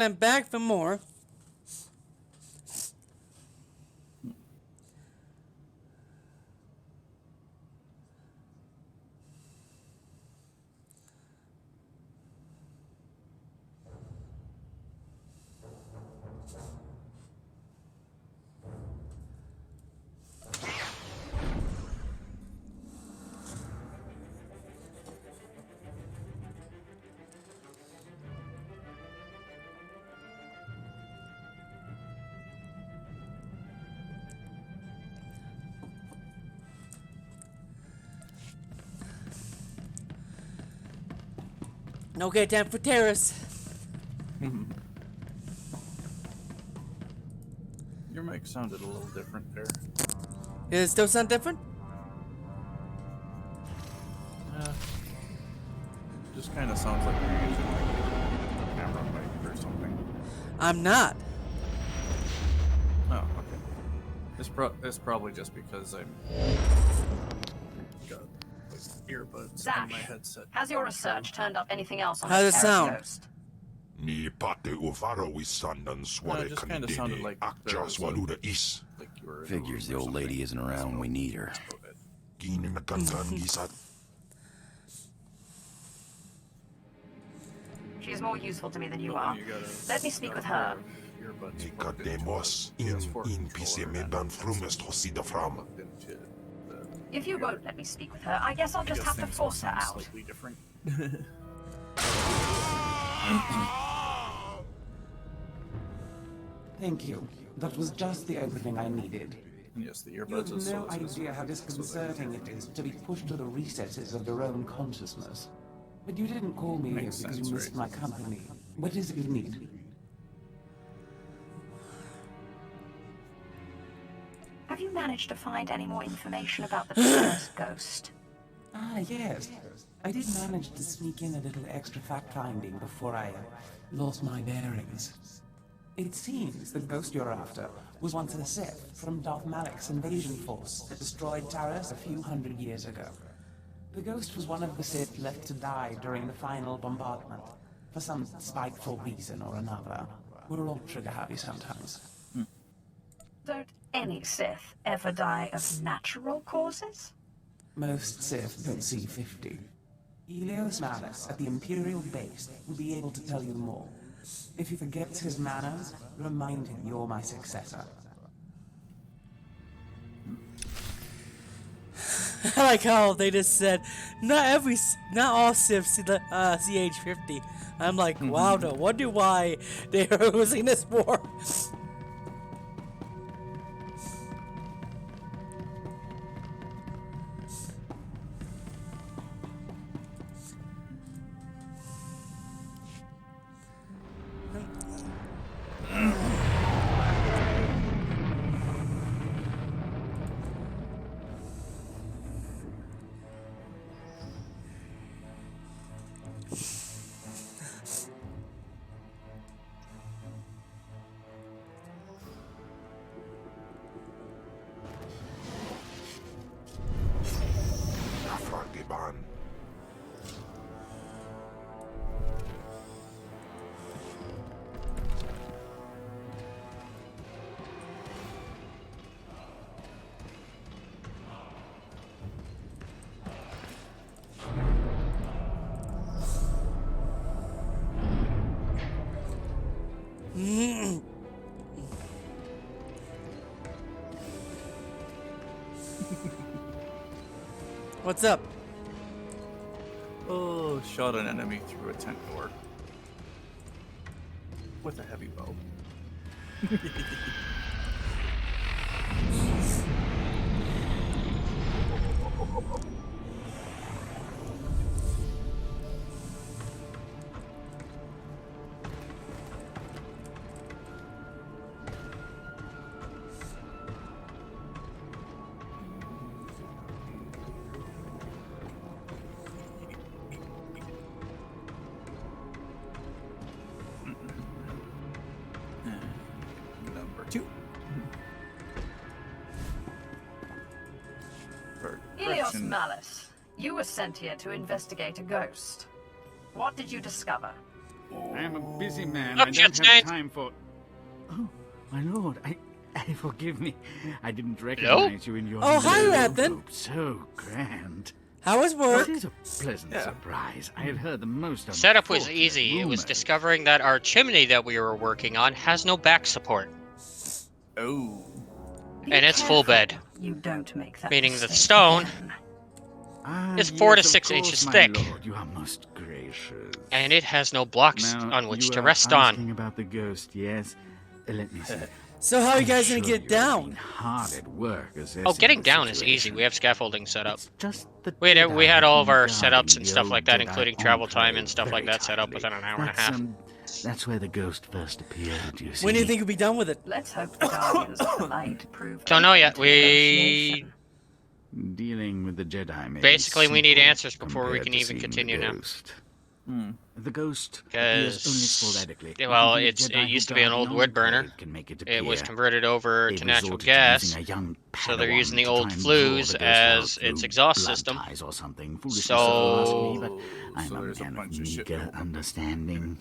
I'm back for more. Okay, time for terrace. Your mic sounded a little different there. Does it still sound different? Just kind of sounds like you're using like a camera mic or something. I'm not. Oh, okay. It's probably just because I'm got like earbuds in my headset. Has your research turned up anything else on How does the it Terrace sound? Ghost? Ni pate uvaro sandan sware Just kind of sounded like there was waluda is. like you were in a Figures the room or old lady something. isn't around when we need her. That's about it. Gini makantan gisat. She's more useful to me than you But are. when you got Let me speak with her. earbuds plugged into Nikademos a in PS4 pise controller medan and frumest hosida fram. plugged into the If you won't let me speak with her, I guess I'll just guess have to things will force her sound out. slightly different. Thank you. That was just the opening I needed. And yes, the You earbuds have as no well as idea how disconcerting it is to be pushed to the recesses of your own consciousness. But you didn't call me here Makes because sense, you missed right? my company. What is it you need? Have you managed to find any more information about the Terrace Ghost? Ah, yes. I did manage to sneak in a little extra fact-finding before I lost my bearings. It seems the ghost you're after was once a Sith from Darth Malak's invasion force that destroyed Taras a few hundred years ago. The ghost was one of the Sith left to die during the final bombardment, for some spiteful reason or another. We're all trigger-happy sometimes. Don't any Sith ever die of natural causes? Most Sith don't see 50. Elios Malus at the Imperial base will be able to tell you more. If he forgets his manners, remind him you're my successor. I like how they just said, not all Siths see age 50. I'm like, wow, no wonder why they are losing this war. Afragiban. What's up? Oh, shot an enemy through a tent door with a heavy bow. Number 2. Elios Malus, you were sent here to investigate a ghost. What did you discover? I am a busy man. Oh, I shit, don't have Snake. time for... Oh, my lord, I forgive me. I didn't recognize you in your Oh, hi, new Rathan. robe. So grand. How was work? It is a pleasant surprise. I have heard the most Setup was unfortunate easy. It was rumors. discovering that our chimney that we were working on has no back support. Oh. Be And it's full careful bed. You don't make that Meaning the mistake stone again. Ah, is 4 to yes, of 6 course, inches my thick. Lord, you are most gracious. And it has no blocks Now, on which you to were rest on. asking about the ghost, yes? Let me see. So how are you guys I'm gonna sure get you have down? been hard at work assessing Oh, getting the down is easy. situation. We have scaffolding set up. It's just the We Jedi had have all of been our guarding setups and the stuff old like that, Jedi including travel time enclave and stuff very like that, set up tightly. within an hour and a half. That's where the ghost first appeared, you see. When do you think you'll be done with it? Let's hope the Guardians of the Light prove Don't know open yet. to We negotiation. Dealing with the Jedi may Basically, be we need simple answers before we compared can to even seeing continue the now. ghost. The ghost appears only Because sporadically. well, Even the it Jedi who used to be an guard old the wood burner. enclave can make it It was appear. converted over They've to natural resorted gas, using a young so they're using the Padawan to old try and flues draw the ghost as out its through exhaust blood system. ties or something. Foolishness, So- if you ask me, but I'm So a there's a man of bunch of shit meager going on. understanding.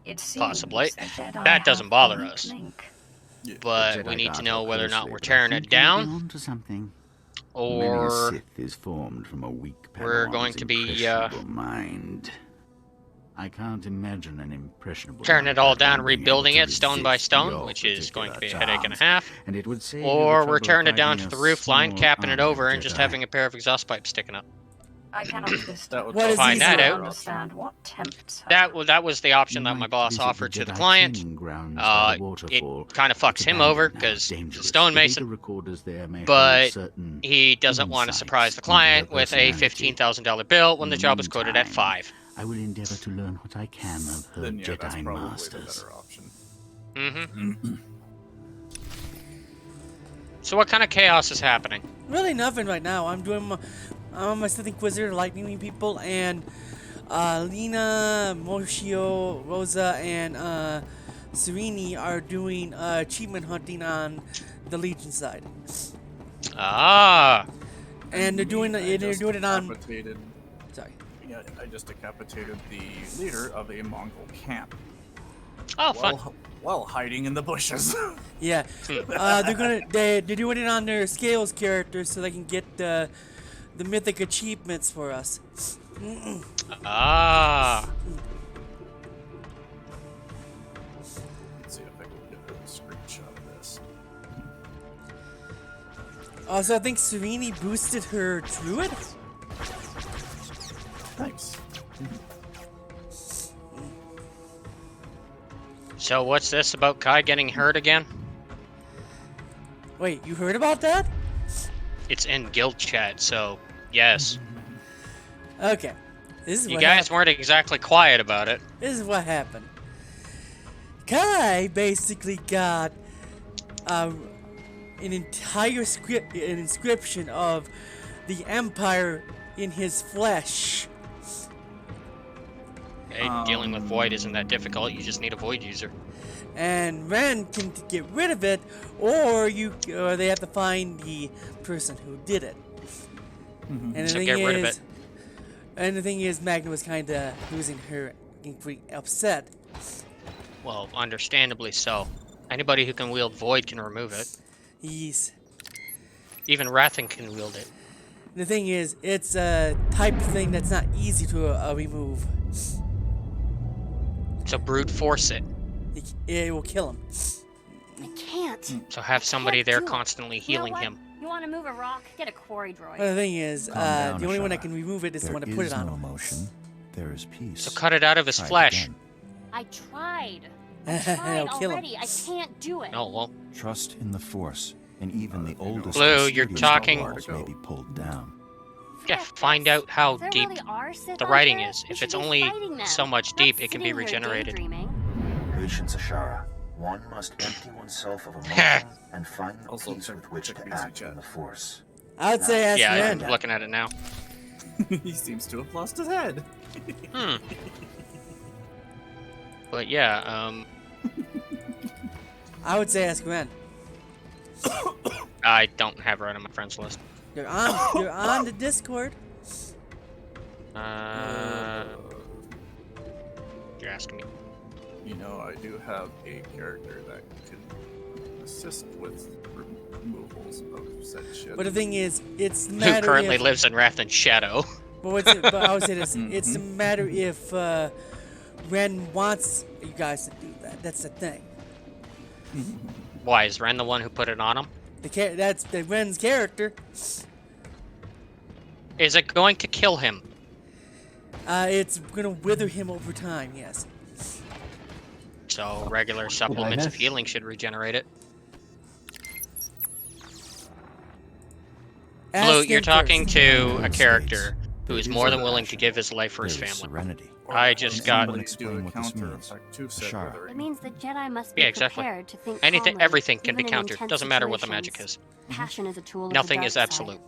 It seems Possibly. the Jedi That doesn't have bother a weak us. link. But The we Jedi need to guard know her whether or not closely, we're but I tearing think it you may be down, onto something. Many a or Sith is formed from a weak we're Padawan's going to be impressionable mind. I can't imagine an impressionable tearing young it all down, Padawan being rebuilding able to it stone by resist stone, your which is going to be a particular headache and a charms. half. And it would save you the Or we're trouble of tearing it down fighting to a the roof line, small capping it army of over, and just Jedi. having a pair of exhaust pipes sticking up. I cannot this That time. would What is Find that easier? out. Understand what tempts her. That was the option that my Might boss visit offered to the Jedi client. training grounds by the It waterfall. kind of fucks It's him over abandoned now, because he's a dangerous. stonemason, The data recorders there may hold but certain he doesn't want to insights surprise the into her client with a personality. $15,000 bill when In the the job was quoted at meantime, 5. I will endeavor to learn what I can of her Then yeah, that's Jedi probably masters. the better option. Mm-hmm. So what kind of chaos is happening? Really nothing right now. I'm on my Sith Inquisitor lightning people, and Lena, Moshio, Rosa, and Serini are doing achievement hunting on the Legion side, Ah, and they're doing it on. Decapitated, Sorry. yeah, I just decapitated the leader of a Mongol camp oh, fun. while hiding in the bushes. Yeah, they're doing it on their Scales characters so they can get the mythic achievements for us. Ah, Let's see if I can get a screenshot of this. Also, I think Serini boosted her druid. Thanks. so what's this about Kai getting hurt again? Wait, you heard about that? It's in guild chat, so yes. Okay, this is You what guys happened. weren't exactly quiet about it. This is what happened. Kai basically got an entire an inscription of the Empire in his flesh. Hey, dealing with void isn't that difficult. You just need a void user. And Ren can get rid of it, or they have to find the person who did it. And the So thing get rid of is, it. and the thing is, Magna was kind of losing her, getting pretty upset. Well, understandably so. Anybody who can wield void can remove it. He's Even Rathan can wield it. The thing is, it's a type of thing that's not easy to remove. So brute force it. It will kill him. I can't. So have somebody there do it. constantly You know healing what? him. You want to move a rock? Get a quarry droid. But the thing is, down, the only one that Ashara. can remove it is the There one to put is it on no him. emotion. There is peace. So cut it out of his Try it flesh. again. I tried. I tried It'll kill him. already. I can't do it. No, it won't. Trust in the Force, and even the oldest Blue, and you're steadiest talking- walls may be pulled down. Yeah, find out how There deep really are Sith the out writing there? is. We If should it's be only fighting them, so much not deep, it can be sitting here regenerated. daydreaming. Patience, Ashara. One must empty oneself of emotion and find the Also, peace check- with which check to music act chat. in the Force. I would say ask Yeah, Ren. I'm looking at it now. He seems to have lost his head. Hmm. But yeah, I would say ask Ren. I don't have her on my friends list. You're on the Discord. you're asking me. You know, I do have a character that can assist with removals of said shit. But the thing is, it's a Who matter currently if, lives in Wrath and Shadow. but I would say this: it's a matter if Ren wants you guys to do that. That's the thing. Why, is Ren the one who put it on him? That's the Ren's character. Is it going to kill him? It's gonna wither him over time. Yes. So regular supplements of healing should regenerate it. Blue, you're talking to a character who is more than willing to give his life for his family. Serenity. I just got... Somebody do a counter effect to Sith, Ashara. whether It means the Jedi must be Yeah, exactly. prepared to think Anything, calmly, everything can be even in countered. intense Doesn't matter what the magic situations. is. Passion is a tool of Nothing the is dark side. absolute.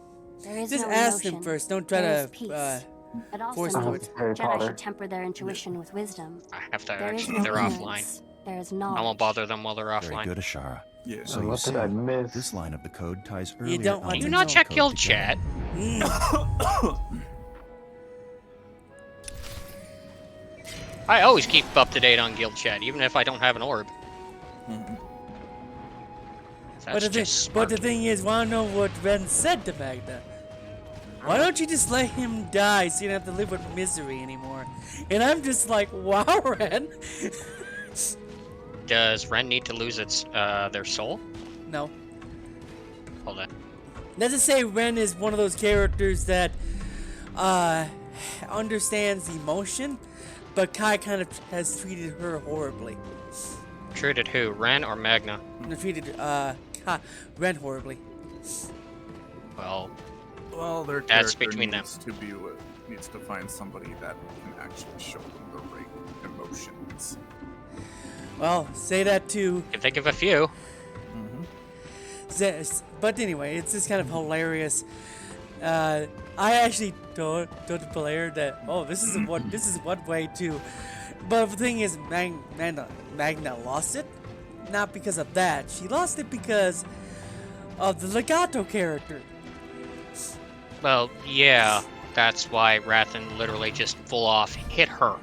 There is Just no ask emotion. them first. Don't try There is to peace. It force also them. means Harry Jedi Potter. should temper their intuition with wisdom. I have to There is actually... no They're ignorance. offline. There is I knowledge. won't bother them while they're Very offline. good, Ashara. Yeah. So you what see, did I miss? this line of the code ties earlier don't want Do you to not know. check code guild together. chat? I always keep up to date on guild chat, even if I don't have an orb. That's just But the smart. thing is, wanna know what Ren said to Magda? Why don't you just let him die so you don't have to live with misery anymore? And I'm just like, wow, Ren. Does Ren need to lose its their soul? No. Hold on. Let's just say Ren is one of those characters that understands emotion, but Kai kind of has treated her horribly. Treated who? Ren or Magna? Treated Ren horribly. Well, their that's character between them. needs to find somebody that can actually show them the right emotions. Well, say that too. Can think of a few. But anyway, it's just kind of hilarious. I actually told the player that, oh, this is one way too. But the thing is, Magna lost it, not because of that. She lost it because of the Legato character. Well, yeah, that's why Rathan literally just full off hit her.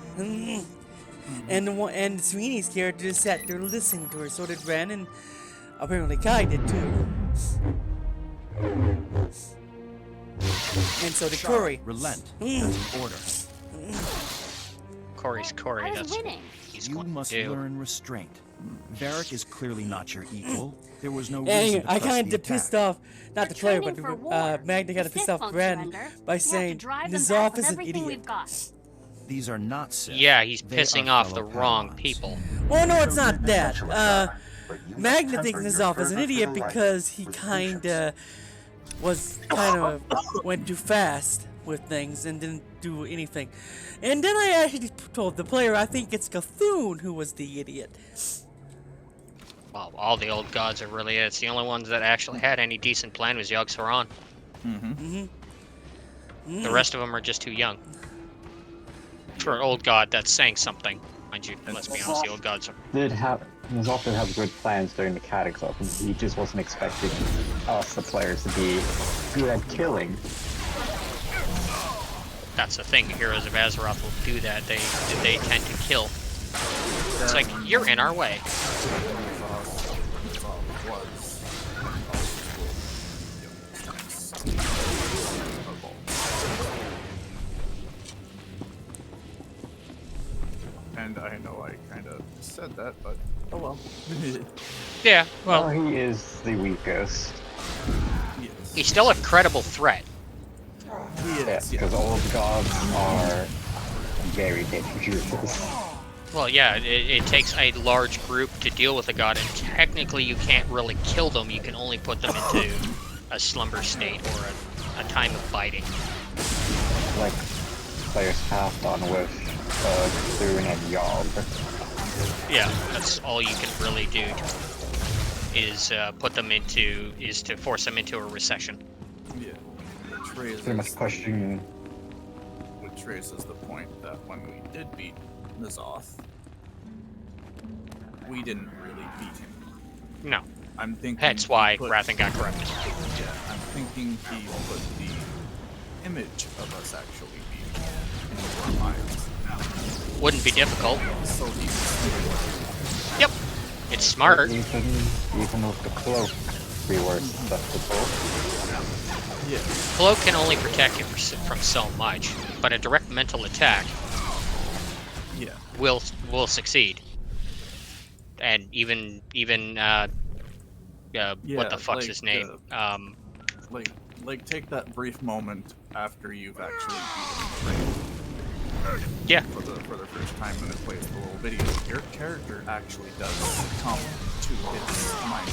And Sereni's character just sat there listening to her. So did Ren, and apparently Kai did too. And so did Corey. Relent. That's an order. Corey's Corey. I was That's winning. he's You going must to do. learn restraint. Varric is clearly not your equal. There was no And reason to I press kind the of pissed attack. off, not We're the player, training for but war. Magna got The pissed Sith off won't Ren surrender. by We have to saying drive them back Nizaf with is an everything idiot. we've got. These are not Sith. Yeah, he's They pissing are off the fellow wrong Padawans. people. Well, no, it's not that. Potential, Ashara, but you must Magna thinks temper your Nizaf is an fervor idiot for the light because he with kinda went too fast with things and didn't do anything. And then I actually told the player I think it's Cthulhu who was the idiot. Well, all the old gods are really it. It's the only ones that actually had any decent plan was Yogg Saron. The rest of them are just too young. For an old god that's saying something. Mind you, let's be honest, the old gods are... Nizaf did have good plans during the Cataclysm. He just wasn't expecting us, the players, to be good at killing. That's the thing, Heroes of Azeroth will do that. They tend to kill. It's like, you're in our way. And I know I kind of said that, but oh well. Yeah, well, Well, he is the weakest. Yes. he's still a credible threat. Yes, because old gods are very dangerous. Well, yeah, it takes a large group to deal with a god, and technically you can't really kill them. You can only put them into a slumber state or a time of biding. Like players have done with Thune and Yogg. Yeah, that's all you can really do is to force them into a recession. Yeah. Which Pretty much pushing. raises the point that when we did beat Nizaf, we didn't really beat him. No. I'm thinking. That's why Rathan got corrupted. Yeah, I'm thinking he put the image of us actually beating him into our minds, Wouldn't be difficult. So easy. Yep. It's smart. Even with the cloak, rework susceptible. Yeah. Cloak can only protect you from so much, but a direct mental attack will succeed. And even what the fuck's his name? Like take that brief moment after you've actually beaten the yeah. For the first time when it plays the little video, your character actually does come to its mind.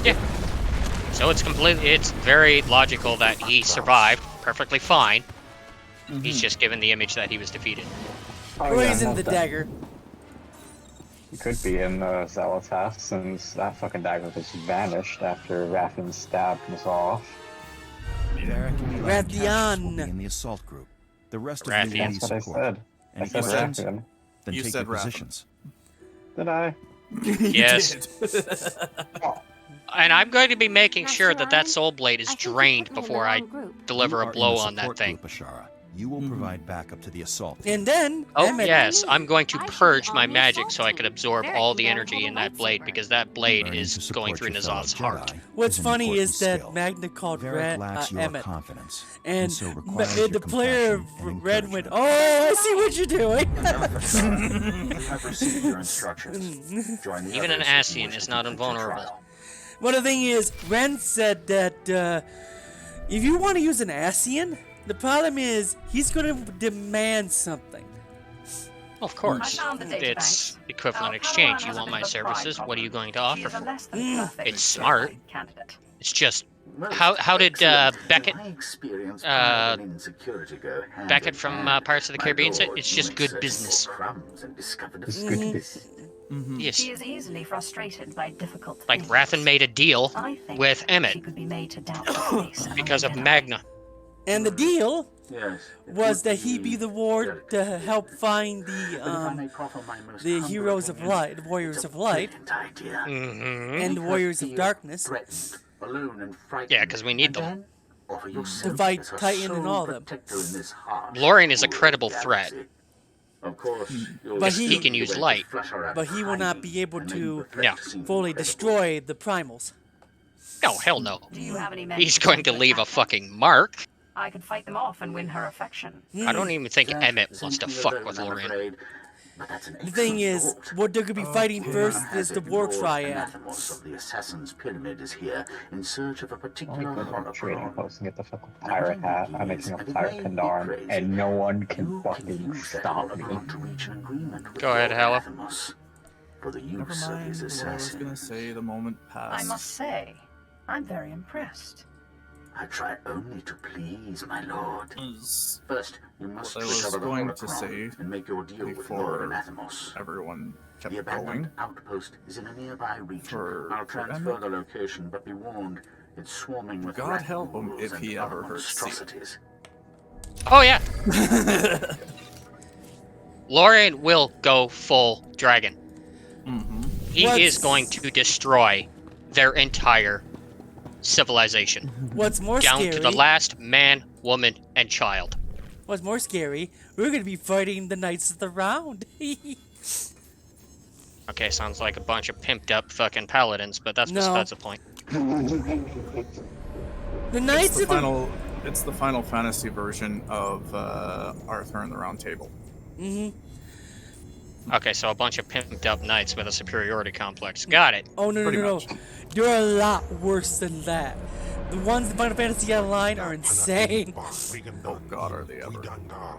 Yeah. So it's very logical that he survived perfectly fine. He's just given the image that he was defeated. Poison the dagger. It could be in Xalatath, since that fucking dagger just vanished after Rathan stabbed us off. Varric and Eli and Cassius will be Rathian. in the assault group. The rest of Rathian. you will be That's what I support. said. Any I said questions? Rathian. Then You take said your Rathian. positions. Did I? Yes. And I'm going to be making That's sure that right. soul blade is I think you drained put me in the before I wrong group. deliver You a are in blow the on that support thing. group, Ashara. You will provide backup to the assault. And then Oh Emmett. yes, I'm going to I should be purge on my the magic assault so I could team. absorb Varric all can the barely energy hold a in that blade lightsaber. because that blade Learning is to going support through your fellow Nazav's heart. Jedi What's is an funny important is that skill. Magna called Varric lacks your Emmett. confidence, And so requires your the player compassion and Red went, encouragement. "Oh, I see what you're doing." You have received your instructions. Join the Even an others if you Ascian wish is to not complete your invulnerable. trial. Well, the thing is, Ren said that if you want to use an Ascian, the problem is he's going to demand something. Of course, I found the databanks. it's equivalent Our exchange. Padawan You has a want bit my of a pride services? What are problem. you going to She offer is a for? less than perfect It's smart. Jedi candidate. It's just Most how did excellent. Beckett My experience pride and insecurity go hand Beckett in from hand. Pirates of the My Caribbean said lord, it's you just went good searching business. for crumbs and discovered a It's good secret. business. Yes, She is easily frustrated by difficult like things. Rathan made a deal I think with Emmett she could be made to doubt the face of because a of Jedi. Magna. And the deal Yes, it was would that he be the ward to help find But if I may proffer my most the humble heroes of opinion, light, the warriors it's a of light, brilliant idea. and the Make her warriors of feel darkness threatened, alone and frightened, Yeah, 'cause we need and them. then offer yourself fight as her Titan and sole all of them. protector in this harsh, Lorien is a cruel credible threat. galaxy. Of course, you'll But still he can be use the way to light. flush her out but of he will not hiding be able and make to the threat No. seem fully credible. destroy the primals. Oh hell no! Do you have any men He's who going want to leave a attack her? fucking mark. I could fight them off and win her affection. I don't even think That Emmett sent wants to me fuck alone, with I'm Lorien. afraid. But that's an The thing excellent is, thought. what they're gonna be fighting first Rumor is has the it War Lord Triad. Anathemos of the Assassin's Pyramid is here in search of a Only particular good at trading holocron. posts and get the fucking pirate hat. I'm making a pirate Pandaran, and no one can You fucking use that stop me. holocron to reach an agreement with Go ahead, Lord Hella. Anathemos for the Never use of mind his what I was assassin. gonna say the moment passed. I must say, I'm very impressed. I try only to please my lord. Was First, you must what I was recover the going to holocron say and make your deal with before Lord Anathemos. everyone kept The abandoned going. outpost is in a nearby region. For- I'll for transfer Emmett? the location, but be warned, it's swarming with God rat help him ghouls if and he ever other hurts Steve. monstrosities. Oh yeah, Lorien will go full dragon. He What's- is going to destroy their entire civilization, What's more down scary? to the last man, woman, and child. What's more scary? We're gonna be fighting the Knights of the Round. Okay, sounds like a bunch of pimped up fucking paladins, but that's No. besides the point. The It's Knights the of the final. It's the Final Fantasy version of Arthur and the Round Table. Okay, so a bunch of pimped up knights with a superiority complex. Got it. Oh no no Pretty no no! much. They're a lot worse than that. The ones in Final Fantasy Online are insane. Oh God, are they ever?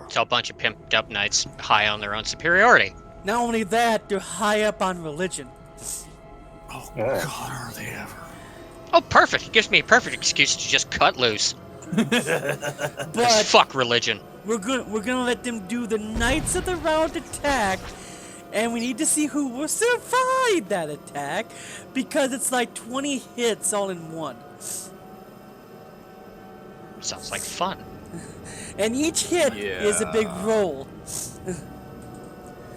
So a bunch of pimped up knights high on their own superiority. Not only that, they're high up on religion. Oh Yeah. God, are they ever? Oh, perfect. It gives me a perfect excuse to just cut loose. But Fuck religion. we're gonna let them do the Knights of the Round attack, and we need to see who will survive that attack, because it's like 20 hits all in one, Sounds like fun. and each hit is a big Yeah. roll.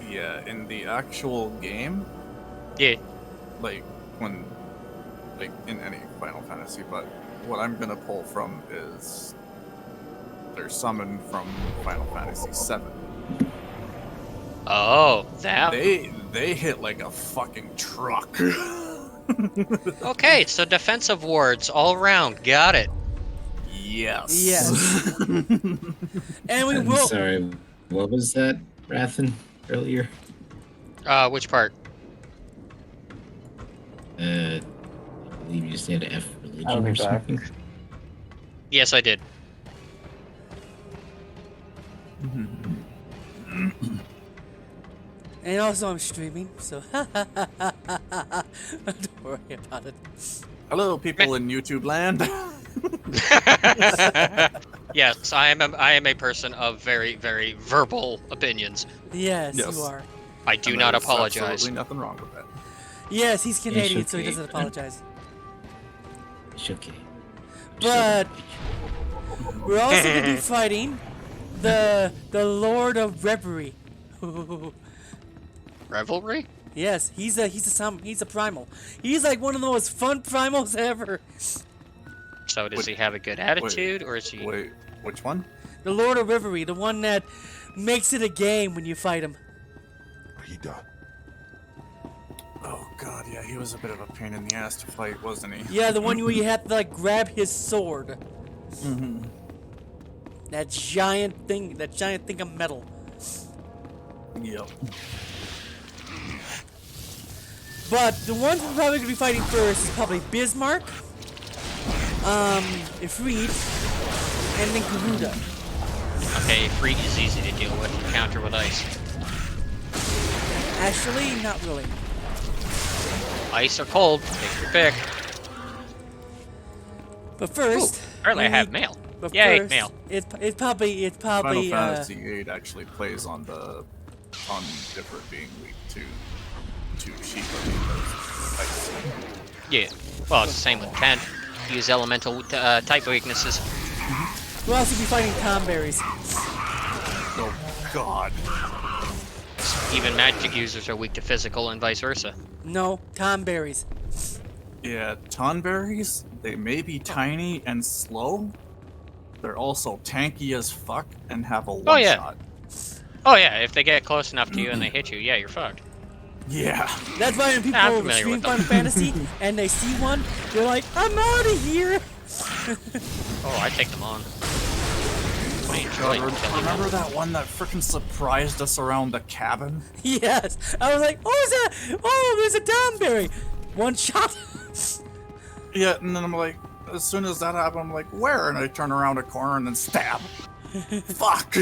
Yeah, in the actual game, Yeah. like in any Final Fantasy, but what I'm gonna pull from is they're summoned from Final Fantasy VII. Oh, that. They hit like a fucking truck. Okay, so defensive wards all around. Got it. Yes. Yes. And we I'm will. sorry, what was that, Rathan, earlier? Which part? I believe you said F religion I'll be or back. something. Yes, I did. And also, I'm streaming, so don't worry about it. Hello, people in YouTube land. Yes, I am a person of very, very verbal opinions. Yes, Yes. you are. I do And not there's apologize. Absolutely nothing wrong with that. Yes, he's Canadian, so he okay. doesn't apologize. It's okay. But we're also going to be fighting the Lord of Reverie. Revelry? Yes, he's a primal. He's like one of the most fun primals ever. So does he have a good attitude, or is he? Wait, which one? The Lord of Reverie, the one that makes it a game when you fight him. Oh god, yeah, he was a bit of a pain in the ass to fight, wasn't he? Yeah, the one where you have to like grab his sword. Mm-hmm. That giant thing of metal. Yep. But the ones we're probably gonna be fighting first is probably Bismarck, Ifrit, and then Garuda. Okay, Freak is easy to deal with. Counter with ice. Actually, not really. Ice or cold, take your pick. But first, Apparently I have mail. But Yay, first, mail. It's probably Final Fantasy VIII actually plays on different being weak to Shiva because ice. Yeah. Well, it's the same with 10. Use elemental type weaknesses. We'll also be fighting Tomberries. Oh god. Even magic users are weak to physical and vice versa. No, Tomberries. Yeah, Tonberries, they may be tiny and slow. They're also tanky as fuck and have a one shot. Oh yeah, if they get close enough to you and they hit you, yeah, you're fucked. Yeah. That's why when people stream Final Fantasy and they see one, they're like, I'm out of here! Oh, I take them on. I enjoy killing Remember them. that one that frickin' surprised us around the cabin? Yes! I was like, oh, is that? Oh, there's a Tomberry! One shot! Yeah, and then I'm like, as soon as that happened, I'm like, where? And I turn around a corner and then stab. Fuck!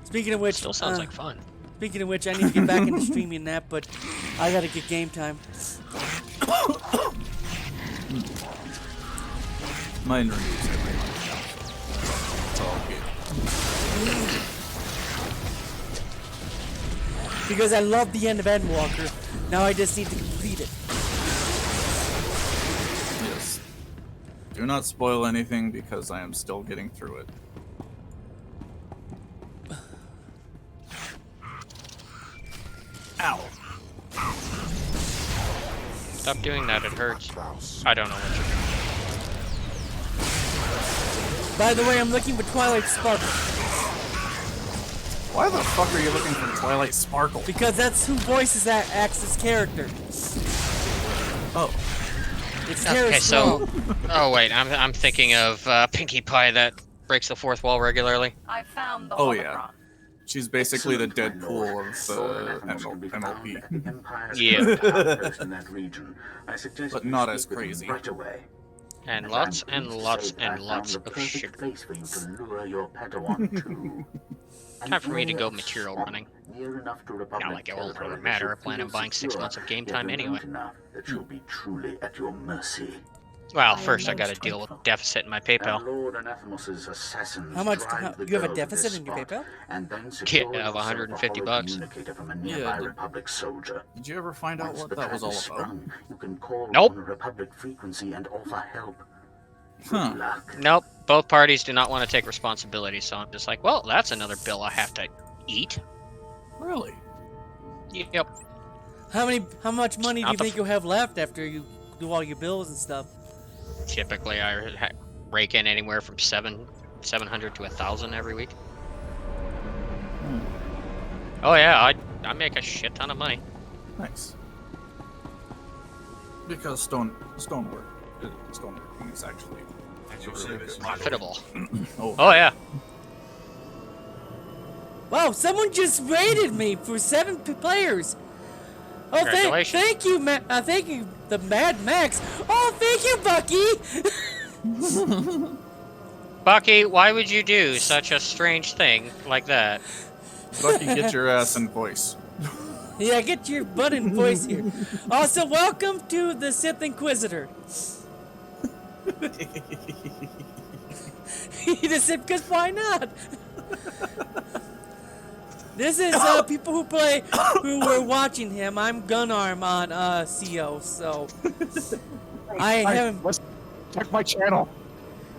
Speaking of which, Still sounds like fun. Speaking of which, I need to get back into streaming that, but I gotta get game time. Mine renews every month now. It's all good. Because I love the end of Endwalker. Now I just need to complete it. Yes. Do not spoil anything because I am still getting through it. Ow. Stop doing that, it hurts. I don't know what you're doing. By the way, I'm looking for Twilight Sparkle. Why the fuck are you looking for Twilight Sparkle? Because that's who voices that Axe's character. Oh. It's Tara Okay, so... Strong. Oh wait, I'm thinking of Pinkie Pie that breaks the fourth wall regularly. I found the Oh holocron. yeah. She's basically the Deadpool of MLP. Yeah. But not as crazy. And lots and lots and lots of sugar. Time for me to go material running. Not like it will really matter. I plan on buying 6 months of game time anyway. Well, first I gotta deal with deficit in my PayPal. How much? You have a deficit in your PayPal? Yeah, of $150. Yeah, did you ever find out what that was all about? Nope. Huh. Nope. Both parties do not want to take responsibility, so I'm just like, well, that's another bill I have to eat. Really? Yep. How much money do Not you the think you'll have left after you do all your bills and stuff? Typically, I rake in anywhere from 700 to 1,000 every week. Oh yeah, I make a shit ton of money. Nice. Because stoneworking is actually really good. Profitable. Oh yeah. Wow, someone just raided me for 7 players. Oh, Congratulations. thank you, thank you, the Mad Max. Oh, thank you, Bucky. Bucky, why would you do such a strange thing like that? Bucky, get your ass in voice. Yeah, get your butt in voice here. Also, welcome to the Sith Inquisitor. He just said, because why not? This is people who were watching him. I'm Gunarm on CO, so I haven't. Let's check my channel.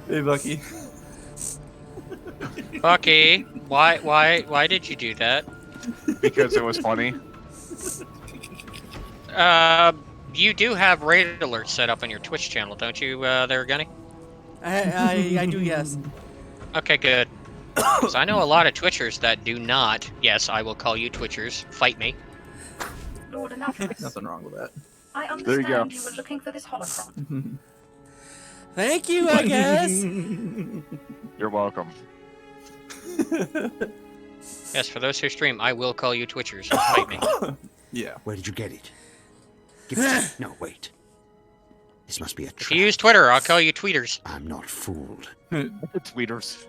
Hey, Bucky. Bucky, why did you do that? Because it was funny. You do have raid alerts set up on your Twitch channel, don't you, there, Gunny? I do, yes. Okay, good. Because I know a lot of Twitchers that do not. Yes, I will call you Twitchers. Fight me. Lord Annapolis, Nothing wrong with that. I There you go. understand you were looking for this holocron. Thank you, I guess. You're welcome. Yes, for those who stream, I will call you Twitchers. Fight me. Yeah. Where did you get it? Give it. No, wait. This must be a If trap. you use Twitter, I'll call you Tweeters. I'm not fooled. Tweeters.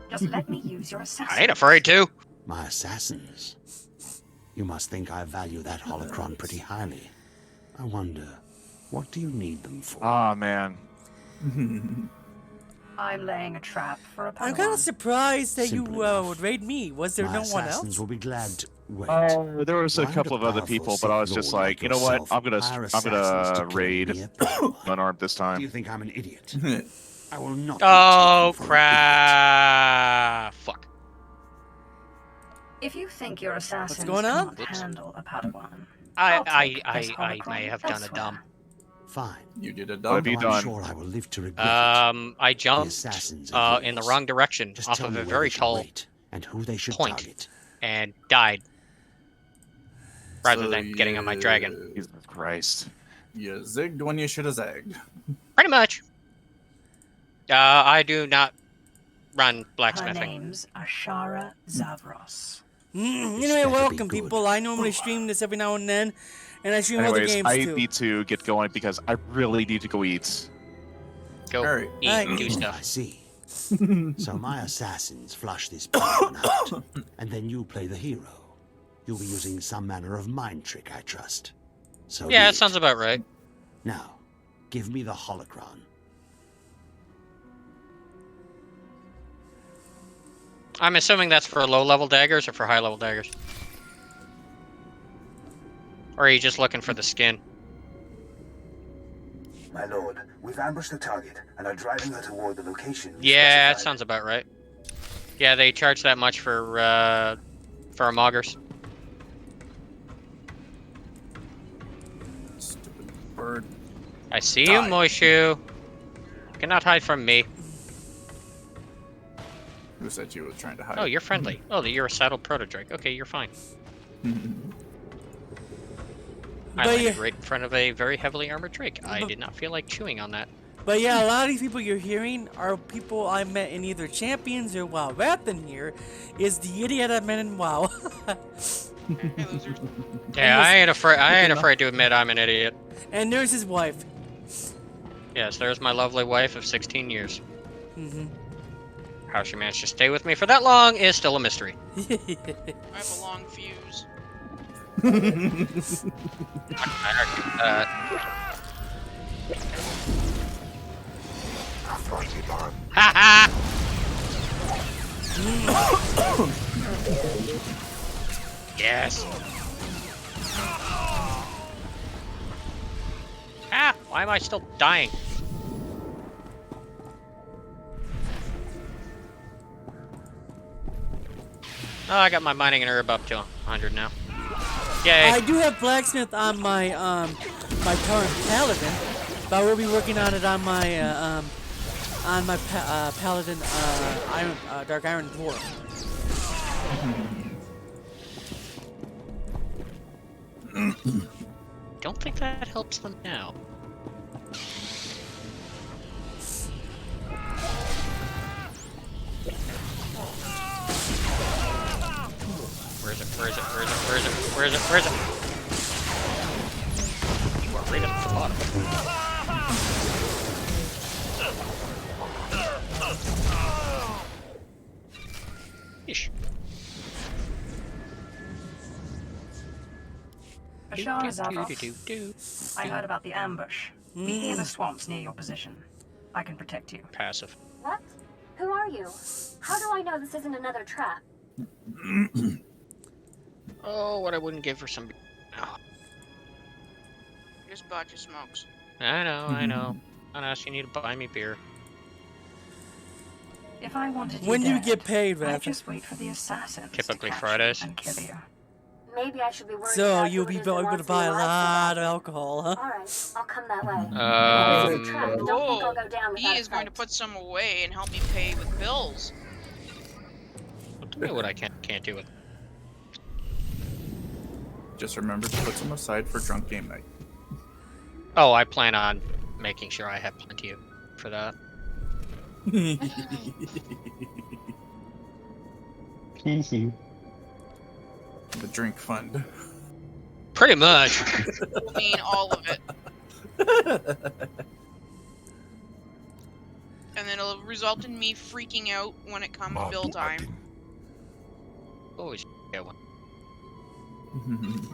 Just let me use your assassin. I ain't afraid to. My assassins. You must think I value that holocron pretty highly. I wonder, what do you need them for? Ah, man. I'm laying a trap for a I'm kind of surprised that Simple you enough. would raid me. Was there My no one assassins else? will be glad to wait. There was a Find couple of other powerful people, but I was Sith just lord like, you know what? yourself, I'm gonna hire assassins to kill raid me a pawn. unarmed this Do time. you think I'm an idiot? I will not. be Oh, taken for an crap. Fuck. If you think your assassins going on? can't handle a Padawan, I'll take this I holocron may have done a elsewhere. dumb. idiot. Fine. You did a What dumb. have you Although I'm done? sure I will live to regret I jumped assassins are in the yours. wrong direction it. Just off tell of me a where very they should tall wait and who they should point. target. and died rather So than getting on my dragon. Jesus Christ. You zigged when you should have zagged. Pretty much. I do not run Her blacksmithing. name's Ashara Zavros. Anyway, better be welcome, good. people. I normally stream this every now and then, and I stream other Anyways, games I too. need to get going because I really need to go eat. Go Alright. eat and do I stuff. see. So my assassins flush this pawn out, and then you play the hero. You'll be using some manner of mind trick, I trust. So Yeah, be that sounds about right. Now, give me the holocron. I'm assuming that's for low-level daggers or for high-level daggers. Or are you just looking for the skin? My lord, we've ambushed the target and are driving her toward the location. you Yeah, that specified. sounds about right. Yeah, they charge that much for augers. Stupid bird. I see you, Die. Moishu. You cannot hide from me. Who said you were trying to hide? Oh, you're friendly. Oh, you're a saddled proto-drake. Okay, you're fine. I But landed yeah. right in front of a very heavily armored drake. I did not feel like chewing on that. But yeah, a lot of these people you're hearing are people I met in either Champions or WoW. Rathan here is the idiot I met in WoW. Yeah, I ain't afraid to admit I'm an idiot. And there's his wife. Yes, there's my lovely wife of 16 years. Mm-hmm. How she managed to stay with me for that long is still a mystery. I have a long fuse. I argue that. Ha Yes. Ah, why am I still dying? Oh, I got my mining and herb up to 100 now. Yay. I do have blacksmith on my my current paladin, but I will be working on it on my paladin iron dark iron dwarf. Don't think that helps them now. Where is it? Where is it? Where is it? Where is it? Where is it? Where is it? You are right at the bottom. Ish. Ashara Zavos, I heard about the ambush. Meet me in the swamps near your position. I can protect you. Passive. What? Who are you? How do I know this isn't another trap? Oh, what I wouldn't give for some. Oh. Just bought you smokes. I know, I know. I'm not asking you to buy me beer. If I wanted When do you dead, get paid, I'd Raph? just wait for the assassins Typically to catch Fridays. you and kill you. Maybe I should be worried So about you'll who it be is that able wants to me buy a alive lot so of alcohol, huh? bad. Alright, I'll come that way. If it's a trap, don't think Whoa! I'll go down He without a is going to fight. put some away and help me pay with bills. Don't tell me what I can't do with. Just remember to put some aside for drunk game night. Oh, I plan on making sure I have plenty of for that. Hee. The drink fund. Pretty much. I mean, all of it. And then it'll result in me freaking out when it comes bill time. Always get one.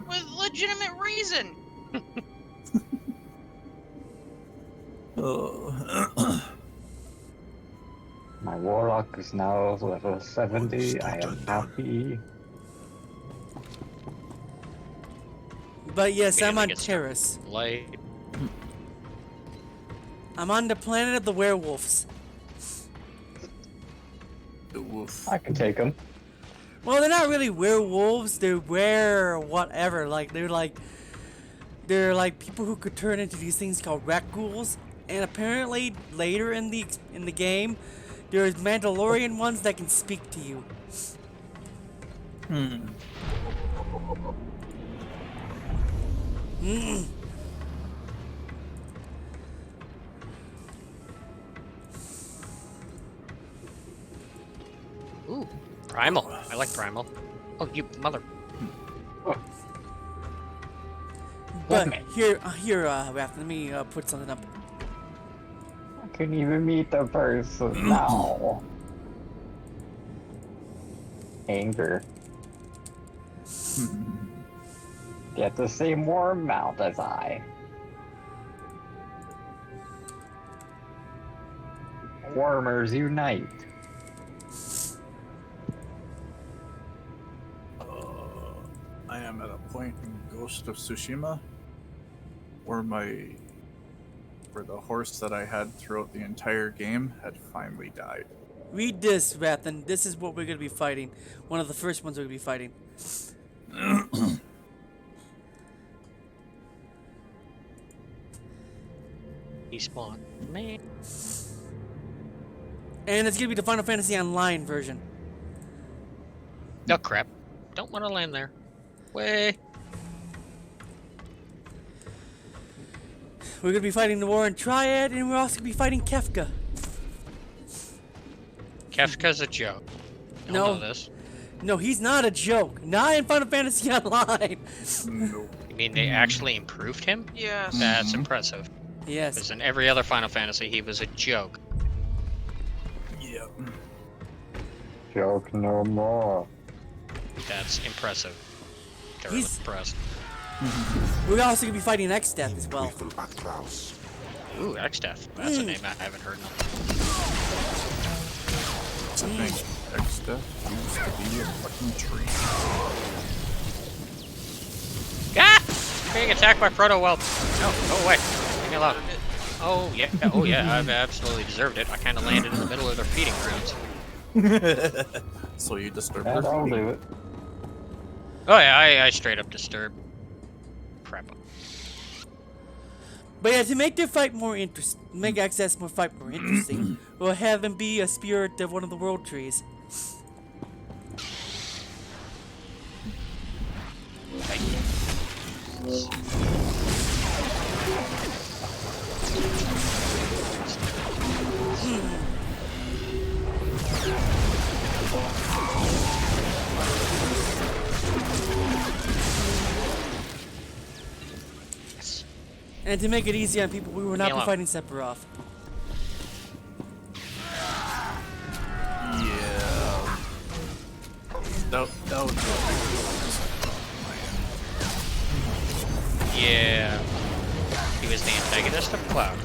With legitimate reason. Oh. My warlock is now level 70. I am happy. But yes, I'm on Get Terrace. Light. I'm on the planet of the werewolves. The wolf. I can take him. Well, they're not really werewolves. They're whatever. Like they're like people who could turn into these things called rat ghouls. And apparently later in the game, there's Mandalorian ones that can speak to you. Hmm. Mm. Ooh, Primal. I like Primal. Oh, you mother. But here, Raph, let me put something up. I couldn't even meet the person now. Anger. Get the same worm mouth as I. Wormers unite. I am at a point in Ghost of Tsushima where the horse that I had throughout the entire game had finally died. Read this, Raph, and this is what we're gonna be fighting. One of the first ones we're gonna be fighting. He spawned. Man. And it's gonna be the Final Fantasy Online version. Oh crap! Don't want to land there. Way. We're gonna be fighting the Warren Triad, and we're also gonna be fighting Kefka. Kefka's a joke. Y'all No. know this. No, he's not a joke. Not in Final Fantasy Online. No. You mean they actually improved him? Yes. That's impressive. Yes. Because in every other Final Fantasy, he was a joke. Yep. Joke no more. That's impressive. Thoroughly He's- impressed. We're also gonna be fighting X-Death as well. Ooh, X-Death. That's a name I haven't heard of. I think X-Death used to be a fucking tree. Ah! Being attacked by Proto Whelp. No, go away. Leave me alone. Oh yeah, I've absolutely deserved it. I kind of landed in the middle of their feeding grounds. So you disturbed And her I'll feeding. do it. Oh yeah, I straight up disturbed. Crap. But yeah, to make the fight more interesting, make Access more interesting, we'll have him be a spirit of one of the world trees. Yes. And to make it easy on people, we were not Yellow. fighting Sephiroth. Yeah. That would Yeah. He was the antagonist of Cloud.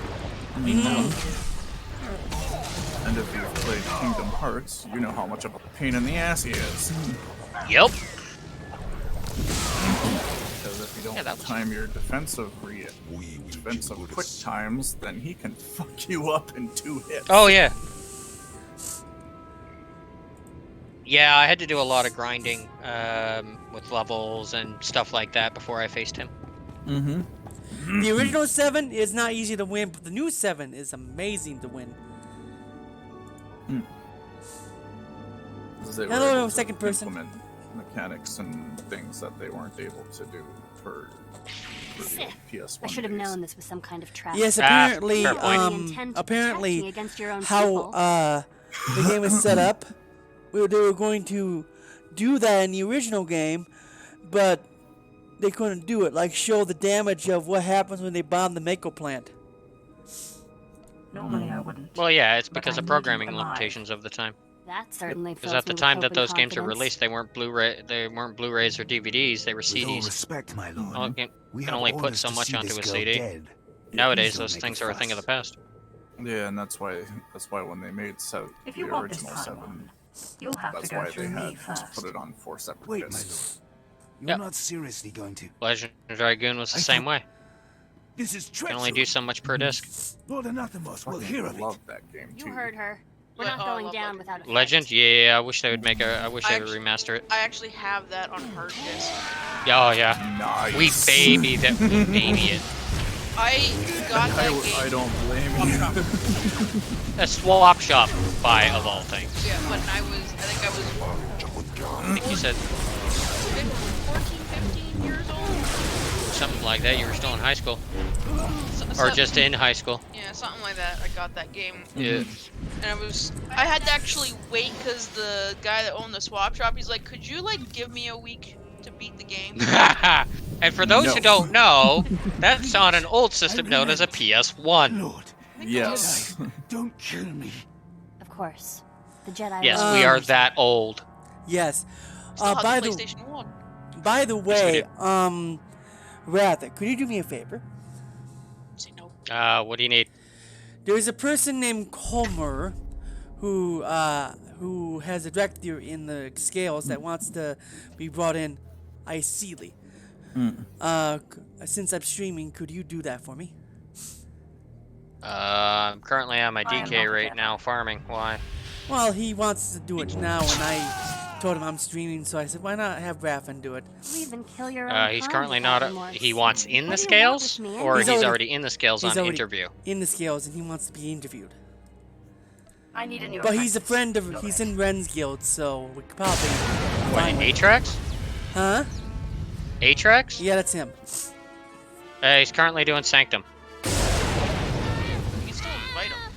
And if you've played Kingdom Hearts, you know how much of a pain in the ass he is. Yep. Because if you don't time your defensive quick times, then he can fuck you up in 2 hits. Oh yeah. Yeah, I had to do a lot of grinding with levels and stuff like that before I faced him. Mm-hmm. The original 7 is not easy to win, but the new 7 is amazing to win. Hello, second person. Implement mechanics and things that they weren't able to do for the PS1. I should have known this was some kind of trap. Yes, apparently, apparently, how the game is set up, they were going to do that in the original game, but they couldn't do it. Like show the damage of what happens when they bomb the Mako plant. Normally I wouldn't. Well, yeah, it's because of programming limitations of the time. That certainly Because at the time that those games were released, they weren't Blu-rays or DVDs. They were CDs. With all respect, my lord, You we can have only put orders so to much see onto this a girl CD. dead. Nowadays, Please don't those make things a are a thing of the fuss. past. Yeah, and that's why when they made the you want this original time 7, you'll have that's to go why through they me had to first. put it on 4 separate Wait, my discs. lord. You're not seriously going to... Legend of Dragoon was the same way. This is You treachery. can only do so much per disc. Lord Anathemos will hear of it. Love that game too. You heard her. We're not going down without a Legend? Yeah, I wish they would make a. I wish they would remaster it. I actually have that on hard disk. Oh yeah. Nice. We baby that. We baby it. I got that game. I don't blame you. A swap shop buy of all things. Yeah, when I think I think you said 14, 15 years old. something like that. You were still in high school, So, or just in high school. Yeah, something like that. I got that game. Yeah. And I had to actually wait because the guy that owned the swap shop, he's like, could you like give me a week to beat the game? And for those who don't know, that's on an old system known as a PS1. Lord, yes. Don't kill me. Of course. The Jedi. Yes, we are that old. Yes. Still have By the the PlayStation 1. by the way, Ratha, could you do me a favor? Say no. What do you need? There's a person named Homer who has a director in the scales that wants to be brought in ideally. Since I'm streaming, could you do that for me? I'm currently on my DK right now farming. Why? Well, he wants to do it now, and I told him I'm streaming, so I said, why not have Raffen do it? You even kill your own He's kind currently without not. remorse. He wants in the What do you want scales, with me, or anyway? he's already in the scales on interview. In the scales, and he wants to be interviewed. I need a new But he's a apprentice. friend of. He's in Ren's guild, so we could probably. What, find him. Atrax? Huh? Atrax? Yeah, that's him. He's currently doing Sanctum. You can still invite him.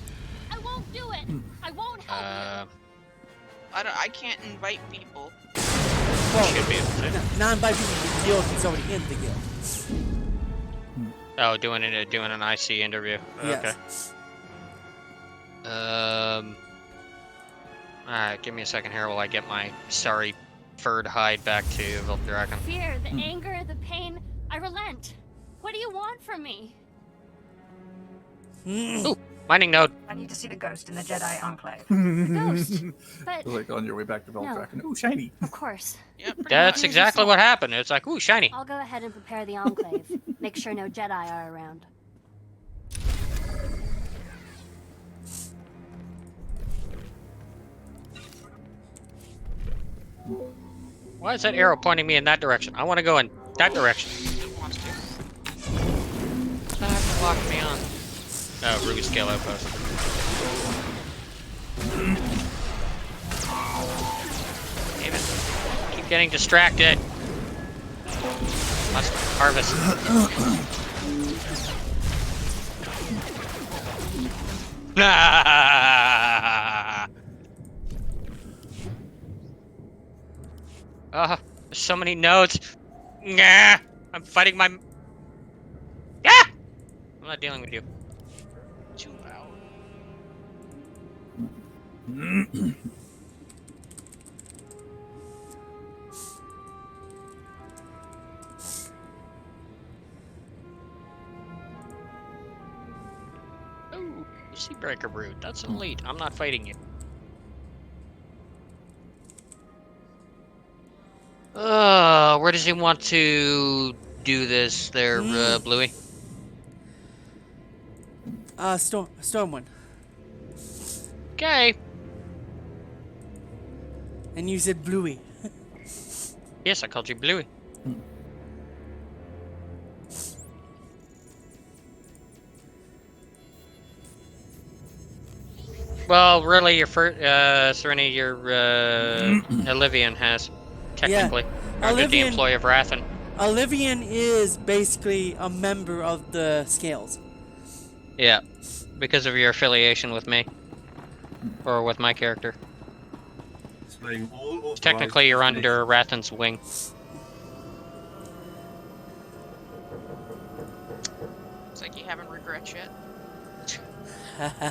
I won't do it. I won't help I can't invite people. Well, should be able to. non-by people in the guild. He's already in the guild. Oh, doing an IC interview. Okay. Yes. Alright, give me a second here while I get my sorry furred hide back to Vildraken. Fear, the anger, the pain. I relent. What do you want from me? Ooh, mining node. I need to see the ghost in the Jedi Enclave. Ghost. But Like on your way back to Veldraken. Ooh, shiny. of course. Yeah, pretty That's much. exactly what happened. It's like, ooh, shiny. I'll go ahead and prepare the Enclave. Make sure no Jedi are around. Why is that arrow pointing me in that direction? I want to go in that direction. Stop blocking me on. Oh, Ruby scale outpost. Damn it. Keep getting distracted. Must harvest. There's so many nodes. Nah, I'm fighting my. Ah! I'm not dealing with you. 2 hours. Ooh, Seabreaker Brood. That's an elite. I'm not fighting you. Where does he want to do this there, Bluey? Storm one. Okay. And you said Bluey. Yes, I called you Bluey. Well, really, your first, Serenity, your Olivian has, technically, under the employ of Rathan. Olivian is basically a member of the Scales. Yeah, because of your affiliation with me, or with my character. Technically, you're under Rathan's wing. It's like you haven't regrets yet.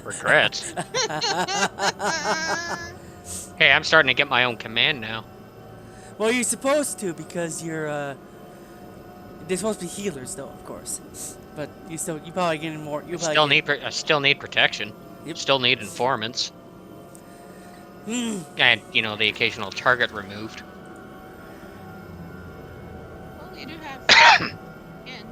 Regrets? Hey, I'm starting to get my own command now. Well, you're supposed to because you're they're supposed to be healers, though, of course. But you probably getting more. I still need protection. Yep. Still need informants. And the occasional target removed. Well, you do have in.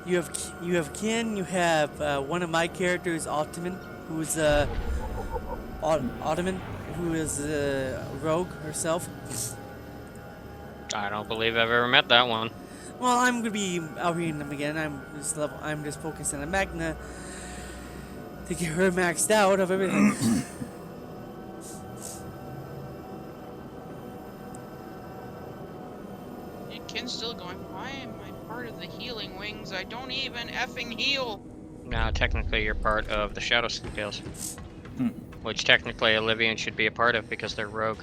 You have Kin. You have one of my characters, Ottoman, who's Ottoman, who is rogue herself. I don't believe I've ever met that one. Well, I'm gonna be outreading them again. I'm just focusing on Magna to get her maxed out of everything. Ken's still going, why am I part of the healing wings? I don't even effing heal. Now, technically, you're part of the Shadow Scales. Which technically Olivian should be a part of because they're rogue.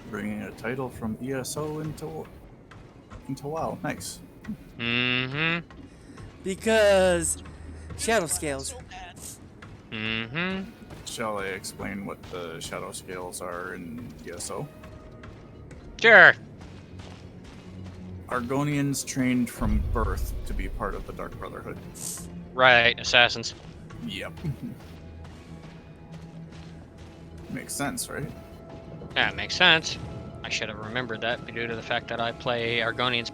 Bringing a title from ESO into WoW. Nice. Because Shadow Scales. Shall I explain what the Shadow Scales are in ESO? Sure. Argonians trained from birth to be part of the Dark Brotherhood. Right, assassins. Yep. Makes sense, right? Yeah, it makes sense. I should have remembered that due to the fact that I play Argonians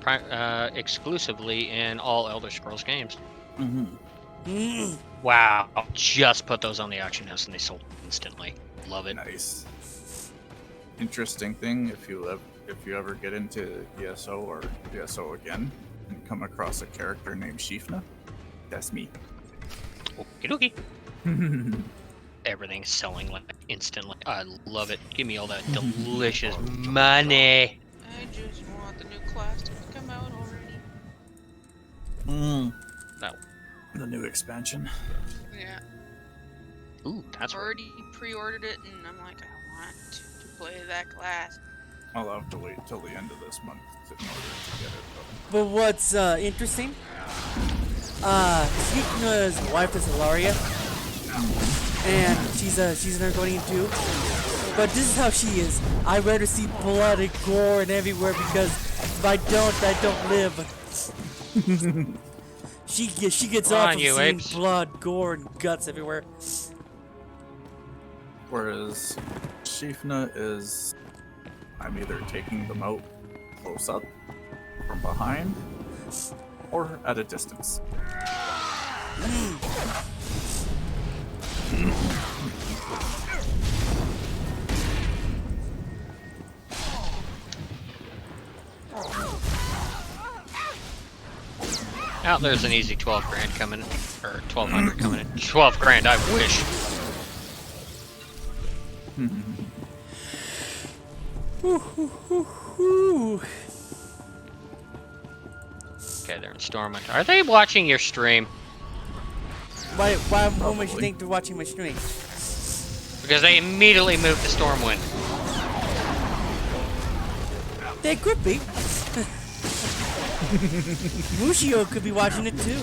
exclusively in all Elder Scrolls games. Wow, just put those on the auction house and they sold instantly. Love it. Nice. Interesting thing, if you ever get into ESO or ESO again and come across a character named Shifna, that's me. Okie dokie. Everything's selling like instantly. I love it. Give me all that delicious money. I just want the new class to come out already. No. The new expansion. Yeah. Ooh, that's already pre-ordered it, and I'm like, I want to play that class. I'll have to wait till the end of this month in order to get it. But what's interesting, Shifna's wife is Ilaria, and she's an Argonian too. But this is how she is. I'd rather see blood and gore and everywhere because if I don't live. She gets off of seeing blood, gore, and guts everywhere. Whereas Shifna is, I'm either taking them out close up, from behind, or at a distance. Oh, there's an easy 12 grand coming, or 1200 coming in. 12 grand, I wish. Okay, they're in Stormwind. Are they watching your stream? What makes you think they're watching my stream? Because they immediately moved to Stormwind. They could be. Mushio could be watching it too.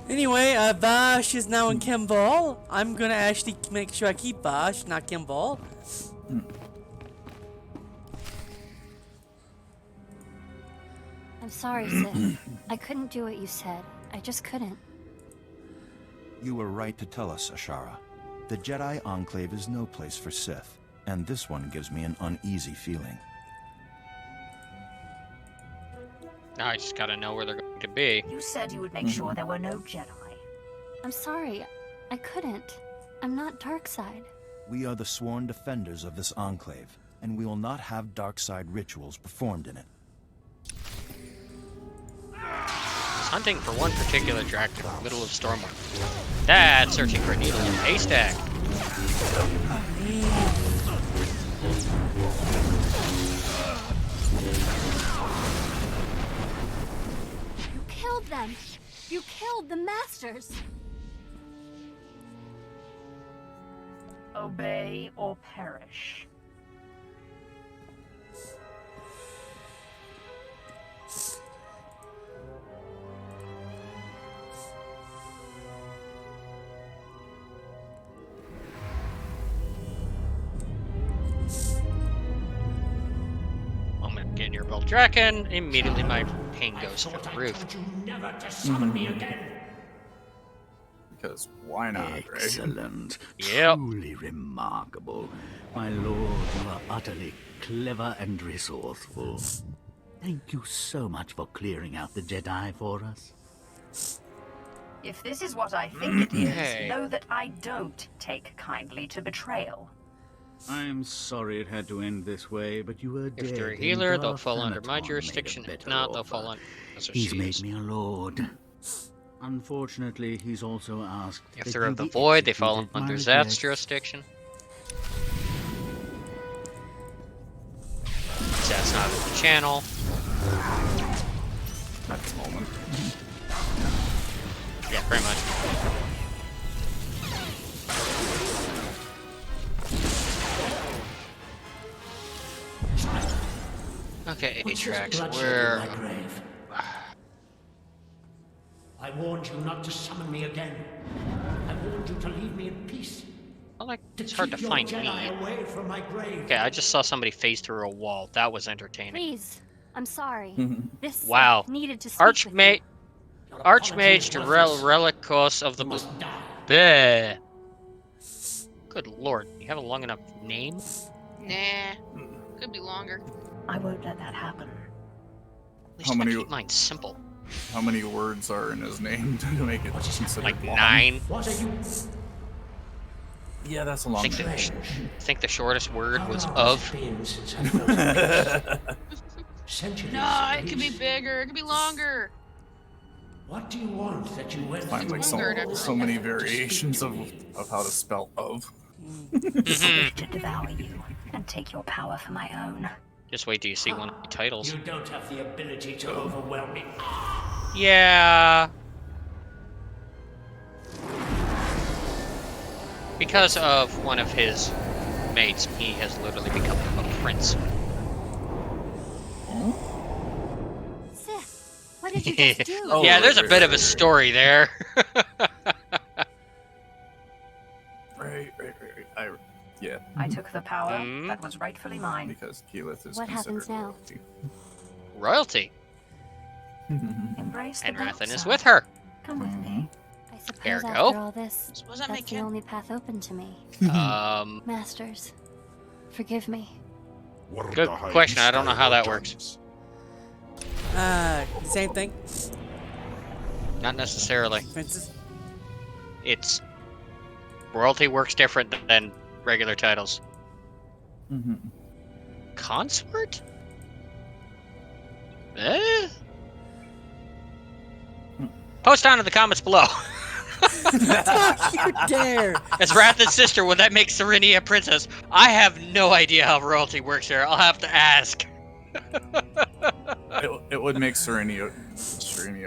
Anyway, Vash is now in Kimball. I'm gonna actually make sure I keep Vash, not Kimball. I'm sorry, Sith. I couldn't do what you said. I just couldn't. You were right to tell us, Ashara. The Jedi Enclave is no place for Sith, and this one gives me an uneasy feeling. Now I just gotta know where they're going to be. You said you would make sure there were no Jedi. I'm sorry. I couldn't. I'm not Darkside. We are the sworn defenders of this Enclave, and we will not have Darkside rituals performed in it. It's hunting for one particular dragon in the middle of Stormwind. That's searching for a needle in a haystack. You killed them! You killed the Masters! Obey or perish. Moment, get near Beldraken, immediately my pain goes through the roof. Never to summon me again. Because why not, right? Excellent. Yep. Truly remarkable. My lord, you are utterly clever and resourceful. Thank you so much for clearing out the Jedi for us. If this is what I think it is, Okay. know that I don't take kindly to betrayal. I'm sorry it had to end this way, but you were dead. If they're a and healer, they'll Darth fall under my Anaton jurisdiction. made a If better not, they'll offer. fall under... That's what He's she made is. me a lord. Unfortunately, he's also asked If that they're you of the be Void, they fall executed. My under Zath's regrets. jurisdiction. Zath's not in the channel. At the moment. Yeah, pretty much. Okay, tracks. Where? I warned you not to summon me again. I warned you to leave me in peace. Well, like, it's hard to keep your find Jedi me. away from my grave. Okay, I just saw somebody phase through a wall. That was entertaining. Please, I'm sorry. This Sith Wow. needed to speak with me. Archmage to Relicos of the Blue. Bleh. Good lord, you have a long enough name? Nah, could be longer. I won't let that happen. At least How many- keep mine simple. How many words are in his name to make it considered Like long? 9. What are you? Yeah, that's a long time. I think the shortest word was of. Centuries. No, it could be bigger. It could be longer. What do you want that you went Find through? like so many variations of how to spell of. I wish to devour you and take your power for my own. Just wait till you see one of the titles. You don't have the ability to overwhelm me. Yeah. Because of one of his mates, he has literally become a prince. Sith, what did you just do? Oh, yeah, there's a right, bit of a right. story there. Right. Yeah. I took the power Hmm? that was rightfully mine. Because Keyleth is What happens considered now? royalty. Royalty. Embrace the And dark Rathan is side. with her. Come with me. I suppose Ergo? after all this, So what does that that's make the him? only path open to me. Um, Masters, forgive me. Good question. I don't know how that works. Same thing. Not necessarily. Princess? It's royalty works different than regular titles. Mm-hmm. Consort? Post down in the comments below. Don't you dare! As Wrath's sister, would that make Serenia a princess? I have no idea how royalty works here. I'll have to ask. It would make Serenia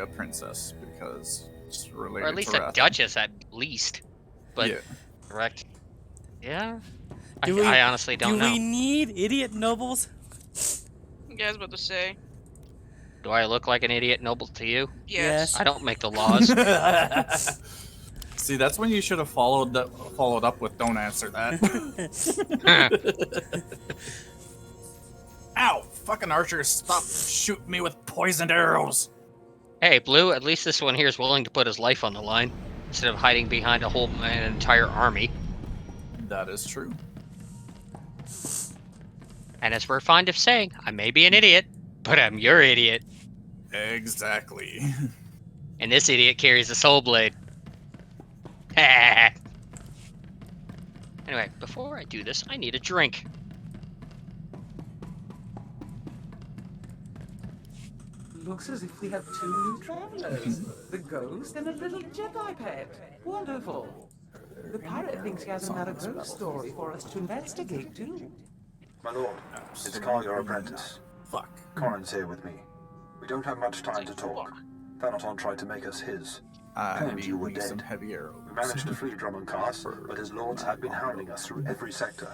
a princess because it's related Or at least to a Wrath. duchess at least. But Yeah. correct. Yeah. Do I honestly don't know. Do we need idiot nobles? Yeah, I was about to say. Do I look like an idiot noble to you? Yes. I don't make the laws. See, that's when you should have followed up with "Don't answer that." Ow! Fucking archers, stop shooting me with poisoned arrows. Hey, Blue, at least this one here is willing to put his life on the line instead of hiding behind an entire army. That is true. And as we're fond of saying, I may be an idiot, but I'm your idiot. Exactly. And this idiot carries a soul blade. Anyway, before I do this, I need a drink. Looks as if we have 2 new travelers. The ghost and a little Jedi pet. Wonderful. The pirate thinks he has another ghost story for us to investigate, too. My lord, it's Carl, your apprentice. Fuck. Corin's here with me. We don't have much time to talk. Thanaton tried to make us his. I Claimed you were need some dead. heavy arrows. We managed to free Drummond Castle, but his lords had been hounding us through every sector.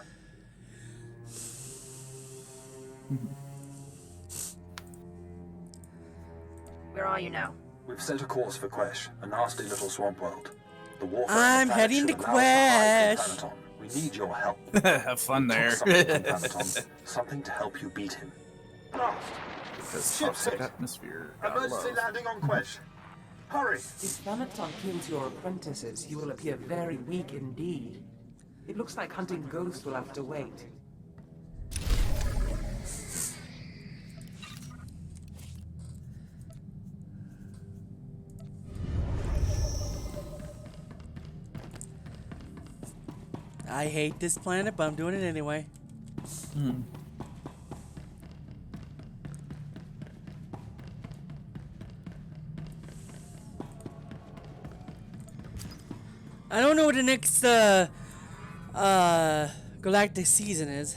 Where are you now? We've set a course for Quesh, a nasty little swamp world. The warfare I'm of the heading to should allow us to hide Quesh. from Thanaton. We need your help. Have fun Took there. Something from Thanaton, something to help you beat him. Because toxic atmosphere. got Emergency love. landing on Quesh. Hurry! If Thanaton kills your apprentices, he will appear very weak indeed. It looks like hunting ghosts will have to wait. I hate this planet, but I'm doing it anyway. I don't know what the next galactic season is.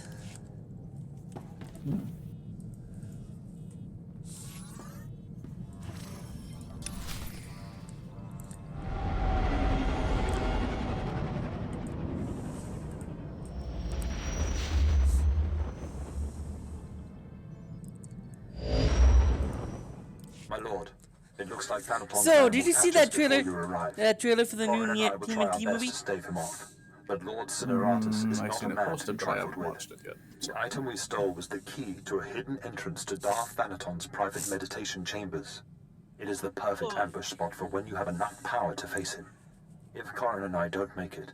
My lord, it looks like Thanaton. So, did you see that trailer? Arrived. That trailer for the new Corin and I will try our TMNT best movie? to stave him off. But Lord Cineratus is I've not a seen it man to posted, but I trifle haven't with. watched it yet. The item we stole was the key to a hidden entrance to Darth Thanaton's private meditation chambers. It is the perfect ambush spot for when you have enough power to face him. If Corin and I don't make it,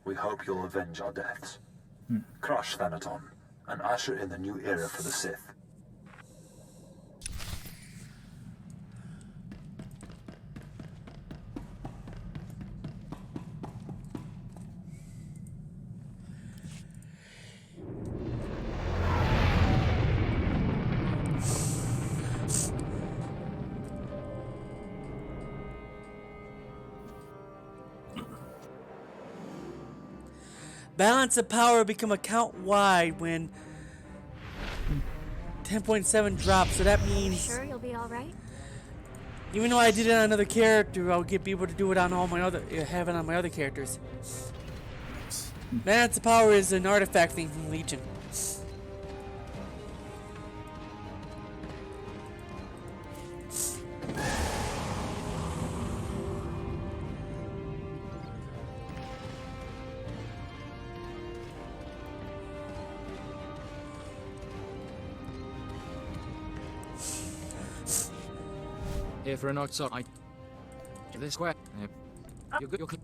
we hope you'll avenge our deaths. Crush Thanaton, and usher in the new era for the Sith. Balance of power become account wide when 10.7 drops, so that means Sure you'll be alright? even though I did it on another character, I'll be able to do it on all my other have it on my other characters. Balance of power is an artifact thing from Legion. If we're not so, I this square. You're good.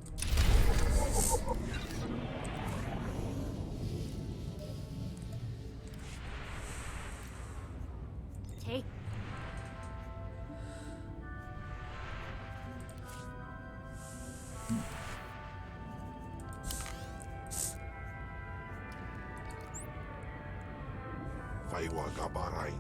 Faiwa Gabarain.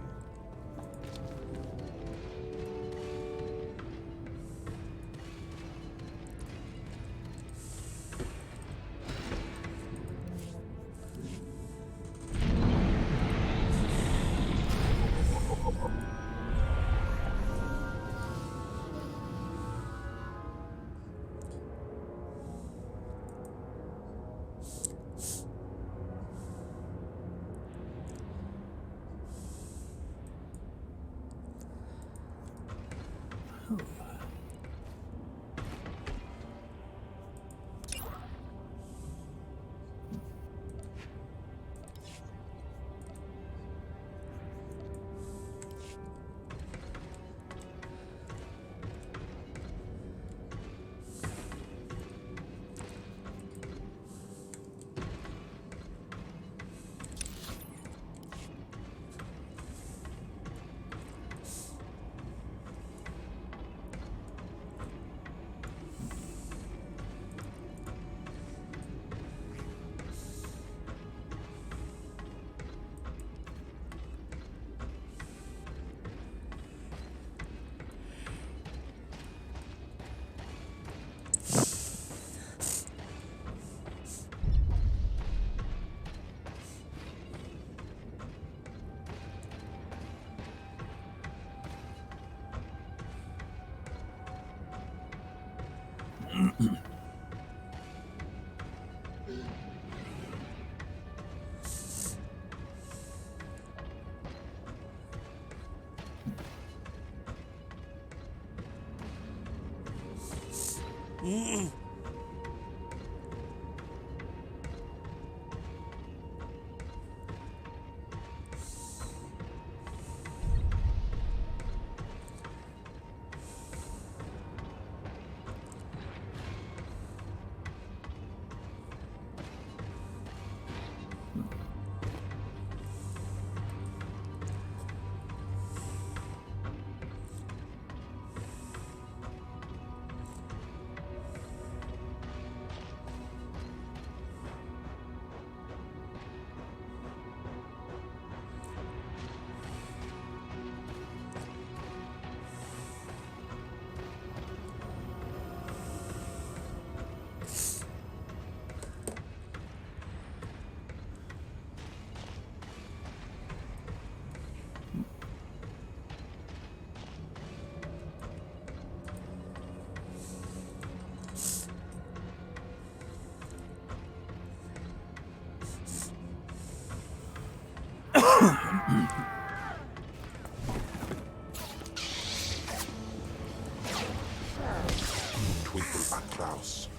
Twinkle back, Klaus.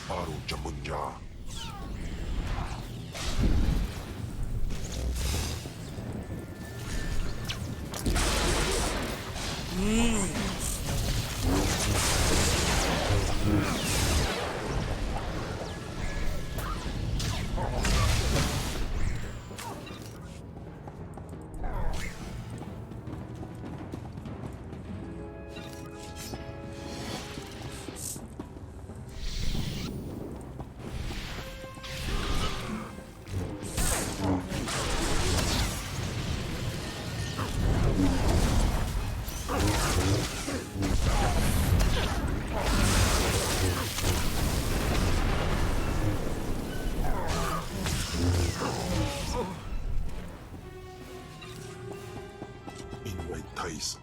Baru Jamunja.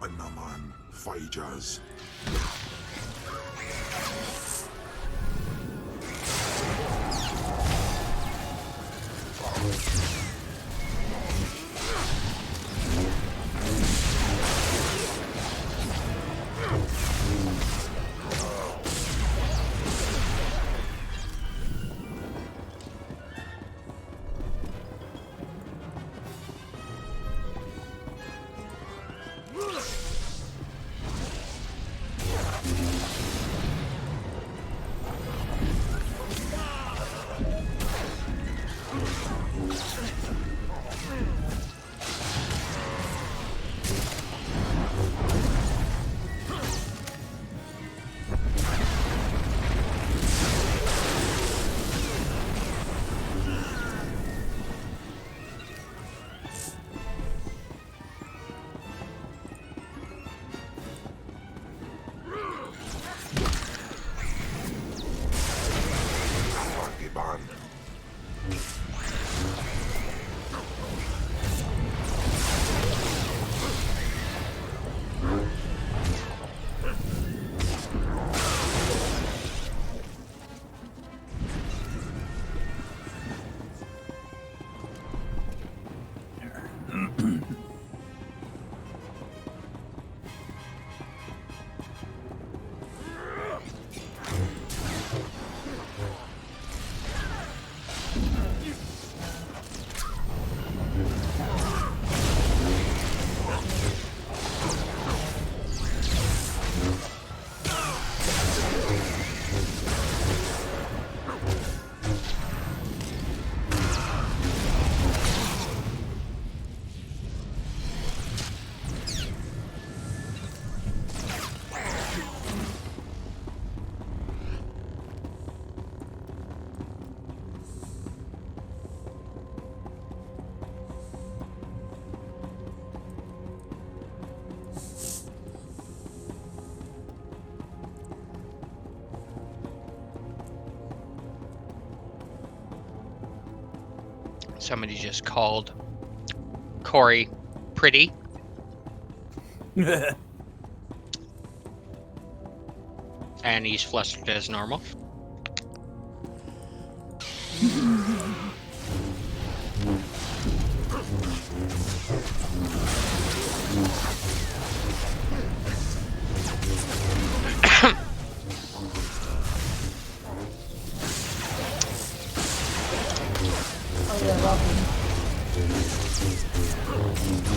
Nas Anaman Faijas. Somebody just called Corey pretty. And he's flustered as normal.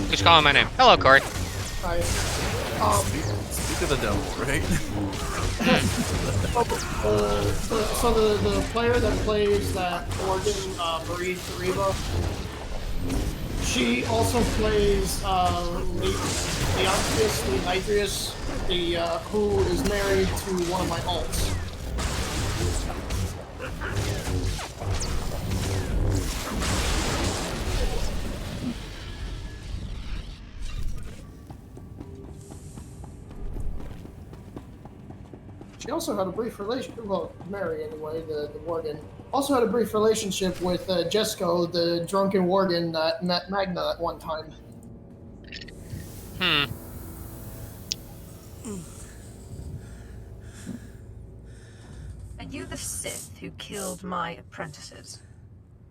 Who's calling my name? Hello, Corey. Hi. Speak of the devil, right? So the player that plays that organ, Marie Tariba, she also plays Leontius, who is married to one of my alts. She also had a brief relationship, well, Mary anyway, the Worgen, also had a brief relationship with Jesco, the drunken Worgen that met Magna at one time. Are you the Sith who killed my apprentices?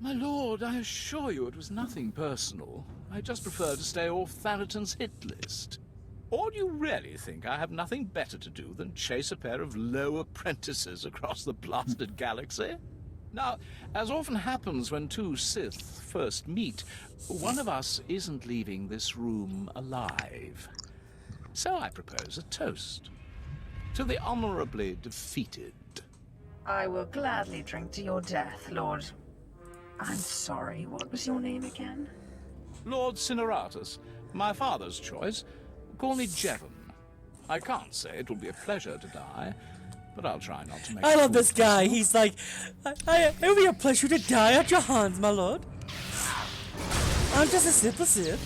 My lord, I assure you it was nothing personal. I just prefer to stay off Thanaton's hit list. Or do you really think I have nothing better to do than chase a pair of low apprentices across the blasted galaxy? Now, as often happens when two Sith first meet, one of us isn't leaving this room alive. So I propose a toast to the honorably defeated. I will gladly drink to your death, Lord. I'm sorry, what was your name again? Lord Cineratus, my father's choice. Call me Jevon. I can't say it will be a pleasure to die, but I'll try not to make I love this guy. He's like, it will be a pleasure to die at your hands, my lord. I'm just a simple Sith.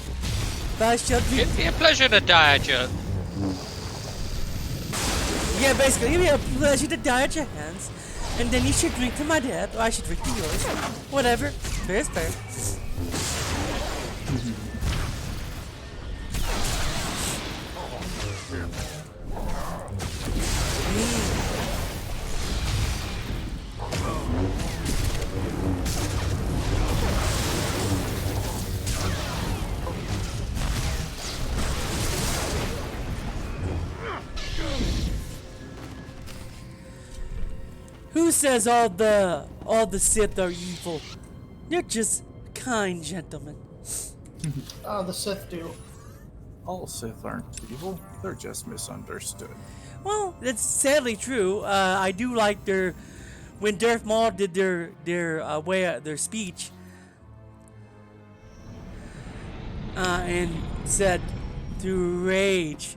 But I shall be... It'd be a pleasure to die at your... Yeah, basically, it'd be a pleasure to die at your hands. And then you should drink to my death, or I should drink to yours. Whatever. Fair is fair. Who says all the Sith are evil? They're just kind gentlemen. Oh, the Sith do. All Sith aren't evil. They're just misunderstood. Well, that's sadly true. I do like when Darth Maul did their speech, and said, "Through rage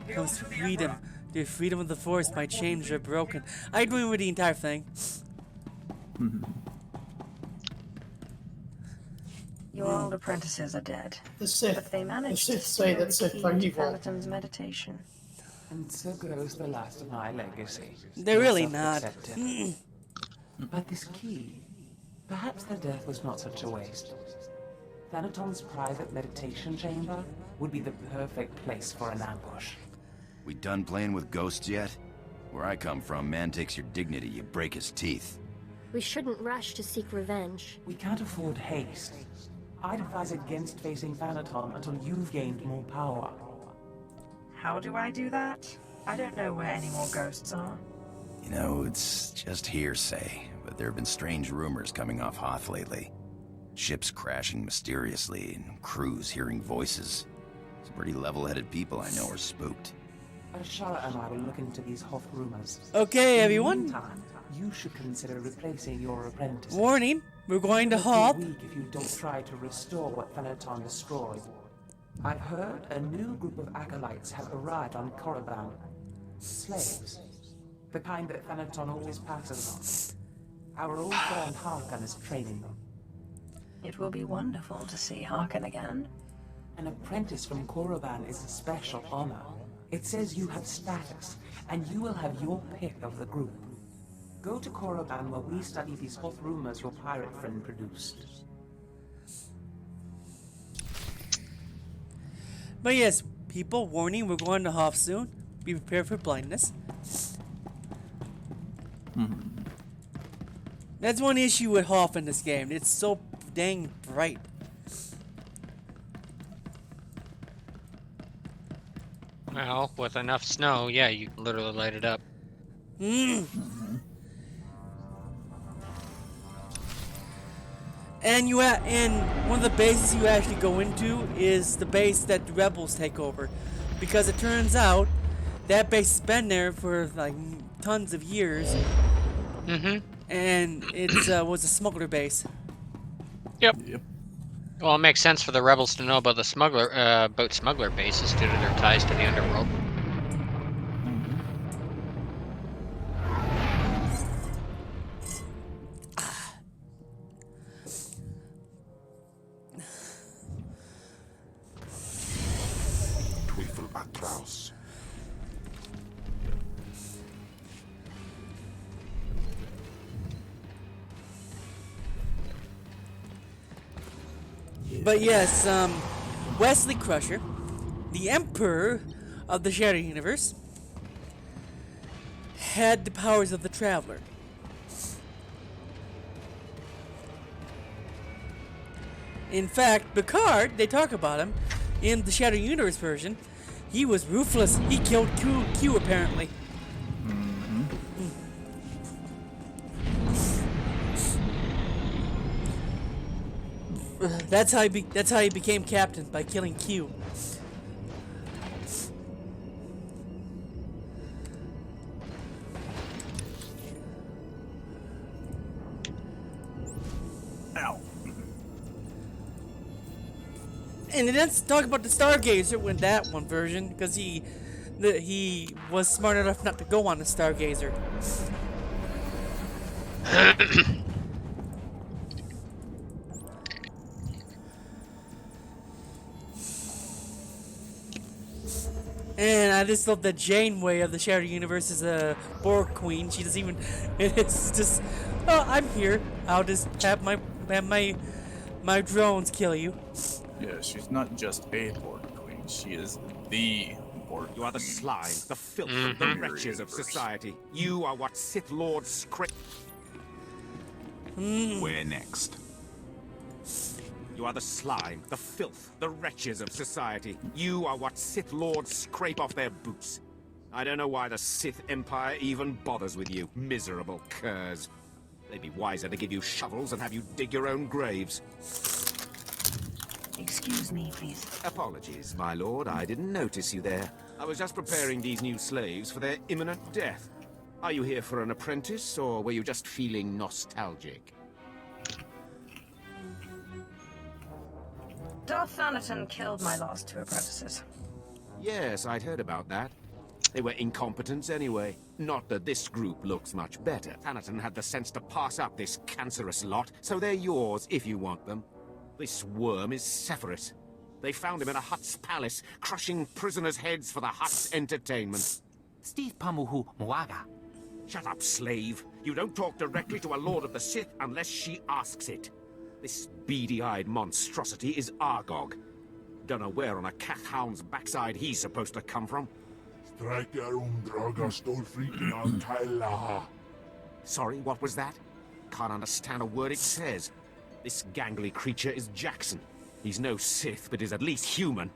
comes freedom. Through freedom of the Force, my chains are broken." I agree with the entire thing. Your old apprentices are dead. The Sith. But they managed The to Sith say steal that the Sith key are to evil. Thanaton's meditation. And so goes the last of my legacy. They're really not. Self-accepted. But this key, perhaps their death was not such a waste. Thanaton's private meditation chamber would be the perfect place for an ambush. We done playing with ghosts yet? Where I come from, man takes your dignity, you break his teeth. We shouldn't rush to seek revenge. We can't afford haste. I'd advise against facing Thanaton until you've gained more power. How do I do that? I don't know where any more ghosts are. You know, it's just hearsay, but there have been strange rumors coming off Hoth lately. Ships crashing mysteriously, and crews hearing voices. Some pretty level-headed people I know are spooked. Ashara and I will look into these Hoth rumors. Okay, In everyone. the meantime, you should consider replacing your apprentice. Warning: we're going to It'll Hoth. be a week if you don't try to restore what Thanaton destroyed. I've heard a new group of acolytes have arrived on Korriban. Slaves. The kind that Thanaton always passes on. Our old friend Harkon is training them. It will be wonderful to see Harkon again. An apprentice from Korriban is a special honor. It says you have status, and you will have your pick of the group. Go to Korriban where we study these Hoth rumors your pirate friend produced. But yes, people, warning: we're going to Hoth soon. Be prepared for blindness. That's one issue with Hoth in this game. It's so dang bright. Well, with enough snow, yeah, you can literally light it up. And one of the bases you actually go into is the base that the rebels take over, because it turns out that base has been there for like tons of years. And it was a smuggler base. Yep. Well, it makes sense for the rebels to know about the smuggler bases due to their ties to the underworld. Twyfl Atlaus. But yes, Wesley Crusher, the Emperor of the Shattered Universe, had the powers of the Traveler. In fact, Picard, they talk about him in the Shattered Universe version. He was ruthless. He killed Q apparently. That's how he became captain, by killing Q. Ow. And let's talk about the Stargazer with that one version, because he was smart enough not to go on the Stargazer. And I just love the Janeway of the Shattered Universe is a Borg queen. She doesn't even. It's just, oh, I'm here. I'll just have my drones kill you. Yeah, she's not just a Borg queen. She is the Borg. You are the slime, the filth, the wretches of society. You are what Sith Lords scrape. Where next? You are the slime, the filth, the wretches of society. You are what Sith Lords scrape off their boots. I don't know why the Sith Empire even bothers with you, miserable curs. They'd be wiser to give you shovels and have you dig your own graves. Excuse me, please. Apologies, my lord. I didn't notice you there. I was just preparing these new slaves for their imminent death. Are you here for an apprentice, or were you just feeling nostalgic? Darth Thanaton killed my last 2 apprentices. Yes, I'd heard about that. They were incompetents anyway. Not that this group looks much better. Thanaton had the sense to pass up this cancerous lot, so they're yours if you want them. This worm is Sephiroth. They found him in a Hutt's palace, crushing prisoners' heads for the Hutt's entertainment. Steve Pamuhu Mwaga. Shut up, slave. You don't talk directly to a Lord of the Sith unless she asks it. This beady-eyed monstrosity is Argog. Don't know where on a cat hound's backside he's supposed to come from. Sorry, what was that? Can't understand a word it says. This gangly creature is Jackson. He's no Sith, but is at least human.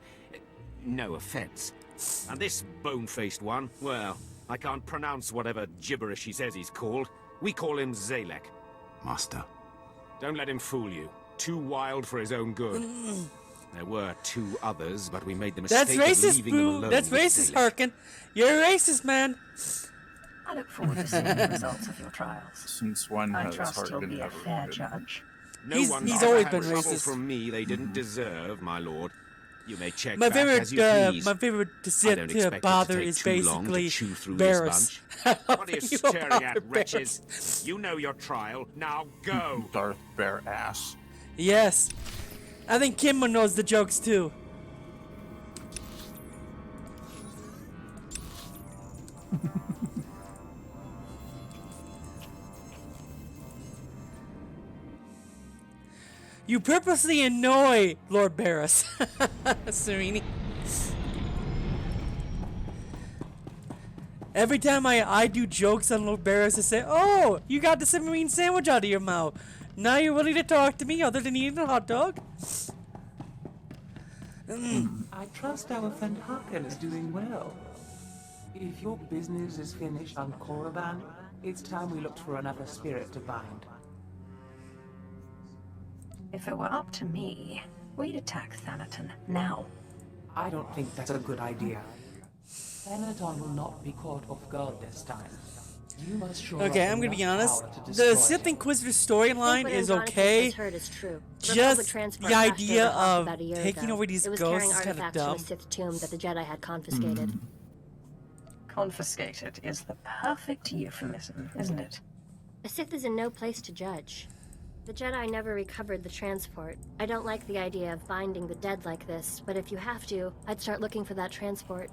No offense. And this bone-faced one, well, I can't pronounce whatever gibberish he says he's called. We call him Zalek. Master. Don't let him fool you. Too wild for his own good. There were 2 others, but we made the mistake That's racist, of leaving them boo. alone. That's racist, Harkin. You're a racist, man. I look forward to seeing the results of your trials. Since when I has trust you'll Harkin be a ever fair been? judge. No He's one's always had been trouble racist. from me they didn't deserve, my lord. You may check My back favorite, as you please. my favorite I don't Sith expect it bother to take is too long to basically chew through Barris. this bunch. What are you You staring bother at, wretches? You know your trial. Now go. Darth Bear ass. Yes. I think Kimbo knows the jokes too. You purposely annoy Lord Barris. Serini. Every time I do jokes on Lord Barris, I say, "Oh, you got the submarine sandwich out of your mouth. Now you're willing to talk to me other than eating a hot dog?" I trust our friend Harkin is doing well. If your business is finished on Korriban, it's time we looked for another spirit to bind. If it were up to me, we'd attack Thanaton now. I don't think that's a good idea. Thanaton will not be caught off guard this time. You must show Okay, up I'm gonna be enough honest. power to The destroy Sith him. Inquisitor storyline What is Andronicus okay. has heard is true. Just Republic transport the crashed idea over Hoth of about a year taking ago. over these It was ghosts carrying is kind of artifacts from dumb. a Sith tomb that the Jedi had confiscated. Confiscated is the perfect euphemism, isn't it? A Sith is in no place to judge. The Jedi never recovered the transport. I don't like the idea of binding the dead like this, but if you have to, I'd start looking for that transport.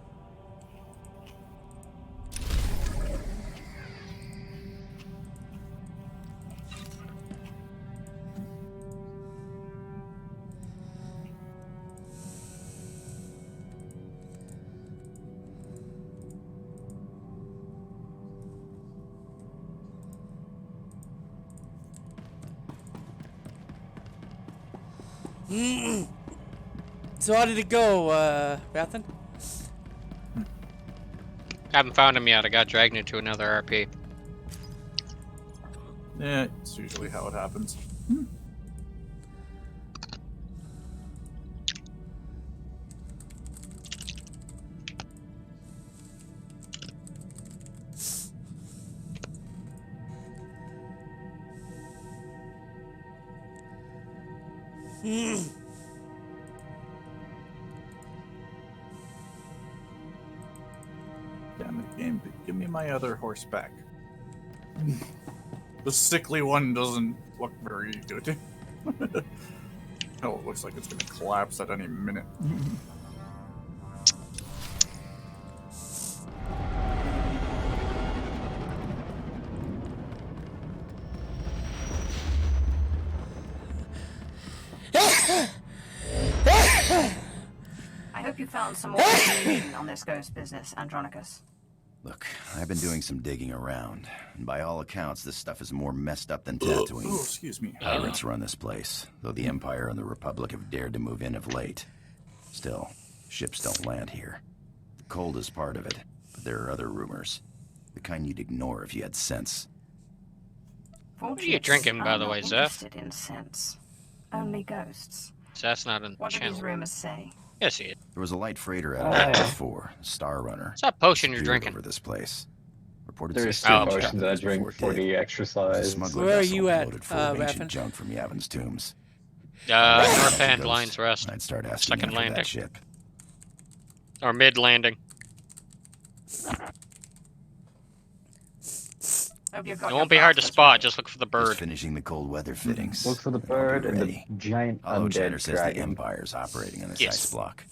So how did it go, Rathan? Haven't found him yet. I got dragged into another RP. Yeah, it's usually how it happens. Damn it, game, give me my other horse back. The sickly one doesn't look very good. Oh, it looks like it's gonna collapse at any minute. I hope you found some more information on this ghost business, Andronicus. Look, I've been doing some digging around, and by all accounts, this stuff is more messed up than Tatooine. Oh, excuse me. Pirates run this place, though the Empire and the Republic have dared to move in of late. Still, ships don't land here. The cold is part of it, but there are other rumors. The kind you'd ignore if you had sense. What are you drinking, by the way, Zeph? Interested in sense. Only ghosts. So that's not in the What do channel. these rumors say? Yes, he is. There was a light freighter out of before, Star Runner. What's that potion you're Disappeared drinking? over this place. Reported There's suspicion two of potions that I captains drink before for the dead. exercise. Smuggler Where are vessel you at, loaded full of ancient Raffen? junk from Yavin's tombs. North End, Lion's Rest. I'd start asking Second after landing. that ship. Or mid landing. It won't be hard to spot, just look for the bird. Just finishing the cold weather fittings. Look for the bird and the Ready. giant Hollow Chatter undead says the dragon. Empire's operating on this Yes. ice block.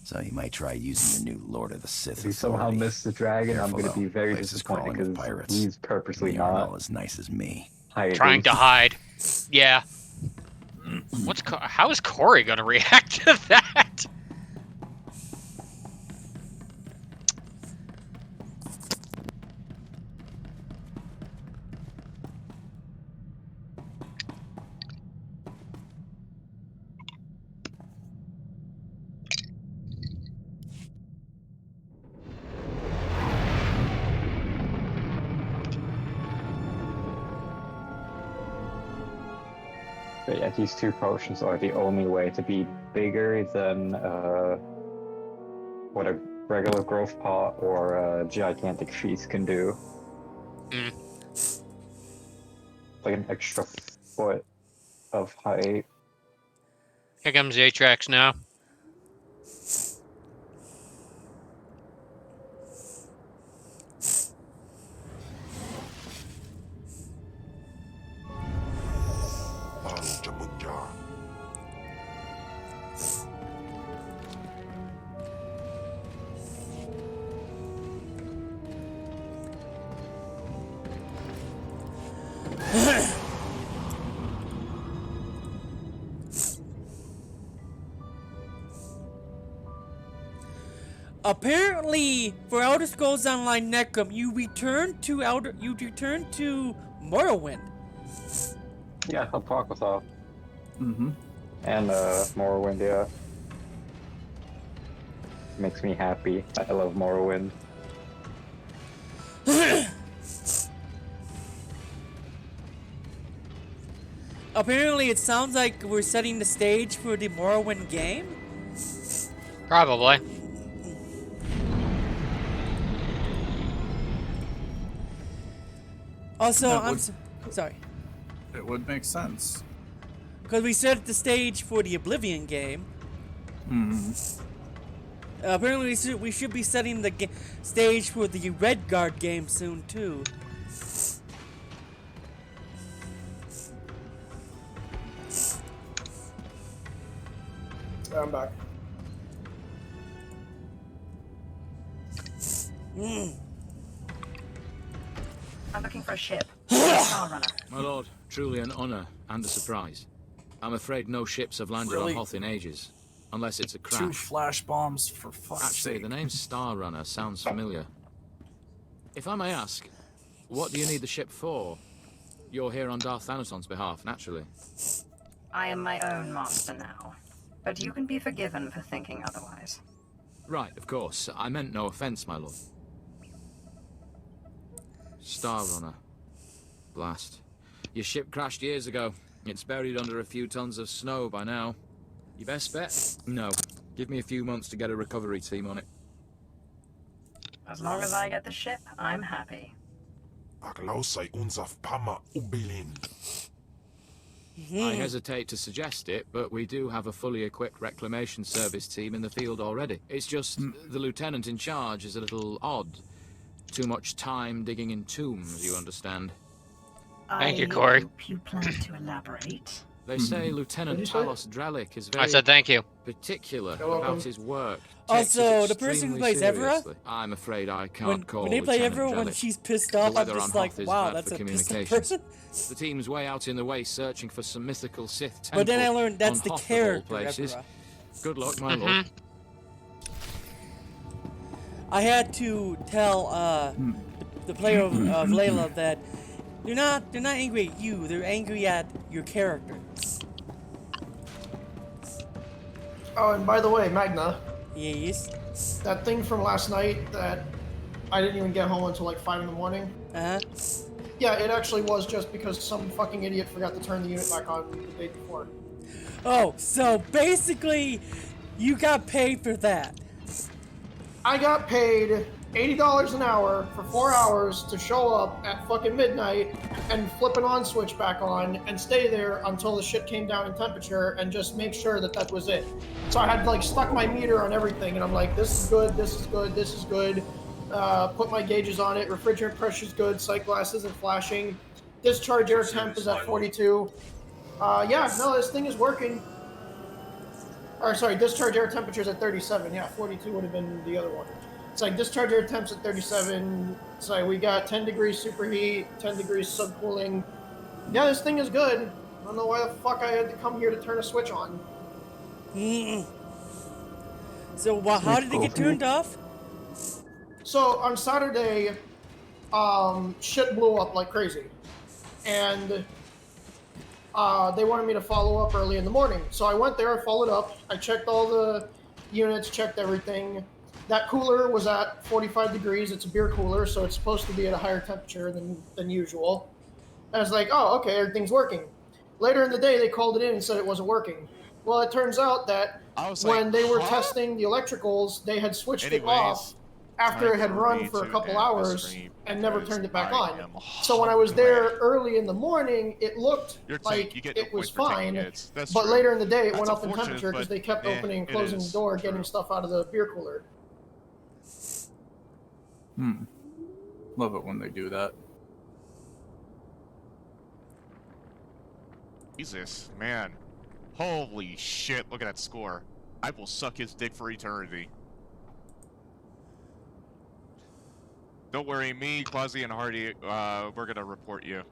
So you might try using your new Lord of the Sith If he somehow authority. missed the dragon, I'm Careful, going to be though. very Place is disappointed crawling with because pirates. he's purposely They aren't all not as nice as me. hiding. Trying to hide. Yeah. How is Corey gonna react to that? But yeah, these two potions are the only way to be bigger than what a regular growth pot or a gigantic feast can do. Mm. Like an extra foot of height. Here comes the Atrax now. Apparently, for Elder Scrolls Online Necrom, you return to Morrowind. Yeah, Apocrypha. Mm-hmm. And Morrowind, yeah. Makes me happy. I love Morrowind. Apparently, it sounds like we're setting the stage for the Morrowind game. Probably. Also, That sorry. It would make sense. Because we set the stage for the Oblivion game. Apparently, we should be setting the stage for the Redguard game soon, too. I'm back. I'm looking for a ship. Star Runner. My lord, truly an honor and a surprise. I'm afraid no ships have landed Really? on Hoth in ages, unless it's a crash. 2 flash bombs for fuck's Actually, sake. the name Star Runner sounds familiar. If I may ask, what do you need the ship for? You're here on Darth Thanaton's behalf, naturally. I am my own master now. But you can be forgiven for thinking otherwise. Right, of course. I meant no offense, my lord. Star Runner. Blast. Your ship crashed years ago. It's buried under a few tons of snow by now. Your best bet? No. Give me a few months to get a recovery team on it. As long as I get the ship, I'm happy. Aglausai unzaf pama ubilin. I hesitate to suggest it, but we do have a fully equipped reclamation service team in the field already. It's just the lieutenant in charge is a little odd. Too much time digging in tombs, you understand. Thank you, Corey. I hope you plan to elaborate. They say Lieutenant What'd you say? Talos Drelic is very I said thank you. particular You're welcome. about his work. Also, Takes it the person who extremely plays Evra, seriously. I'm afraid I can't call when they play Lieutenant Evra, when Drelic. she's pissed off, The I'm weather just on like, Hoth is wow, bad that's for a pissed off communication. person. The team's way out in the way searching for some mythical Sith temple. But then I learned that's on the Hoth of all character, places. Evra. Good luck, my lord. I had to tell the player of Layla that they're not angry at you. They're angry at your character. Oh, and by the way, Magna, Yes. that thing from last night that I didn't even get home until like 5 in the morning. Uh-huh. Yeah, it actually was just because some fucking idiot forgot to turn the unit back on the day before. Oh, so basically, you got paid for that. I got paid $80 an hour for 4 hours to show up at fucking midnight and flip an on switch back on and stay there until the shit came down in temperature and just make sure that that was it. So I had like stuck my meter on everything and I'm like, this is good, this is good, this is good. Put my gauges on it, refrigerant pressure's good, sight glass isn't flashing, discharge air temp is at 42. Yeah, no, this thing is working. Or sorry, discharge air temperature's at 37. Yeah, 42 would have been the other one. It's like discharge air temps at 37. So we got 10 degrees superheat, 10 degrees subcooling. Yeah, this thing is good. I don't know why the fuck I had to come here to turn a switch on. So how did it get turned off? So on Saturday, shit blew up like crazy. And they wanted me to follow up early in the morning. So I went there, I followed up, I checked all the units, checked everything. That cooler was at 45 degrees. It's a beer cooler, so it's supposed to be at a higher temperature than usual. And I was like, oh, okay, everything's working. Later in the day, they called it in and said it wasn't working. Well, it turns out that when they were testing the electricals, they had switched it off after it had run for a couple hours and never turned it back on. So when I was there early in the morning, it looked like it was fine, but later in the day, it went up in temperature because they kept opening and closing the door, getting stuff out of the beer cooler. Love it when they do that. Jesus, man. Holy shit, look at that score. I will suck his dick for eternity. Don't worry, me, Quasi, and Hardy, we're gonna report you.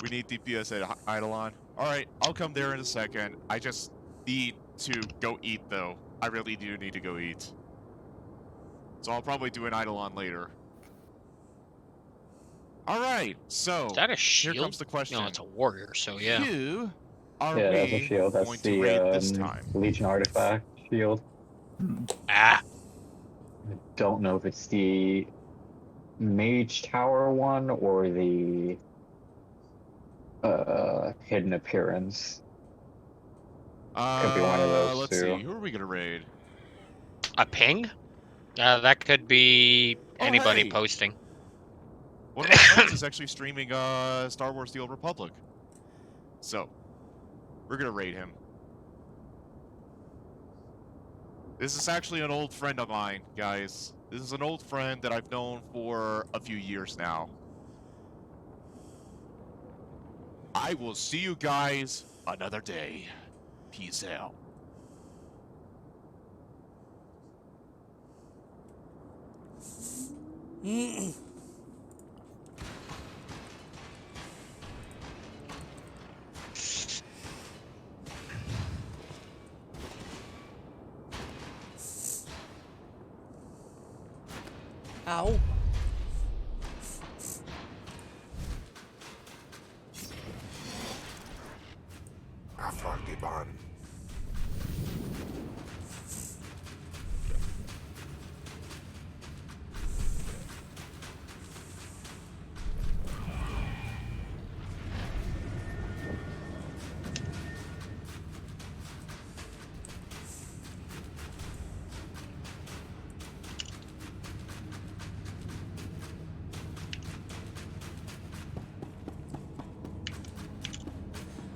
We need DPS at Eidolon. Alright, I'll come there in a second. I just need to go eat, though. I really do need to go eat. So I'll probably do an Eidolon later. Alright, so... Is that a shield? Here comes the question. No, it's a warrior, so yeah. Who are Yeah, that's a we shield. That's going to raid this time? Legion artifact shield. Ah! I don't know if it's the Mage Tower one or the Hidden Appearance. Could be one of those let's two. see. Who are we gonna raid? A ping? That could be anybody hey. posting. One of my friends is actually streaming Star Wars The Old Republic. So, we're gonna raid him. This is actually an old friend of mine, guys. This is an old friend that I've known for a few years now. I will see you guys another day. Peace out. Ow. Afragiban.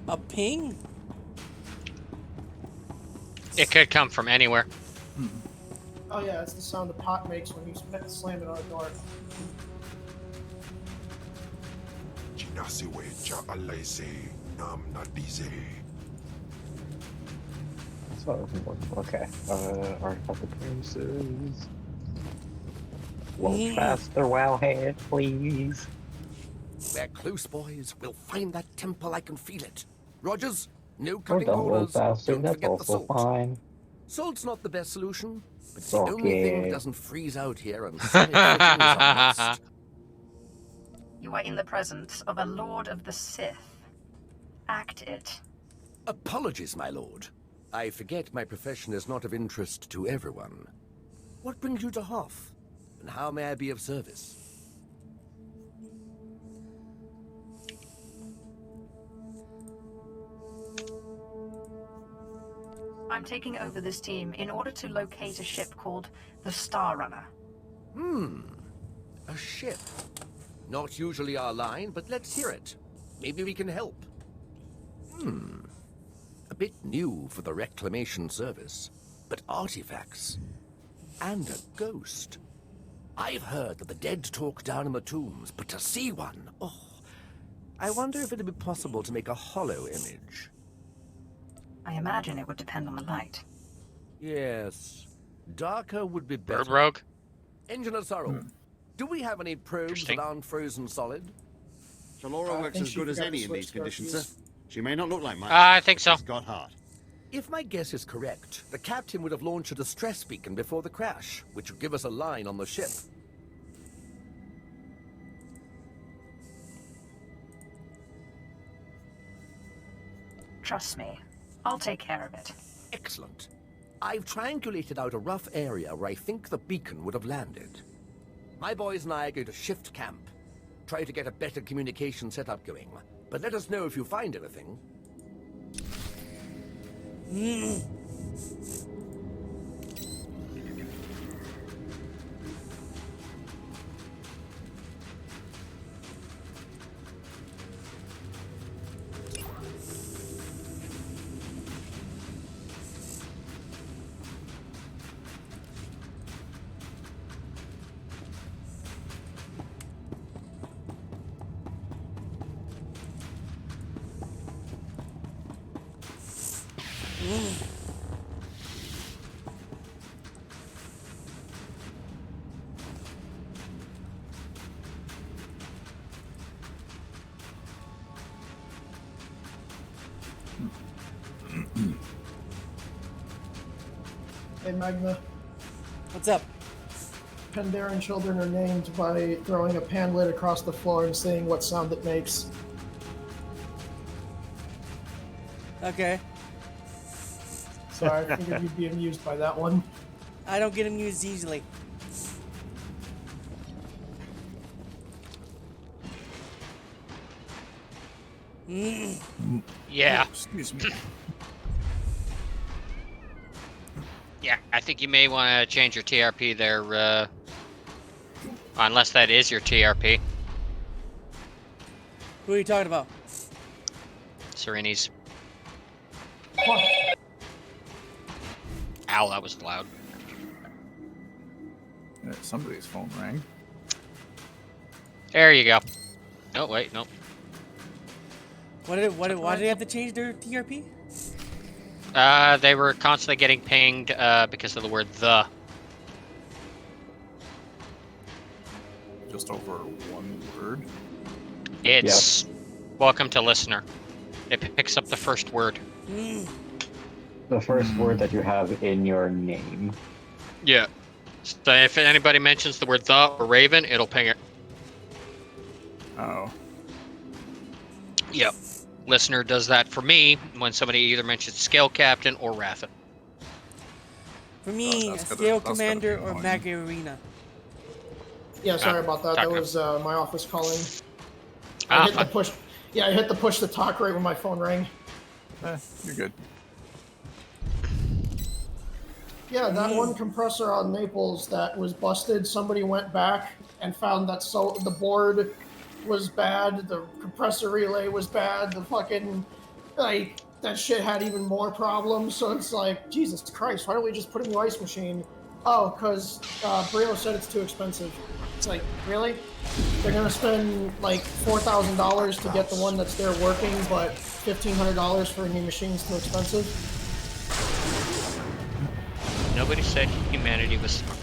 A ping? It could come from anywhere. Oh yeah, that's the sound a pot makes when you slam it on a door. So, okay. Artifact appearances. Load faster, Wowhead, please. We're close, boys. We'll find that temple. I can feel it. Rogers, no Or cutting don't load orders. faster, Don't that's forget the also salt. fine. Salt's not the best solution, but it's Okay. the only thing that doesn't freeze out here and set it fittings on rust. You are in the presence of a Lord of the Sith. Act it. Apologies, my lord. I forget my profession is not of interest to everyone. What brings you to Hoth? and how may I be of service? I'm taking over this team in order to locate a ship called the Star Runner. A ship. Not usually our line, but let's hear it. Maybe we can help. A bit new for the Reclamation Service, but artifacts. And a ghost. I've heard that the dead talk down in the tombs, but to see one, oh. I wonder if it'd be possible to make a hollow image. I imagine it would depend on the light. Yes. Darker would be better. Bird Rogue? Engineer Sorrow, do we have any probes that aren't frozen solid? Shalora works as good as any in these conditions, sir. She may not look like much. I think so. She's got heart. If my guess is correct, the captain would have launched a distress beacon before the crash, which would give us a line on the ship. Trust me, I'll take care of it. Excellent. I've triangulated out a rough area where I think the beacon would have landed. My boys and I are going to shift camp, try to get a better communication setup going, but let us know if you find anything. Hey Magna. What's up? Pandaren children are named by throwing a pan lid across the floor and seeing what sound it makes. Okay. Sorry, I figured you'd be amused by that one. I don't get amused easily. Yeah. Excuse me. Yeah, I think you may want to change your TRP there, unless that is your TRP. Who are you talking about? Sereni's. Ow, that was loud. Somebody's phone rang. There you go. Oh, wait, nope. Why did they have to change their TRP? They were constantly getting pinged because of the word "the." Just over one word. It's welcome to listener. It picks up the first word. The first word that you have in your name. Yeah. So if anybody mentions the word "the" or "raven," it'll ping it. Oh. Yep. Listener does that for me when somebody either mentions Scale Captain or Ratha. For me, Scale Commander or Mag Arena. Yeah, sorry about that. That was my office calling. I hit the push. Yeah, I hit the push to talk right when my phone rang. You're good. Yeah, that one compressor on Naples that was busted, somebody went back and found that the board was bad, the compressor relay was bad, the fucking, like, that shit had even more problems, so it's like, Jesus Christ, why don't we just put a new ice machine? Oh, because Brio said it's too expensive. It's like, really? They're gonna spend, like, $4,000 to get the one that's there working, but $1,500 for a new machine's too expensive? Nobody said humanity was smart.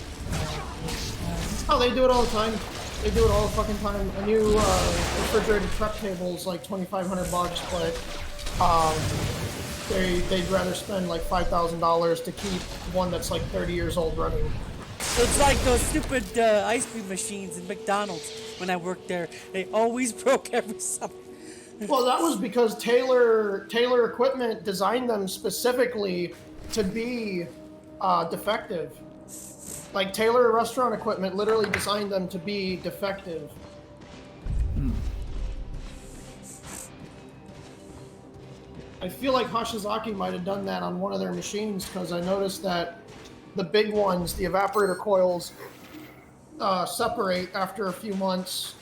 Oh, they do it all the time. They do it all the fucking time. A new refrigerated truck table is like $2,500, but they'd rather spend like $5,000 to keep one that's like 30 years old running. It's like those stupid ice cream machines in McDonald's when I worked there. They always broke every summer. Well, that was because Taylor Equipment designed them specifically to be defective. Like, Taylor Restaurant Equipment literally designed them to be defective. I feel like Hashizaki might have done that on one of their machines, because I noticed that the big ones, the evaporator coils, separate after a few months,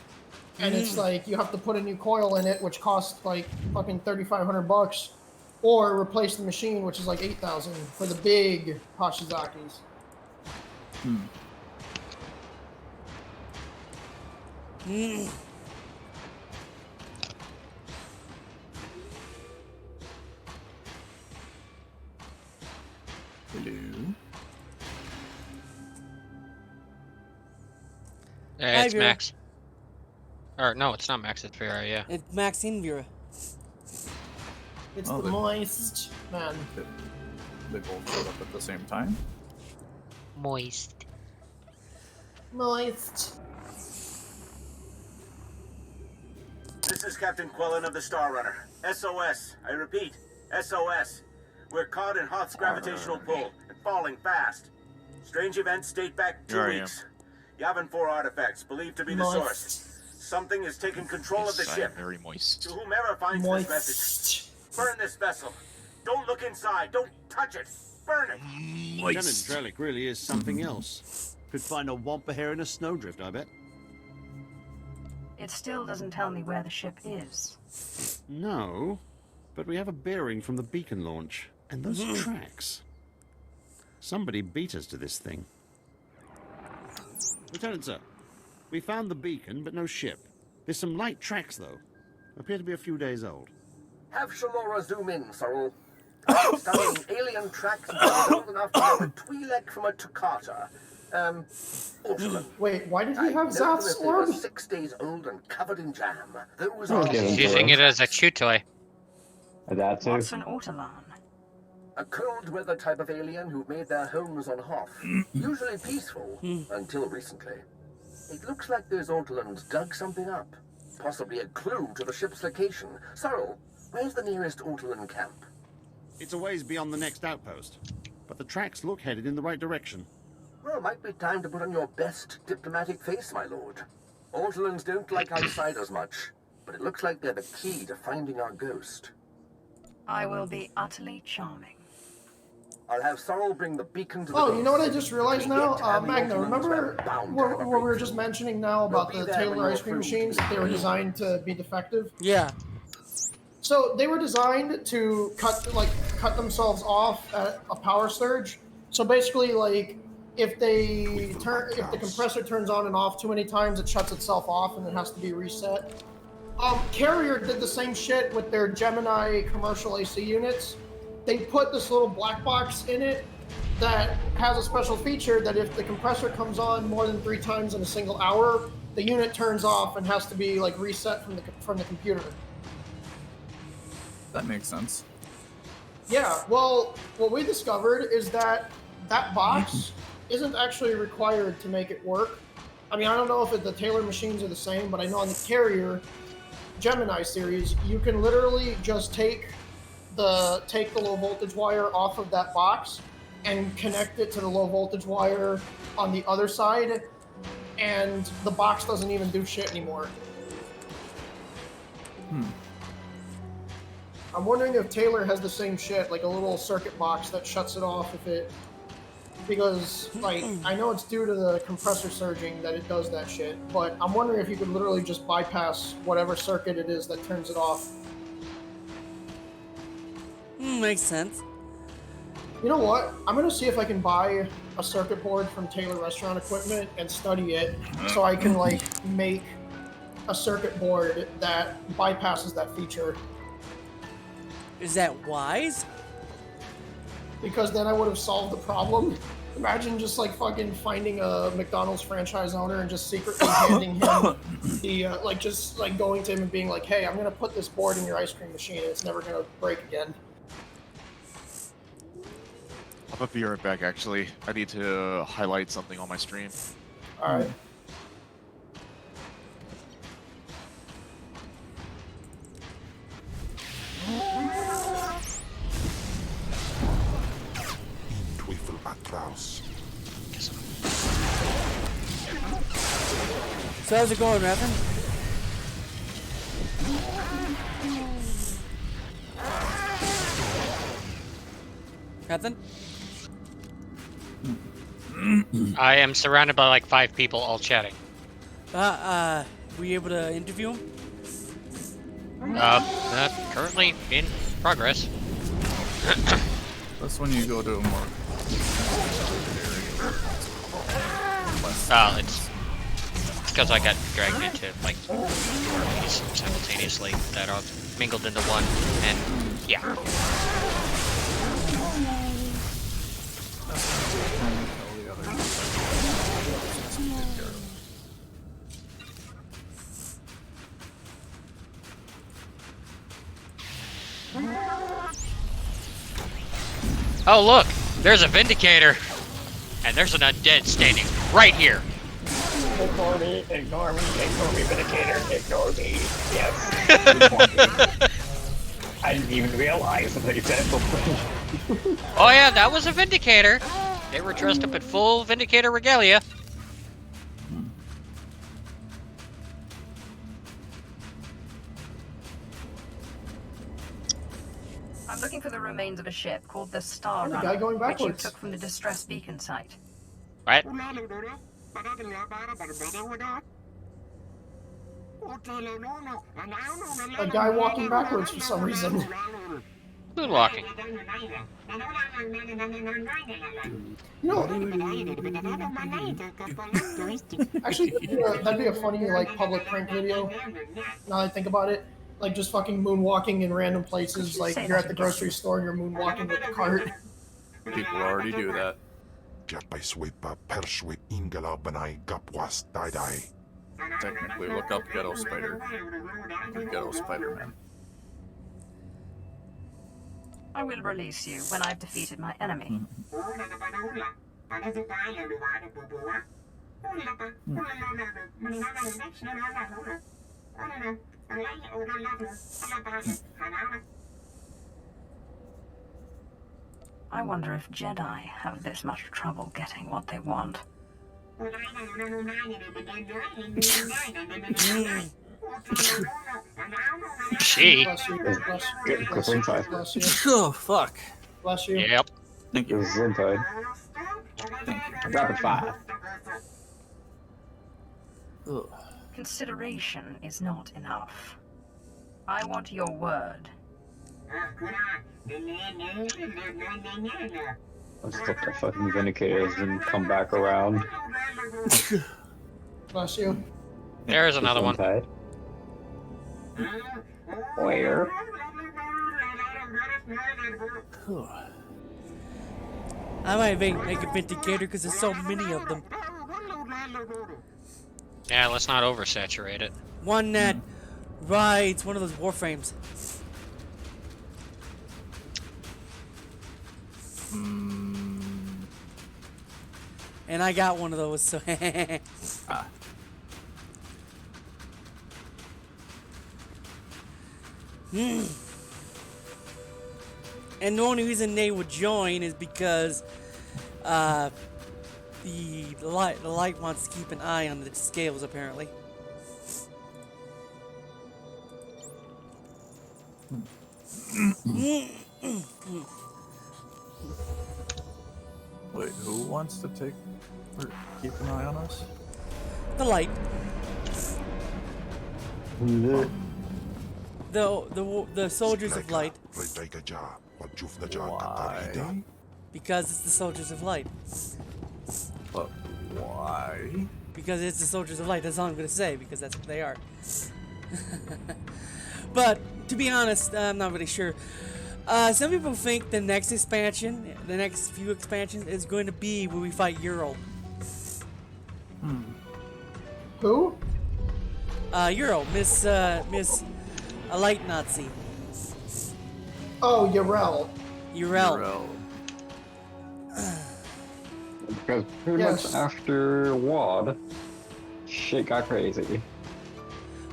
and it's like you have to put a new coil in it, which costs like fucking $3,500, or replace the machine, which is like $8,000 for the big Hashizakis. Hello. It's Vera. Max. Or no, it's not Max. It's Vera. Yeah. It's Maxine Vera. It's Oh, the they- moist man. They both showed up at the same time. Moist. Moist. This is Captain Quellen of the Star Runner. SOS. I repeat, SOS. We're caught in Hoth's gravitational pull and falling fast. Strange events date back 2 Here I am. weeks. Yavin 4 artifacts believed to be the source. Something has taken control of the Yes, I ship. am very moist. To whomever finds this message, burn this vessel. Don't look inside. Don't touch it. Burn it. Lieutenant Trellick really is something else. Could find a wampa hair in a snowdrift, I bet. It still doesn't tell me where the ship is. No, but we have a bearing from the beacon launch. And those tracks. Somebody beat us to this thing. Lieutenant, sir. We found the beacon, but no ship. There's some light tracks, though. Appear to be a few days old. Have Shalora zoom in, Sorrel. I'm studying alien tracks old enough to know a Twi'lek from a Toccata. Ortolan. Wait, why did he I have know Zap's that they were orb? 6 days old and covered in jam. Those Oh, are okay, He's using it as a chew toy. That too. What's an Autolan? a cold weather type of alien who made their homes on Hoth. Usually peaceful, until recently. It looks like those Ortolans dug something up. Possibly a clue to the ship's location. Sorrel, where's the nearest Ortolan camp? It's a ways beyond the next outpost, but the tracks look headed in the right direction. Well, might be time to put on your best diplomatic face, my lord. Ortolans don't like outsiders much, but it looks like they're the key to finding our ghost. I will be utterly charming. I'll have Sorrel bring the beacon to the Oh, ghost. you know what I just realized now? Magna, Ortolans remember were bound to have a what we were just mentioning now about the Taylor ice cream machines? They were designed to be defective? Yeah. So they were designed to cut themselves off at a power surge. So basically, like, if the compressor turns on and off too many times, it shuts itself off and it has to be reset. Carrier did the same shit with their Gemini commercial AC units. They put this little black box in it that has a special feature that if the compressor comes on more than 3 times in a single hour, the unit turns off and has to be like reset from the computer. That makes sense. Yeah, well, what we discovered is that that box isn't actually required to make it work. I mean, I don't know if the Taylor machines are the same, but I know on the Carrier Gemini series, you can literally just take the low voltage wire off of that box and connect it to the low voltage wire on the other side, and the box doesn't even do shit anymore. I'm wondering if Taylor has the same shit, like a little circuit box that shuts it off if it... Because, like, I know it's due to the compressor surging that it does that shit, but I'm wondering if you could literally just bypass whatever circuit it is that turns it off. Makes sense. You know what? I'm gonna see if I can buy a circuit board from Taylor Restaurant Equipment and study it so I can, like, make a circuit board that bypasses that feature. Is that wise? Because then I would have solved the problem. Imagine just like fucking finding a McDonald's franchise owner and just secretly handing him the, just like going to him and being like, hey, I'm gonna put this board in your ice cream machine and it's never gonna break again. I'll be right back, actually. I need to highlight something on my stream. Alright. Teufel Atlas. So how's it going, Raven? Captain? I am surrounded by like 5 people all chatting. Were you able to interview him? Currently in progress. That's when you go to a more... It's because I got dragged into like 4 armies simultaneously that are mingled into one, and yeah. Oh look, there's a Vindicator, and there's an undead standing right here. Ignore me, ignore me, ignore me, Vindicator, ignore me. Yes. I didn't even realize that they said something. Oh yeah, that was a Vindicator. They were dressed up in full Vindicator regalia. I'm looking for the remains of a ship called the Star The Runner, guy going which you backwards. took from the distress beacon site. What? A guy walking backwards for some reason. Moonwalking. No. Actually, that'd be a funny like public prank video. Now that I think about it, like just fucking moonwalking in random places. Like you're at the grocery store and you're moonwalking with the cart. People already do that. Technically, look up Ghetto Spider. Ghetto Spider-Man. I will release you when I've defeated my enemy. I wonder if Jedi have this much trouble getting what they want. She. Oh, fuck. Bless you. Yep. Thank you. This is inside. Rapid fire. Consideration is not enough. I want your word. Let's stop the fucking Vindicators and come back around. Bless you. There's another one. Inside. Where? I might make a Vindicator because there's so many of them. Yeah, let's not oversaturate it. One that rides one of those warframes. And I got one of those, so And the only reason they would join is because the light wants to keep an eye on the scales, apparently. Wait, who wants to take or keep an eye on us? The light. The soldiers of light. Why? Because it's the soldiers of light. But why? Because it's the soldiers of light. That's all I'm gonna say. Because that's what they are. But to be honest, I'm not really sure. Some people think the next expansion, the next few expansions, is going to be where we fight Ural. Who? Ural, Miss a light Nazi. Oh, Urel. Urel. Because pretty much after WAD, shit got crazy.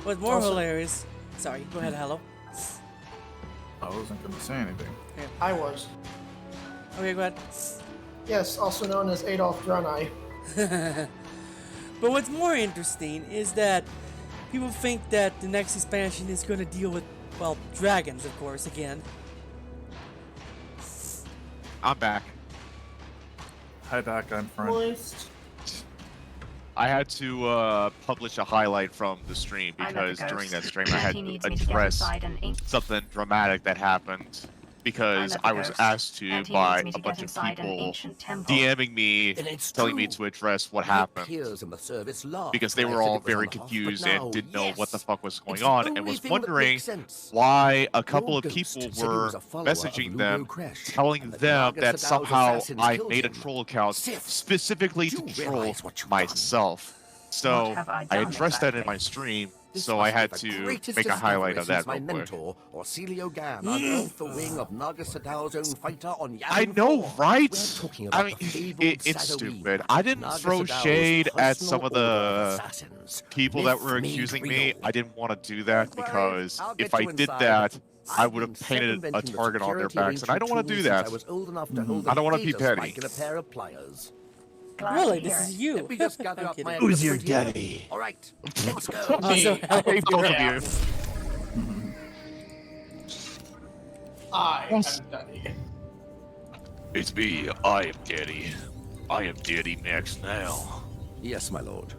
What's more hilarious? Sorry, go ahead, hello. I wasn't gonna say anything. I was. Okay, go ahead. Yes, also known as Adolf Drunai. But what's more interesting is that people think that the next expansion is going to deal with, well, dragons, of course, again. I'm back. Hi, back on front. Moist. I had to publish a highlight from the stream I met the because ghost. during that stream I had He to needs me to get address inside an ink. something dramatic that happened because met the I was ghost, asked to and he by needs me a to bunch get of inside an people ancient temple. DMing me, And it's telling me true. to address what My happened peers in the service laughed because they when I were said all it was very on the huff, but confused now, and didn't know what the yes, fuck was going it's the on and only was thing that wondering makes sense. why a couple Your of ghost people said he were was a follower of messaging Lugo them, Kresh, telling and that them Naga that Sadow's somehow assassins I killed made a him. troll account Sith, specifically do to you troll realize what you've myself. So What have I I done addressed that in exactly? my stream, This so I must be had the to greatest make a highlight discovery of that since my real quick. mentor, Orsilio Gan, unearthed the wing of Naga Sadow's own fighter on Yavin I know, 4. right? We're talking I about mean, the fabled it's Sadoween, stupid. I didn't Naga throw Sadow's shade at some personal of order of the assassins. people that were Myth made accusing me. real. I didn't want to do that Don't worry, because I'll if get I you did inside. that, I I've would been have painted a circumventing the target on their security of backs, and I don't want to do ancient that. tools since I was old enough to hold a I don't want to be data petty. spike in a pair of pliers. Glad Really, to hear this is it. you. Let me just gather I'm up my kidding. Who's your daddy? All right, let's go. Oh, so I hate both of yeah. you. I am Daddy. It's me. I am Daddy. I am Daddy Max now. Yes, my lord.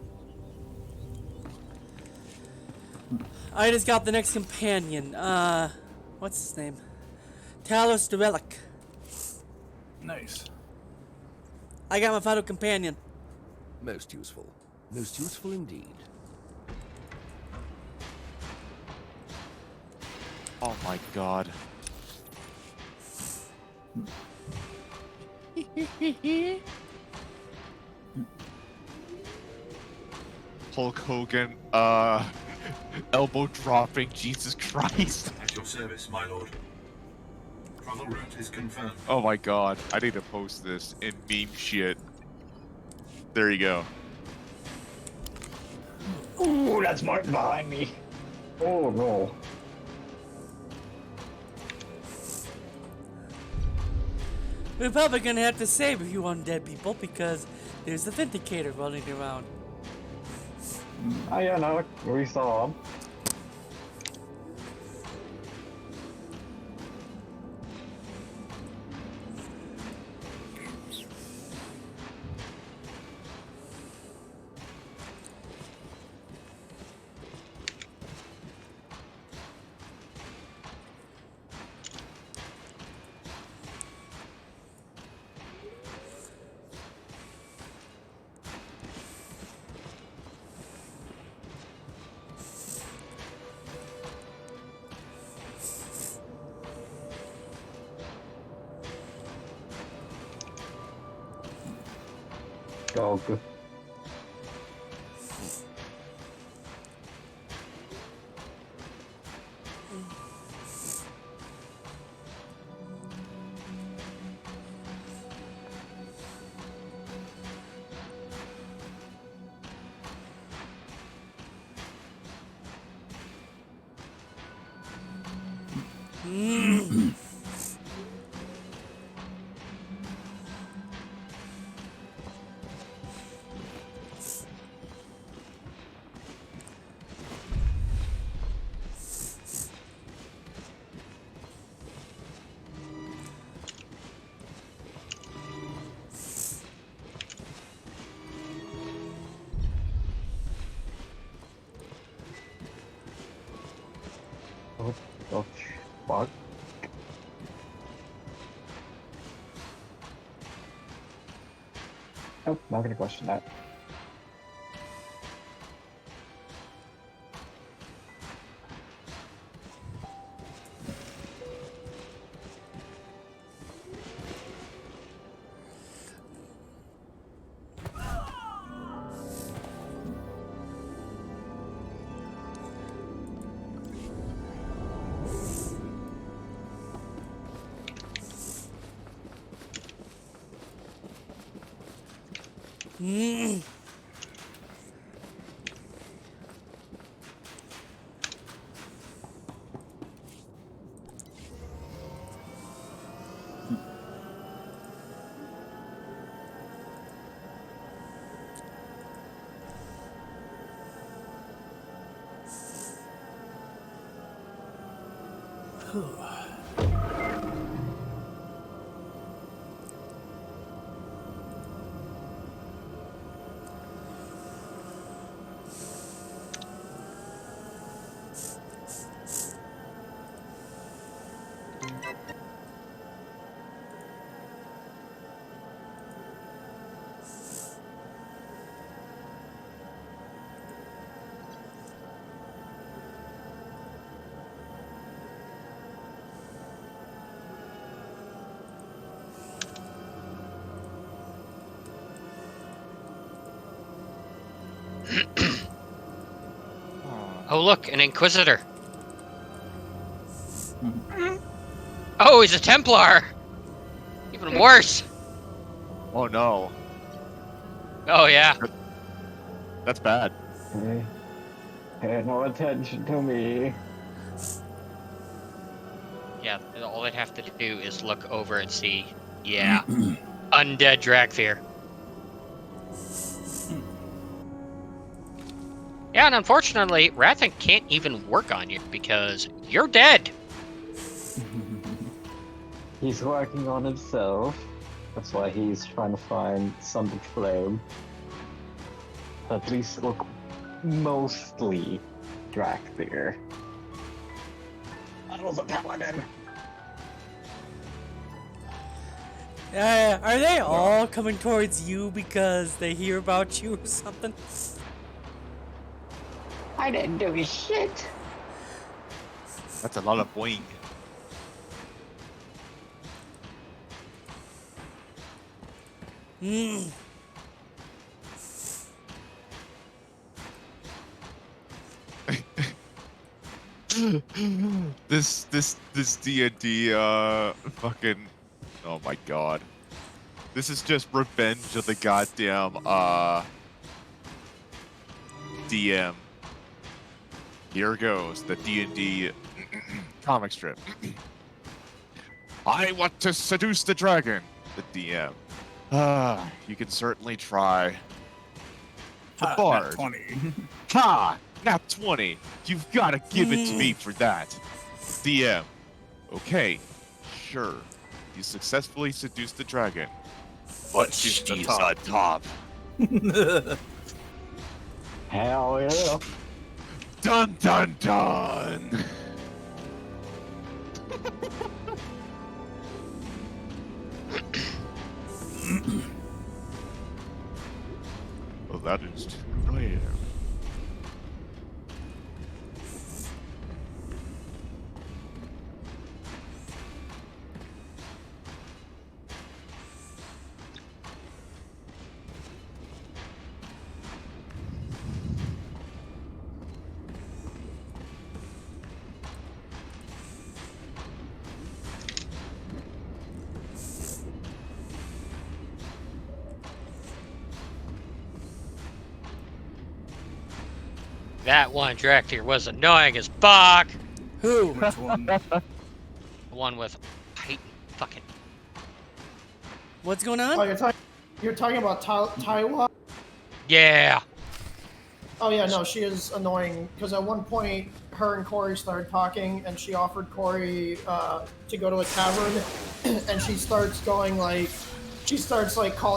I just got the next companion. What's his name? Talos the Relic. Nice. I got my final companion. Most useful. Most useful indeed. Oh my god. Hulk Hogan, elbow dropping, Jesus Christ. At your service, my lord. Travel route is confirmed. Oh my god, I need to post this in meme shit. There you go. Ooh, that's Martin behind me. Oh no. We're probably gonna have to save a few undead people because there's the Vindicator running around. Oh yeah, no, we saw him. Oh, good. Oh, fuck. Nope, not gonna question that. Oh, look, an Inquisitor. Oh, he's a Templar. Even worse. Oh no. Oh yeah. That's bad. Hey, pay no attention to me. Yeah, all I'd have to do is look over and see. Yeah. Undead Dragfear. Yeah, and unfortunately, Rathan can't even work on you because you're dead. He's working on himself. That's why he's trying to find something flame. At least look mostly Dracthyr. I was a paladin. Are they all coming towards you because they hear about you or something? I didn't do shit. That's a lot of boing. This D&D fucking, oh my god. This is just revenge of the goddamn DM. Here goes the D&D comic strip. I want to seduce the dragon. The DM. You can certainly try. The Ha, bard. nat 20. Ha! Nat 20. You've got to give it to me for that. DM. Okay, sure. You successfully seduced the dragon. But she's on top. Hell yeah. Dun dun dun! Well, that is too clear. That one Dracthyr was annoying as fuck. Who? Which one? The one with heightened fucking. What's going on? Oh, you're talking about Taiwa? Yeah. Oh yeah, no, she is annoying because at one point her and Corey started talking, and she offered Corey to go to a tavern, and she starts calling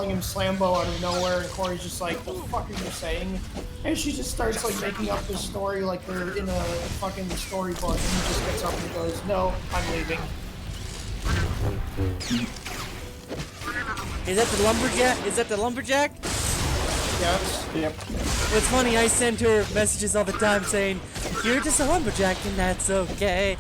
him Slambo out of nowhere, and Corey's just like, "What the fuck are you saying?" And she just starts like making up this story like they're in a fucking storybook, and he just gets up and goes, "No, I'm leaving." Is that the lumberjack? Is that the lumberjack? Yes. Yep. What's funny, I send her messages all the time saying, "You're just a lumberjack and that's okay."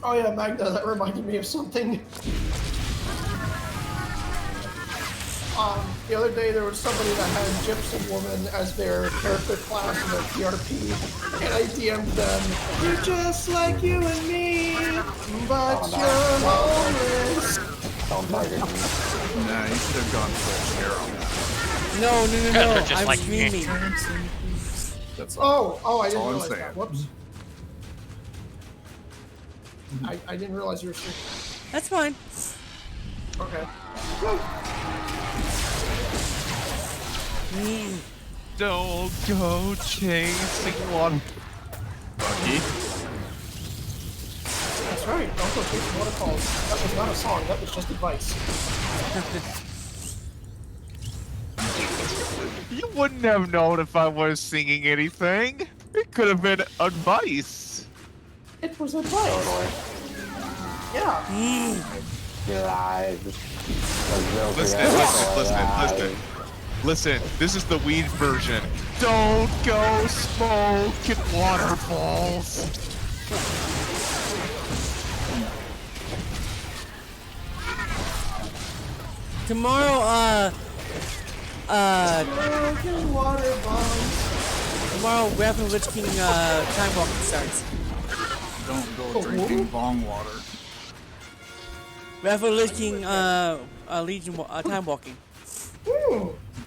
Oh yeah, Magda, that reminded me of something. The other day there was somebody that had Gypsy Woman as their character class in their PRP, and I DM'd them, "You're just like you and me, but you're homeless." Nah, you should have gone full Cheryl. No. Just I'm like streaming. That's all. Oh, I That's didn't all I'm realize saying. that. Whoops. I didn't realize you were streaming. That's fine. Okay. Don't go chasing one. Bucky. That's right. Don't go chasing waterfalls. That was not a song. That was just advice. You wouldn't have known if I was singing anything. It could have been advice. It was advice. Yeah. Listen. This is the weed version. Don't go smoking waterfalls. Tomorrow, Smoking water bombs. tomorrow, Wrath of the Lich King time walking starts. Don't go drinking bong water. Wrath of the Lich King Legion time walking.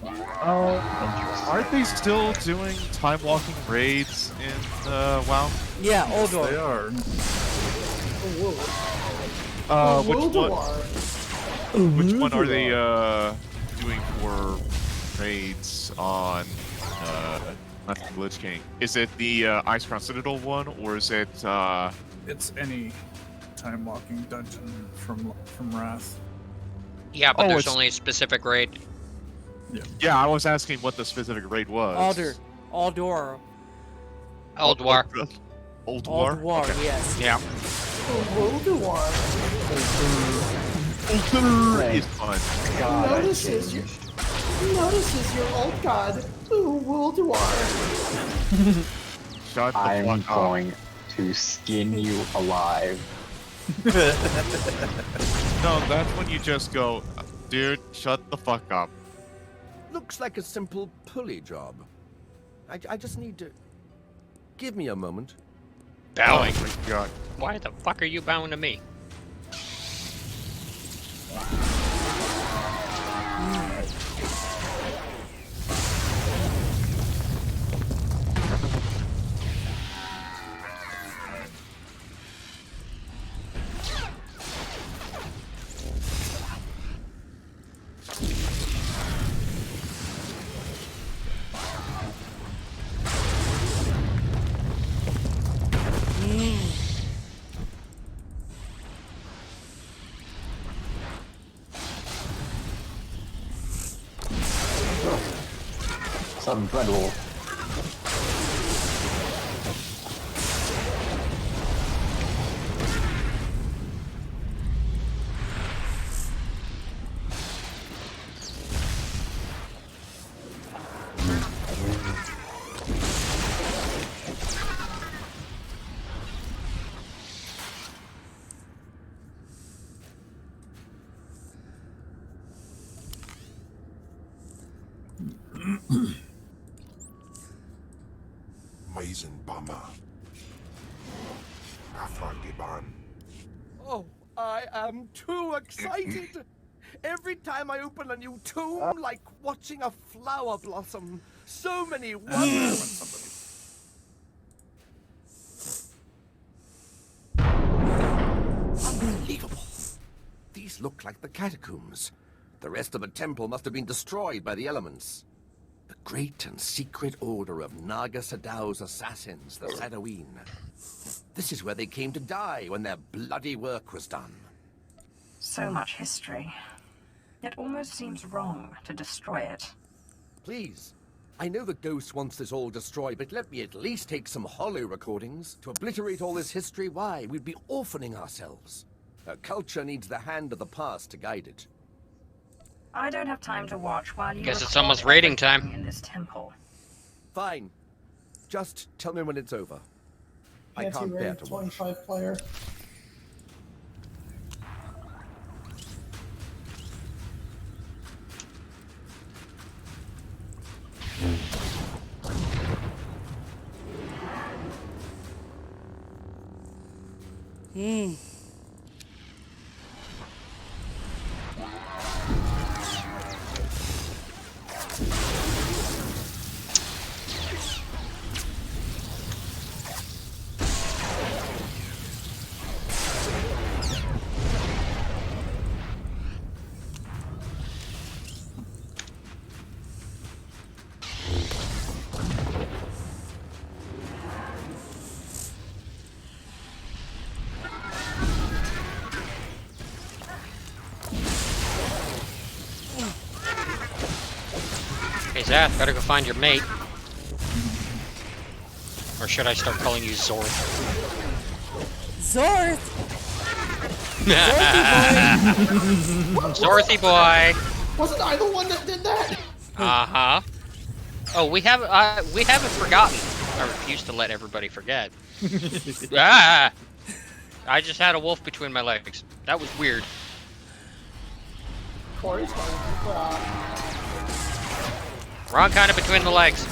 Aren't they still doing time walking raids in WoW? Yeah, Oldor. They are. Which one are they doing for raids on Wrath of the Lich King? Is it the Icecrown Citadel one, or is it It's any time walking dungeon from Wrath. Yeah, but there's only a specific raid. Yeah, I was asking what the specific raid was. Aldor. Aldwar. Aldwar? Okay. Yes. Yeah. Ulduar. Ulduar is fun. Notices your old god, Ulduar. Shut the I'm fuck up. going to skin you alive. No, that's when you just go, dude, shut the fuck up. Looks like a simple pulley job. I just need to... Give me a moment. Bowing. Oh my god. Why the fuck are you bowing to me? Some dreadful. Oh, I am too excited. Every time I open a new tomb, like watching a flower blossom. So many wonders. Unbelievable. These look like the catacombs. The rest of the temple must have been destroyed by the elements. The great and secret order of Naga Sadow's assassins, the Sadoween. This is where they came to die when their bloody work was done. So much history. It almost seems wrong to destroy it. Please. I know the ghost wants this all destroyed, but let me at least take some hollow recordings. To obliterate all this history, why? We'd be orphaning ourselves. Our culture needs the hand of the past to guide it. I don't have time to watch while you Guess it's record almost raiding everything time. in this temple. Fine. Just tell me when it's over. I can't bear Anti-raid to watch. 25 player. Hey, Zath, better go find your mate. Or should I start calling you Zorth? Zorth! Zorthy boy! Wasn't I the one that did that? Uh-huh. Oh, we haven't forgotten. I refuse to let everybody forget. Ah! I just had a wolf between my legs. That was weird. Corey's Wrong kind of between the legs.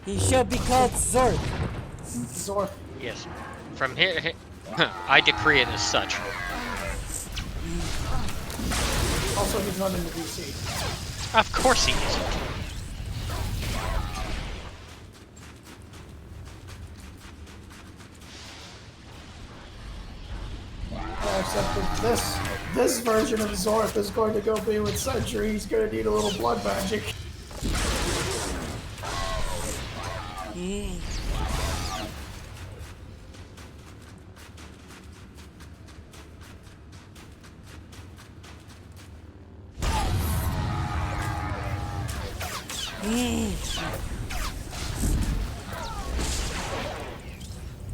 He shall be called Zorth. Zorth. Yes. From here, I decree it as such. Also, he's not in the DC. Of course he is. Except that this version of Zorth is going to go be with Sentry. He's going to need a little blood magic.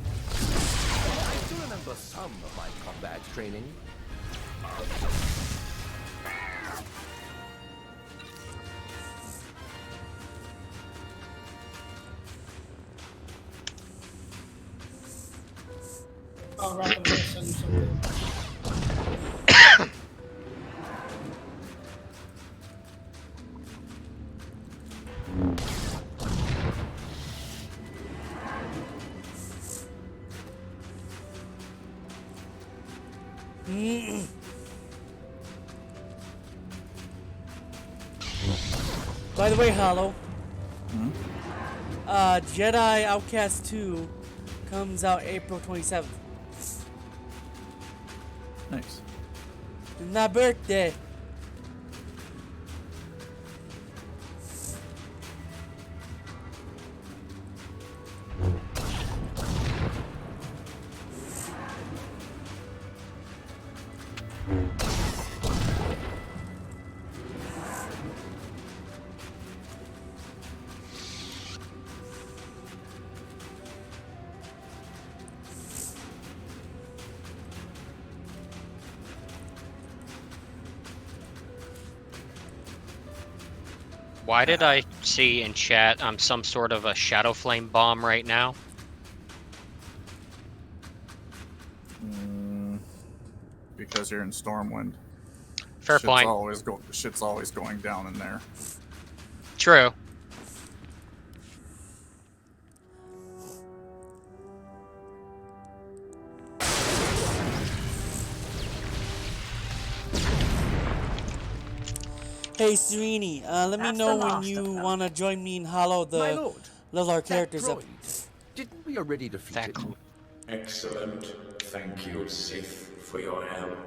I do remember some of my combat training. I'll wrap it and send you something. By the way, Hollow. Jedi Outcast 2 comes out April 27th. Nice. It's my birthday. Why did I see in chat some sort of a shadow flame bomb right now? Because you're in Stormwind. Fair point. Shit's always going down in there. True. Hey, Serini, let me That's know the when last you of them. want to join me in Hollow, My the lord, level our that characters up. droid, didn't we already defeat it? Excellent. Thank you, Sith, for your help.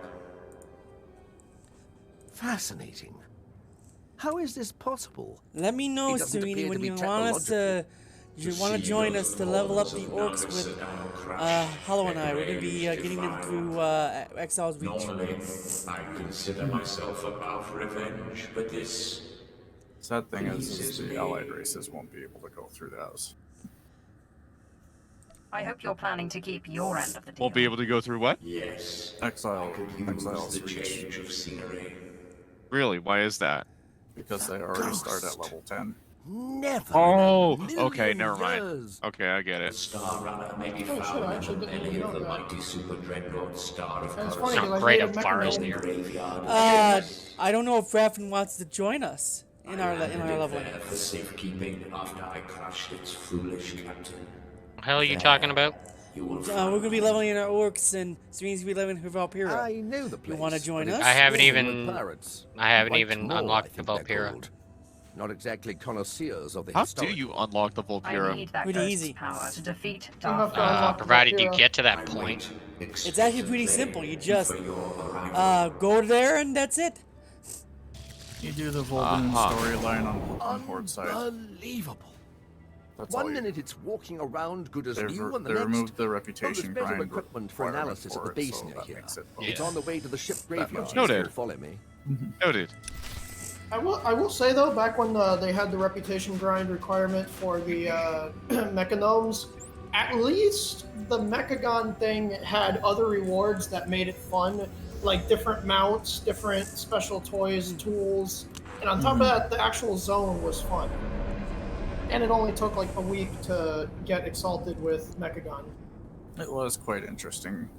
Fascinating. How is this possible? Let me know, It doesn't Serini, appear when to be you want us to... You want to join us to level up the orcs with Hollow and I. We're going to be getting them through Exile's Reach. Normally, I consider myself above revenge, but this... Sad thing is the allied races won't be able to go through those. I hope you're planning to keep your end of the deal. Won't be able to go through what? Yes. Exile's the Reach. change of scenery. Really? Why is that? Because they already start at level 10. Never. Oh, okay, never mind. Okay, I get it. Star Runner may be Oh, shit, I found actually in didn't any even of the know that. mighty super dreadnought Star of That's Coruscant. funny, 'cause I Great made a of flowers mechanism. there. Graveyard. I don't know if Raffin wants to join us in our leveling. There for safekeeping after I crushed its foolish captain. The hell are you talking about? We're going to be leveling our orcs, and Sereni's going to be leveling her Valkyra. I know the place. You want to join us? I haven't Swarming even. with pirates. I haven't Quite even small, I unlocked the think they're Valkyra. called. Not exactly connoisseurs of the How historic. do you unlock the I Volpira? need that Pretty ghost's easy. power to defeat You have Darth to unlock the Provided you Valkyra. get to that point. It's actually pretty simple. You just go there, and that's it. You do the Volden storyline on Horde side. Unbelievable. That's all One you- minute it's walking around good as They've new, and the they next, removed the oh, reputation there's better grind equipment for requirement analysis at for the it, base so near that here. makes it It's much on the way to the ship graveyard. much Noted. You'll follow me. Noted. I will say though, back when they had the reputation grind requirement for the mechanomes, at least the Mechagon thing had other rewards that made it fun, like different mounts, different special toys, tools, and on top of that, the actual zone was fun. And it only took like a week to get exalted with Mechagon. It was quite interesting.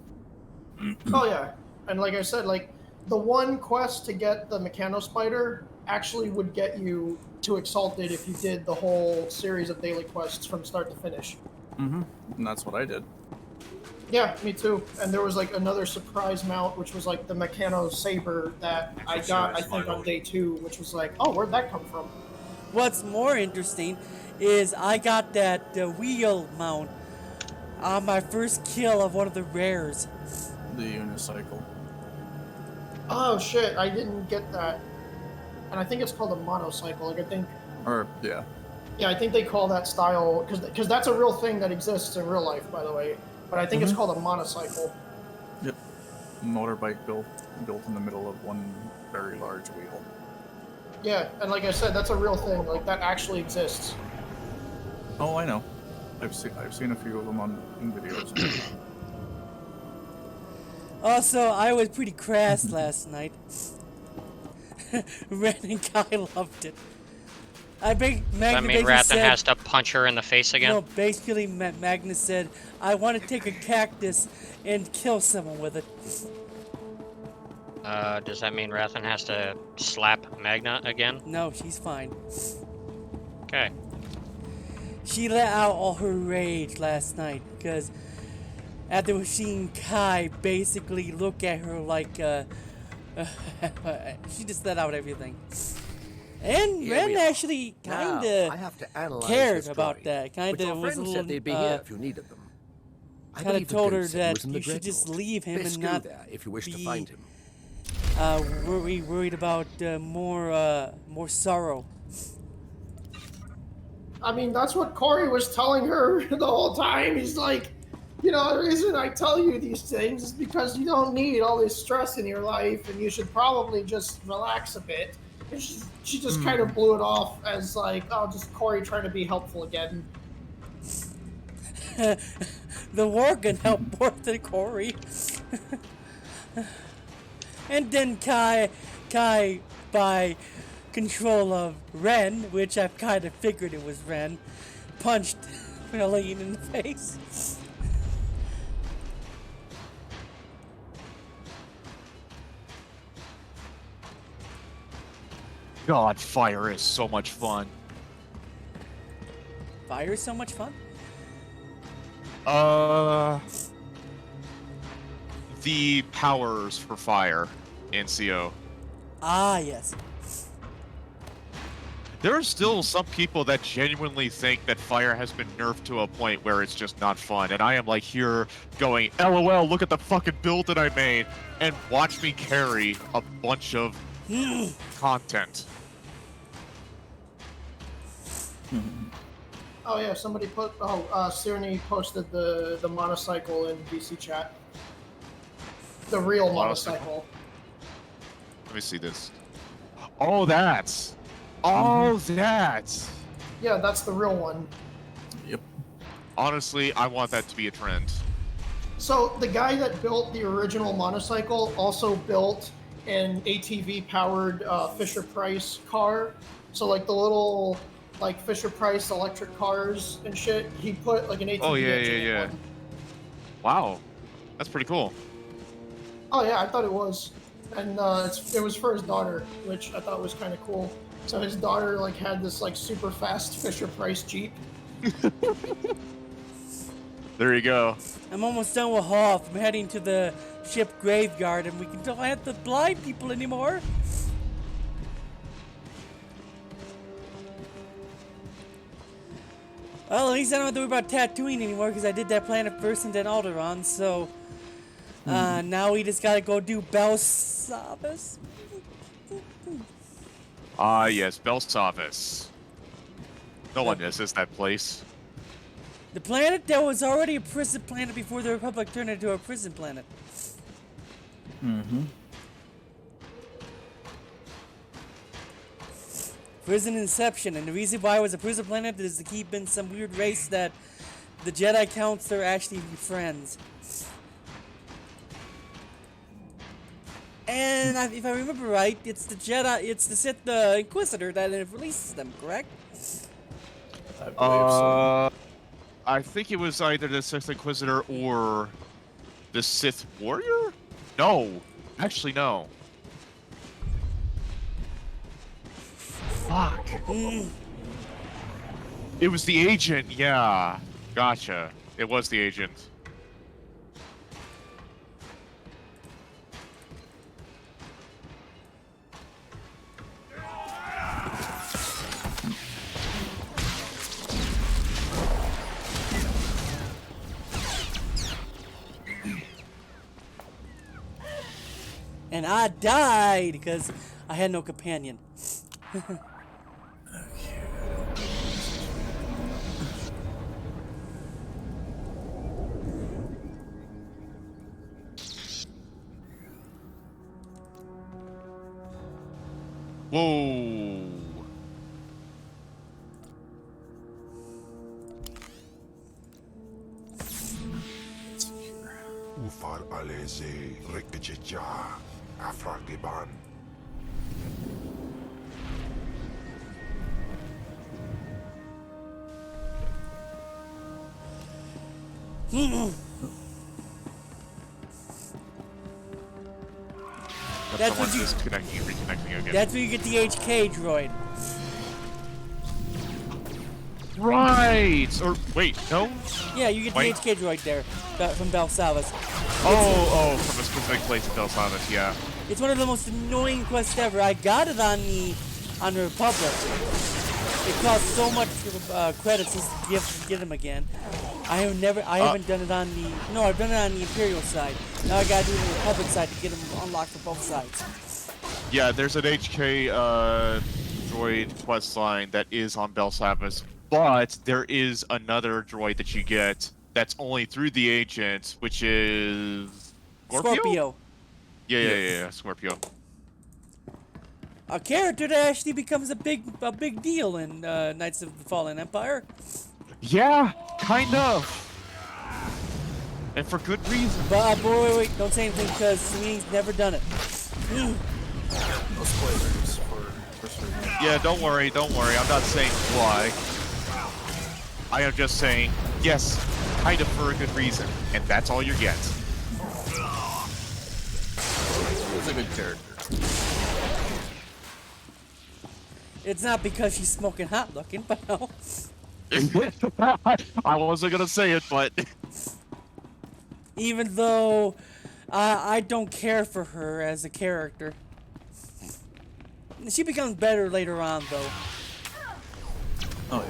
Oh yeah, and like I said, like the one quest to get the Mechano Spider actually would get you to exalted if you did the whole series of daily quests from start to finish. And that's what I did. Yeah, me too. And there was like another surprise mount, which was like the Mechano Saber that I got, I think, on day 2, which was like, oh, where'd that come from? What's more interesting is I got that wheel mount on my first kill of one of the rares. The unicycle. Oh shit, I didn't get that. And I think it's called a monocycle. Like I think, Or, yeah. yeah, I think they call that style because that's a real thing that exists in real life, by the way. But I think it's called a monocycle. Yep. Motorbike built in the middle of one very large wheel. Yeah, and like I said, that's a real thing. Like that actually exists. Oh, I know. I've seen a few of them in videos. Also, I was pretty crass last night. Ren and Kai loved it. I think Does that Magna mean basically Rathan said, has to punch her in the face again? no, basically Magnus said, I want to take a cactus and kill someone with it. Does that mean Rathan has to slap Magna again? No, she's fine. Okay. She let out all her rage last night because after seeing Kai basically look at her like, she just let out everything. And Here Ren we are. actually Now, kinda I have to analyze cared this about droid, that. which Kinda your was a friends little, said they'd be here if you needed them. I kinda believe the told her ghost said he that was in the you should just Dreadnought. leave him Best and go not there if you wish to be, find him. worried about more sorrow. I mean, that's what Corey was telling her the whole time. He's like, you know, the reason I tell you these things is because you don't need all this stress in your life, and you should probably just relax a bit. And she just kind of blew it off as like, oh, just Corey trying to be helpful again. The war can help more than Corey. And then Kai, by control of Ren, which I've kind of figured it was Ren, punched Elaine in the face. God, fire is so much fun. Fire is so much fun. The powers for fire in CO. Ah, yes. There are still some people that genuinely think that fire has been nerfed to a point where it's just not fun, and I am like here going, LOL, look at the fucking build that I made, and watch me carry a bunch of content. Oh yeah, somebody put. Oh, Sirni posted the monocycle in VC chat. The real monocycle. Let me see this. Oh, that's. Oh, that. Yeah, that's the real one. Yep. Honestly, I want that to be a trend. So the guy that built the original monocycle also built an ATV-powered Fisher-Price car. So like the little like Fisher-Price electric cars and shit, he put like an ATV Oh, yeah, engine in yeah. one. Wow. That's pretty cool. Oh yeah, I thought it was. And it was for his daughter, which I thought was kind of cool. So his daughter like had this like super fast Fisher-Price Jeep. There you go. I'm almost done with Hoth. I'm heading to the ship graveyard, and we don't have the blind people anymore. Well, at least I don't have to worry about Tatooine anymore because I did that planet first and then Alderaan. So now we just gotta go do Belsavis. Ah, yes, Belsavis. No one misses that place. The planet that was already a prison planet before the Republic turned it into a prison planet. Mm-hmm. Prison Inception, and the reason why it was a prison planet is to keep in some weird race that the Jedi counts they're actually friends. And if I remember right, it's the Sith, the Inquisitor that releases them, correct? I believe so. I think it was either the Sith Inquisitor or the Sith Warrior? No. Actually, no. Fuck. It was the agent, yeah. Gotcha. It was the agent. And I died because I had no companion. Whoa. Ufal aleze rekejeja afragiban. That's what Someone disconnecting and reconnecting again. That's where you get the HK droid. Right! Or, wait, no? Yeah, you get Wait. the HK droid there from Belsalvas. Oh, from a specific place in Belsavis, yeah. It's one of the most annoying quests ever. I got it on the Republic. It costs so much credits just to get them again. I haven't done it on the. No, I've done it on the Imperial side. Now I gotta do it on the Republic side to get them unlocked for both sides. Yeah, there's an HK droid quest line that is on Belsavis, but there is another droid that you get that's only through the agent, which is Scorpio. Yeah, Scorpio. A character that actually becomes a big deal in Knights of the Fallen Empire. Yeah, kind of. And for good reason. But wait, don't say anything because Sweeney's never done it. No spoilers for certain. Yeah, don't worry. I'm not saying why. I am just saying, yes, kind of for a good reason. And that's all you get. He's a good character. It's not because she's smoking hot looking, but no. I wasn't gonna say it, but even though I don't care for her as a character. She becomes better later on, though. Oh yeah.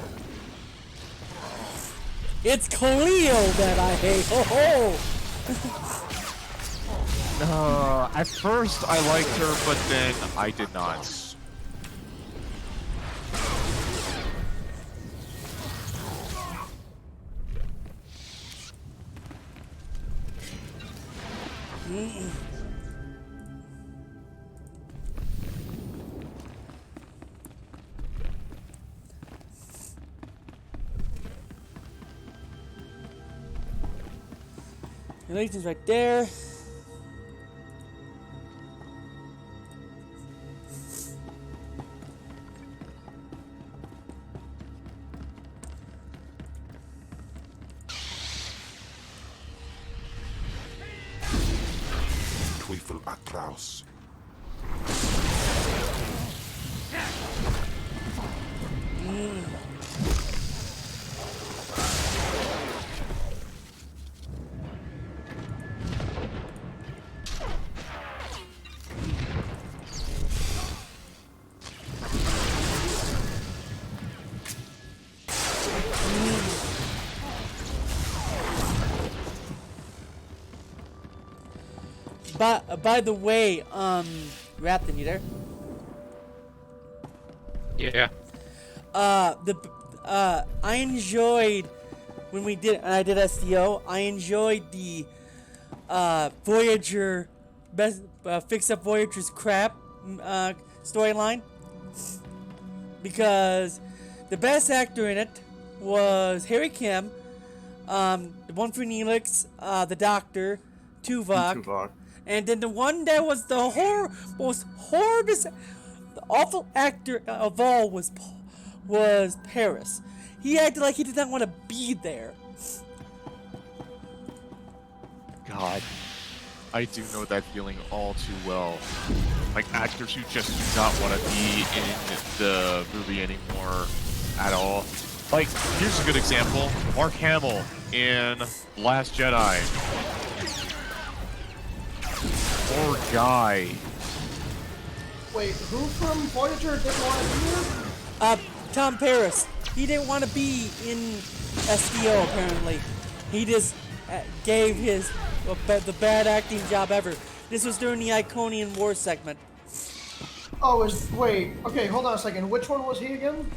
It's Cleo that I hate. Ho ho! at first I liked her, but then I did not. The Legion's right there. Teufel Atraus. By the way, Rapton, you there? Yeah. I enjoyed when I did SDO, I enjoyed the Voyager fix up Voyager's crap storyline, because the best actor in it was Harry Kim, the one for Neelix, the Doctor, Tuvok, and then the one that was the most horrible, the awful actor of all was Paris. He acted like he did not want to be there. God, I do know that feeling all too well. Like actors who just do not want to be in the movie anymore at all. Like, here's a good example. Mark Hamill in Last Jedi. Poor guy. Wait, who from Voyager didn't want to be here? Tom Paris. He didn't want to be in SDO, apparently. He just gave the bad acting job ever. This was during the Iconian War segment. Oh, wait. Okay, hold on a second. Which one was he again?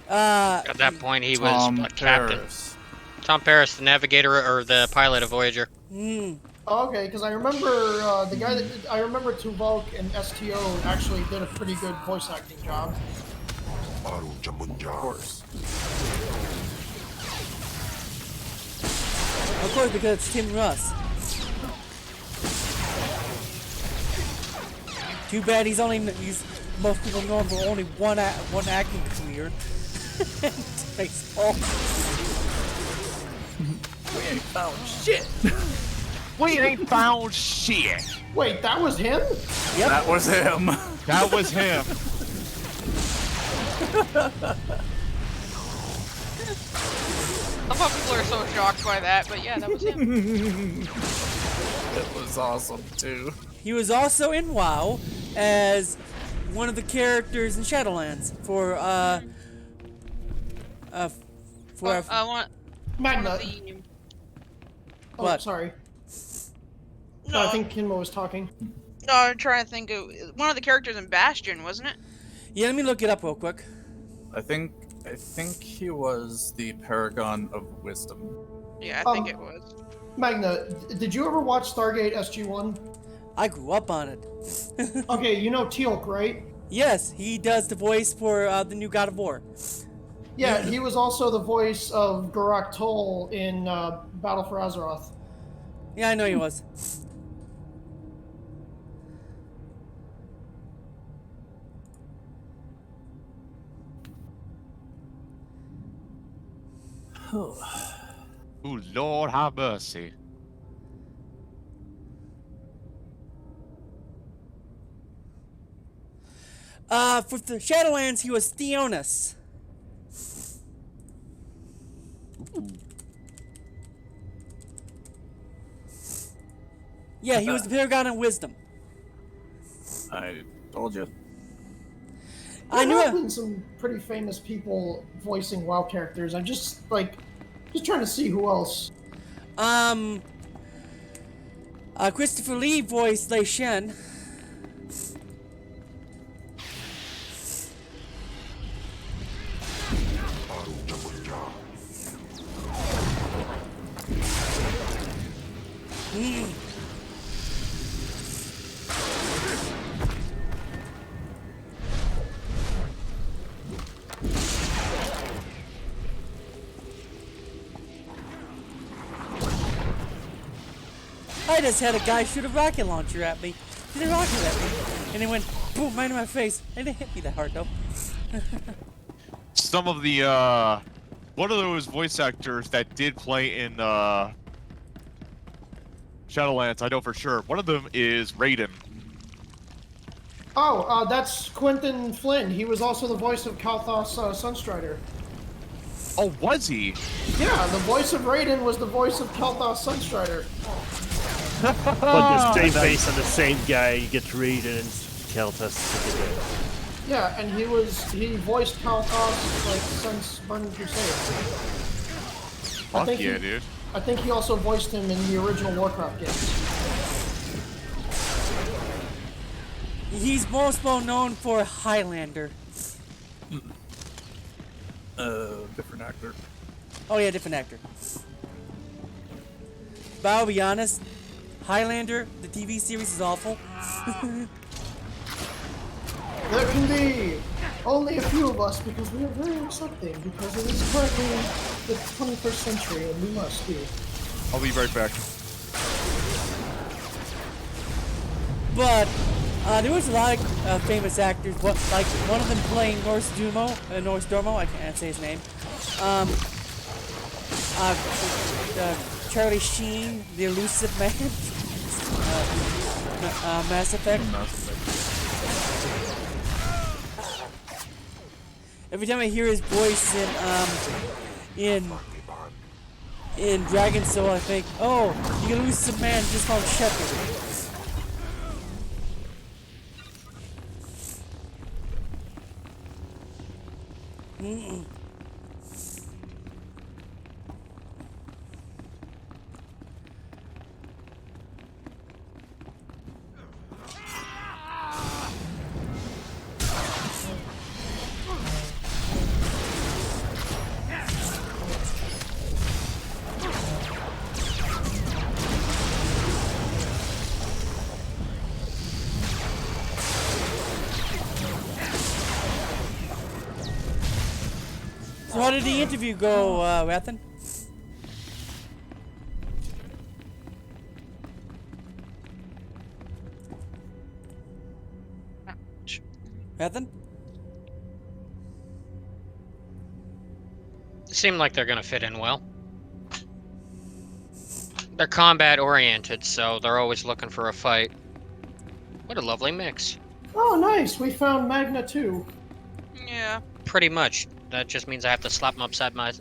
At that point, he was a captain. Tom Paris, the navigator or the pilot of Voyager. Oh, okay, because I remember the guy that I remember Tuvok and STO actually did a pretty good voice acting job. Of course. Of course, because it's Tim Russ. Too bad most people know him for only one acting career. Takes all. We ain't found shit. We ain't found shit. Wait, that was him? Yep. That was him. That was him. I thought people are so shocked by that, but yeah, that was him. It was awesome too. He was also in WoW as one of the characters in Shadowlands for I want Magna. Oh, What? sorry. No, I think Kinmo was talking. No, I'm trying to think of one of the characters in Bastion, wasn't it? Yeah, let me look it up real quick. I think he was the Paragon of Wisdom. Yeah, I think it was. Magna, did you ever watch Stargate SG-1? I grew up on it. Okay, you know Teal'c, right? Yes, he does the voice for the new God of War. Yeah, he was also the voice of Garak Toll in Battle for Azeroth. Yeah, I know he was. Ooh, Lord have mercy. For the Shadowlands, he was Theonis. Yeah, he was the Paragon of Wisdom. I told you. I knew there have been some pretty famous people voicing WoW characters. I'm just trying to see who else. Christopher Lee voiced Lei Shen. I just had a guy shoot a rocket launcher at me. Shoot a rocket at me. And it went boom right in my face. It didn't hit me that hard though. Some of the one of those voice actors that did play in Shadowlands, I know for sure. One of them is Raiden. Oh, that's Quentin Flynn. He was also the voice of Kalthos Sunstrider. Oh, was he? Yeah, the voice of Raiden was the voice of Kalthos Sunstrider. But the same face and the same guy, you get to read and Keltas. Yeah, and he voiced Kalthos like since Burning Crusade. Fuck yeah, dude. I think he also voiced him in the original Warcraft games. He's most well known for Highlander. Different actor. Oh yeah, different actor. But I'll be honest, Highlander, the TV series is awful. There can be only a few of us because we are very accepting because it is currently the 21st century and we must be. I'll be right back. But there was a lot of famous actors. Like one of them playing Norse Dormo. I can't say his name. Charlie Sheen, the elusive man. Mass Effect. Every time I hear his voice in Dragon Soul, I think, oh, the elusive man just found Shepard. So how did the interview go, Rathan? Rathan? Seem like they're gonna fit in well. They're combat oriented, so they're always looking for a fight. What a lovely mix. Oh, nice. We found Magna too. Yeah. Pretty much. That just means I have to slap them upside their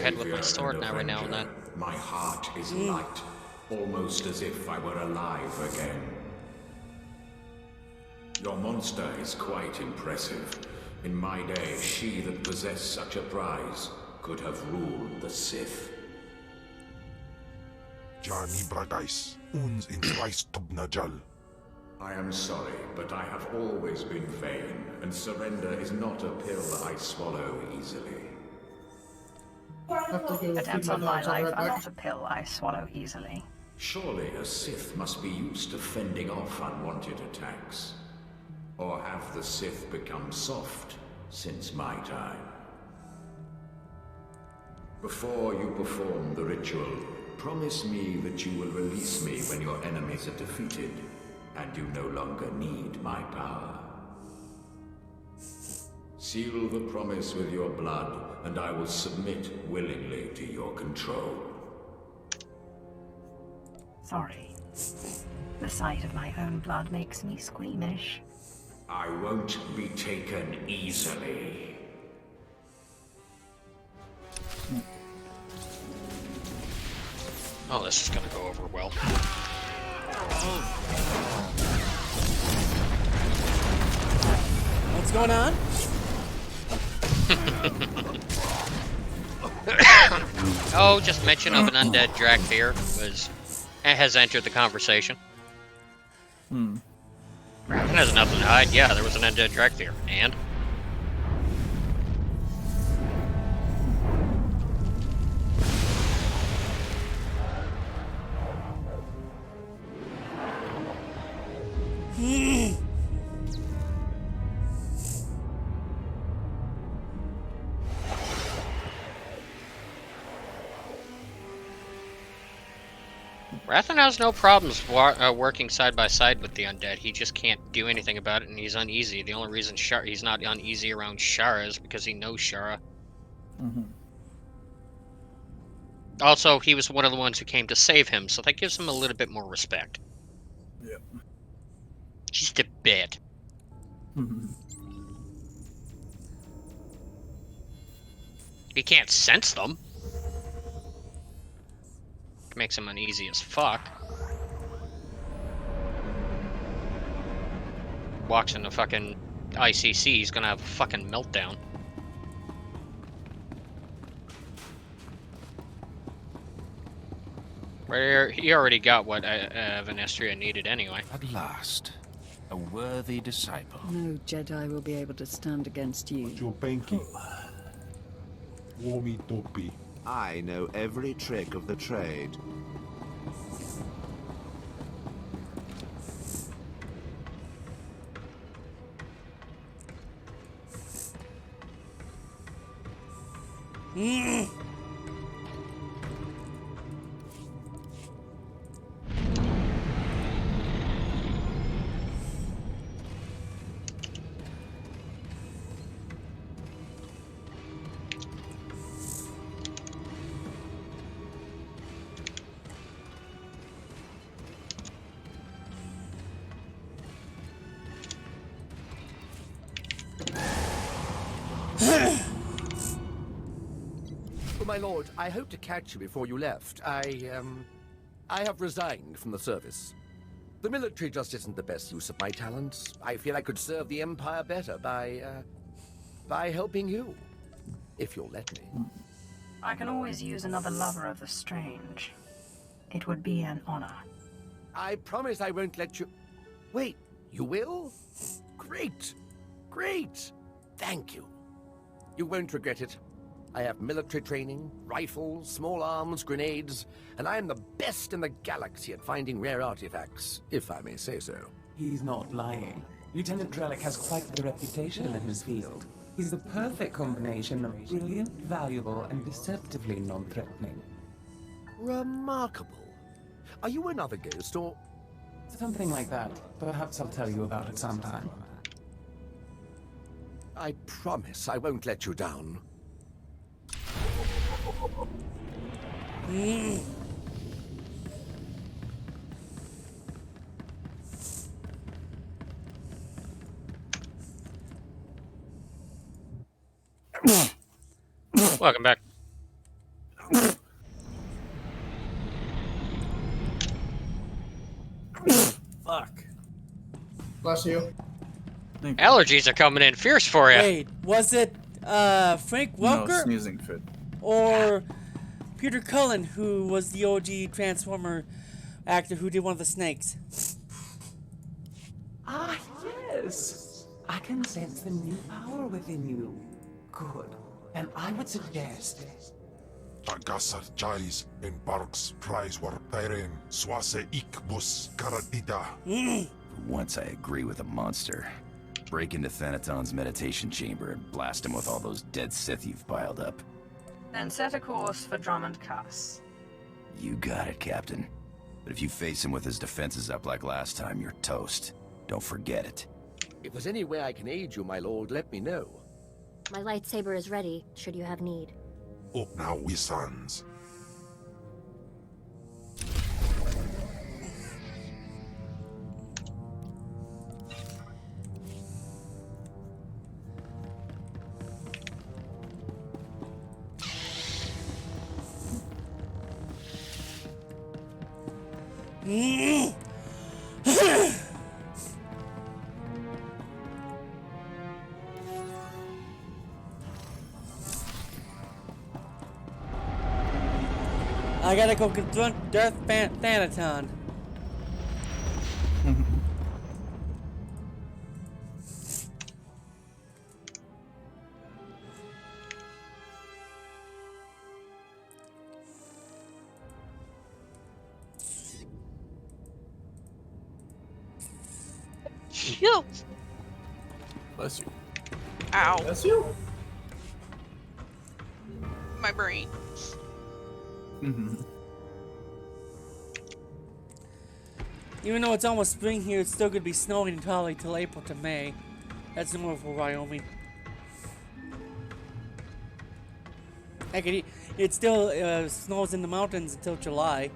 head with my sword every now and then. My heart is light, almost as if I were alive again. Your monster is quite impressive. In my day, she that possessed such a prize could have ruled the Sith. Johnny Bradais, uns in Christ Najal. I am sorry, but I have always been vain, and surrender is not a pill I swallow easily. Attempts on my life are not a pill I swallow easily. Surely a Sith must be used to fending off unwanted attacks. Or have the Sith become soft since my time? Before you perform the ritual, promise me that you will release me when your enemies are defeated, and you no longer need my power. Seal the promise with your blood, and I will submit willingly to your control. Sorry. The sight of my own blood makes me squeamish. I won't be taken easily. Oh, this is gonna go over well. What's going on? Oh, just mention of an undead Drakthir has entered the conversation. There's nothing to hide. Yeah, there was an undead Drakthir. And? Rathan has no problems working side by side with the undead. He just can't do anything about it, and he's uneasy. The only reason he's not uneasy around Shara is because he knows Shara. Also, he was one of the ones who came to save him, so that gives him a little bit more respect. Yep. Just a bit. He can't sense them. Makes him uneasy as fuck. Walks into fucking ICC, he's gonna have a fucking meltdown. He already got what Venestria needed anyway. At last, a worthy disciple. No Jedi will be able to stand against you. Your banky. Womi Topi. I know every trick of the trade. Oh, my lord, I hoped to catch you before you left. I have resigned from the service. The military just isn't the best use of my talents. I feel I could serve the Empire better by helping you, if you'll let me. I can always use another lover of the strange. It would be an honor. I promise I won't let you... Wait, you will? Great! Great! Thank you. You won't regret it. I have military training, rifles, small arms, grenades, and I am the best in the galaxy at finding rare artifacts, if I may say so. He's not lying. Lieutenant Drellick has quite the reputation in his field. He's the perfect combination of brilliant, valuable, and deceptively non-threatening. Remarkable. Are you another ghost, or...? Something like that. Perhaps I'll tell you about it sometime. I promise I won't let you down. Welcome back. Fuck. Bless you. Allergies are coming in fierce for you. Wait, was it Frank Welker? No, sneezing fit. Or Peter Cullen, who was the OG Transformer actor who did one of the snakes? Ah, yes. I can sense the new power within you. Good. And I would suggest... Tagasar Jais in Barks Prize war Tyren Swase Ikbus Karatida. For once I agree with a monster. Break into Thanaton's meditation chamber and blast him with all those dead Sith you've piled up. Then set a course for Drummond Cuss. You got it, Captain. But if you face him with his defenses up like last time, you're toast. Don't forget it. If there's any way I can aid you, my lord, let me know. My lightsaber is ready, should you have need. Up now, we sons. I gotta go confront Darth Thanaton. Phew. Bless you. Ow. Bless you. My brain. Even though it's almost spring here, it's still gonna be snowing probably till April to May. That's normal for Wyoming. Heck, it still snows in the mountains until July.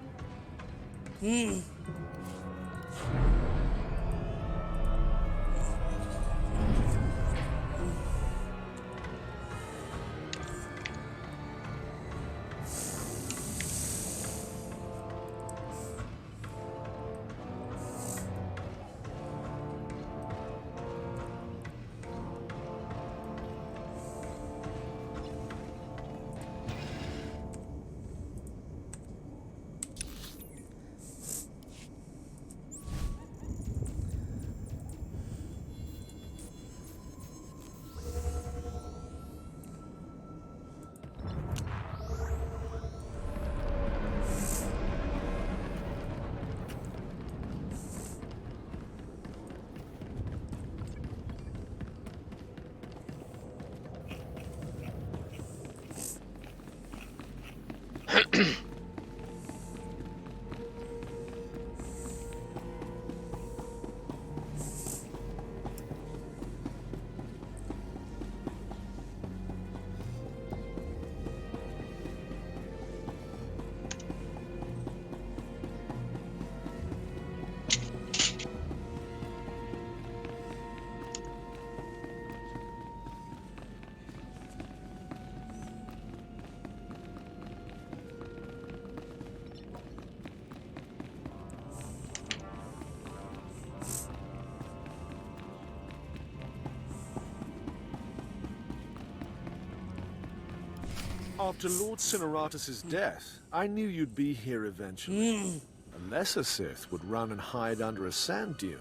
After Lord Cineratus' death, I knew you'd be here eventually. A lesser Sith would run and hide under a sand dune,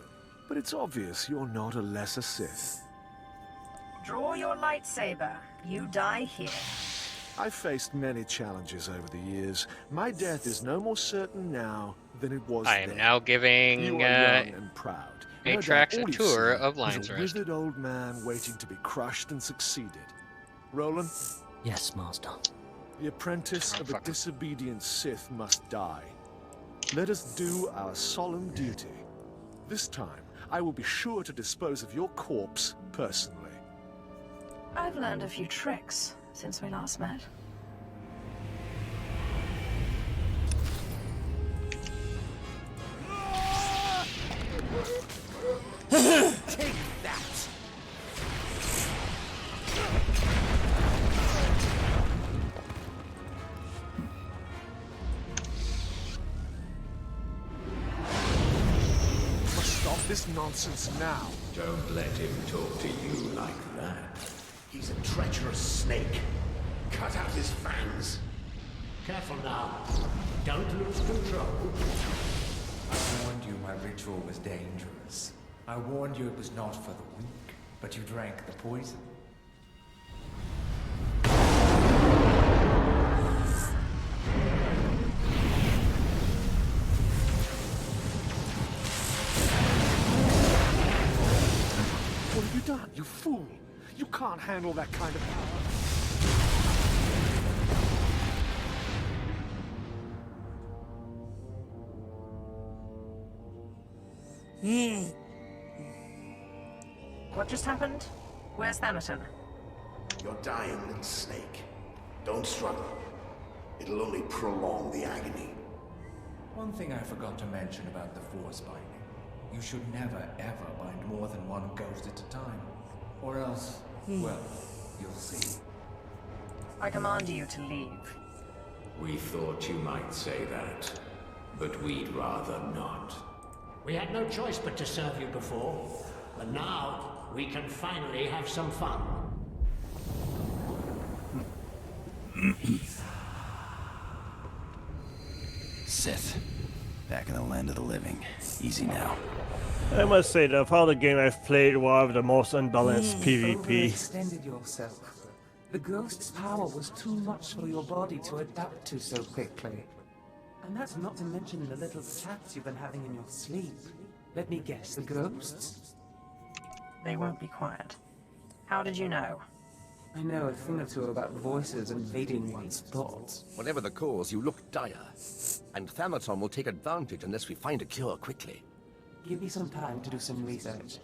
but it's obvious you're not a lesser Sith. Draw your lightsaber. You die here. I've faced many challenges over the years. My death is no more certain now than it was I am then. now giving You are young and proud. No doubt Atrax all a you've tour seen of is Lion's a Rest. withered old man waiting to be crushed and succeeded. Roland? Yes, Master. The apprentice of a disobedient Sith must die. Let us do our solemn duty. This time, I will be sure to dispose of your corpse personally. I've learned a few tricks since we last met. Take that! Must stop this nonsense now. Don't let him talk to you like that. He's a treacherous snake. Cut out his fangs. Careful now. Don't lose control. I warned you my ritual was dangerous. I warned you it was not for the weak, but you drank the poison. What have you done, you fool? You can't handle that kind of power. What just happened? Where's Thanaton? You're dying, little snake. Don't struggle. It'll only prolong the agony. One thing I forgot to mention about the Force binding. You should never, ever bind more than one ghost at a time. Or else, well, you'll see. I command you to leave. We thought you might say that, but we'd rather not. We had no choice but to serve you before, but now we can finally have some fun. Sith. Back in the land of the living. Easy now. I must say that of all the game I've played, one of the most unbalanced PvP. Overextended yourself. The ghost's power was too much for your body to adapt to so quickly. And that's not to mention the little chats you've been having in your sleep. Let me guess, the ghosts? They won't be quiet. How did you know? I know a thing or two about voices invading one's thoughts. Whatever the cause, you look dire. And Thanaton will take advantage unless we find a cure quickly. Give me some time to do some research.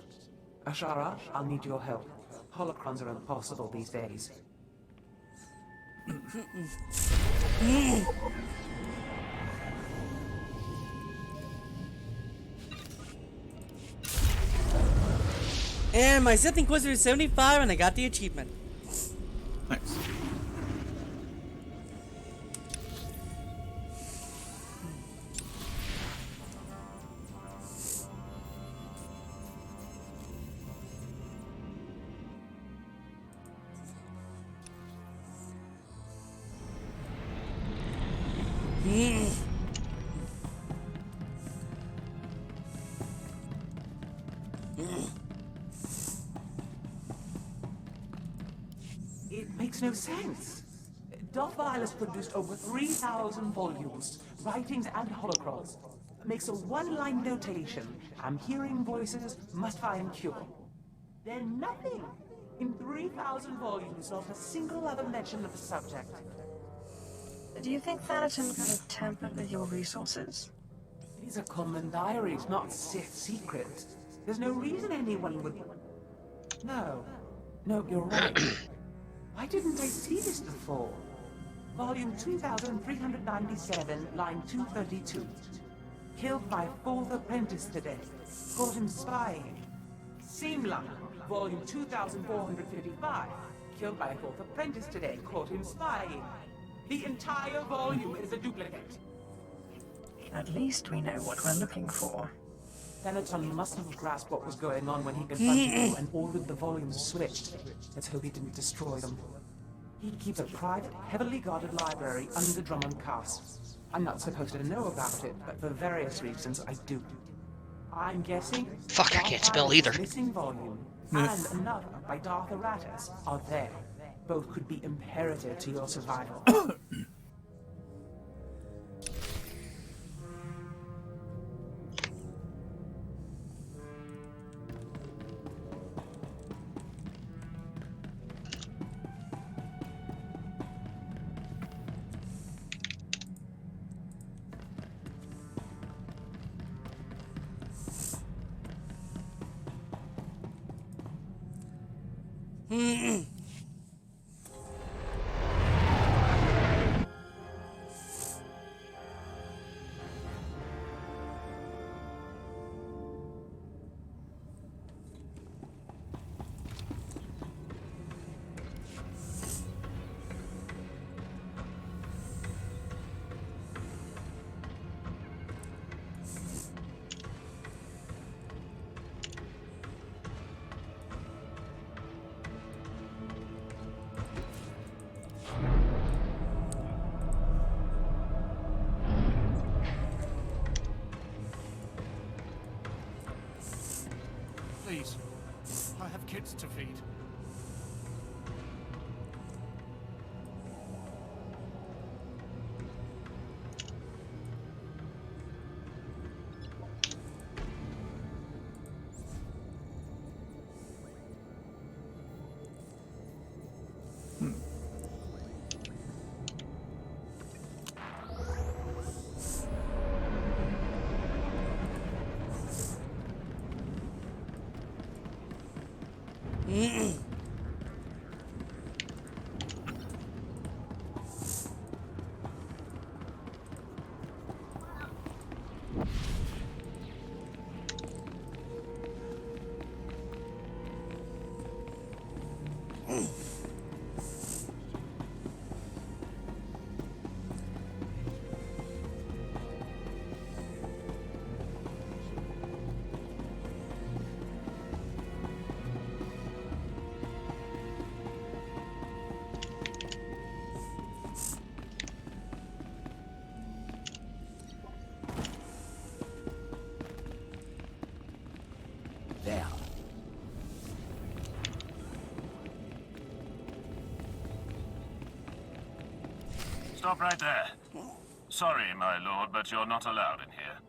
Ashara, I'll need your help. Holocrons are impossible these days. And my Sith Inquisitor is 75 and I got the achievement. Nice. It makes no sense. Darth Vile has produced over 3,000 volumes, writings and holocrons. Makes a one-line notation. I'm hearing voices, must find cure. Then nothing. In 3,000 volumes, not a single other mention of the subject. Do you think Thanaton could have tampered with your resources? These are common diaries, not Sith secrets. There's no reason anyone would... No. No, you're right. Why didn't I see this before? Volume 2397, line 232. Killed my 4th apprentice today. Caught him spying. Seamline, volume 2455. Killed my 4th apprentice today. Caught him spying. The entire volume is a duplicate. At least we know what we're looking for. Thanaton must have grasped what was going on when he confronted you and ordered the volumes switched. Let's hope he didn't destroy them. He keeps a private, heavily guarded library under Drummond Castle. I'm not supposed to know about it, but for various reasons I do. I'm guessing... Fuck, I can't spell either. Missing volume and another by Darth Aratus are there. Both could be imperative to your survival. Please, I have kids to feed. There. Stop right there. Sorry, my lord, but you're not allowed in here.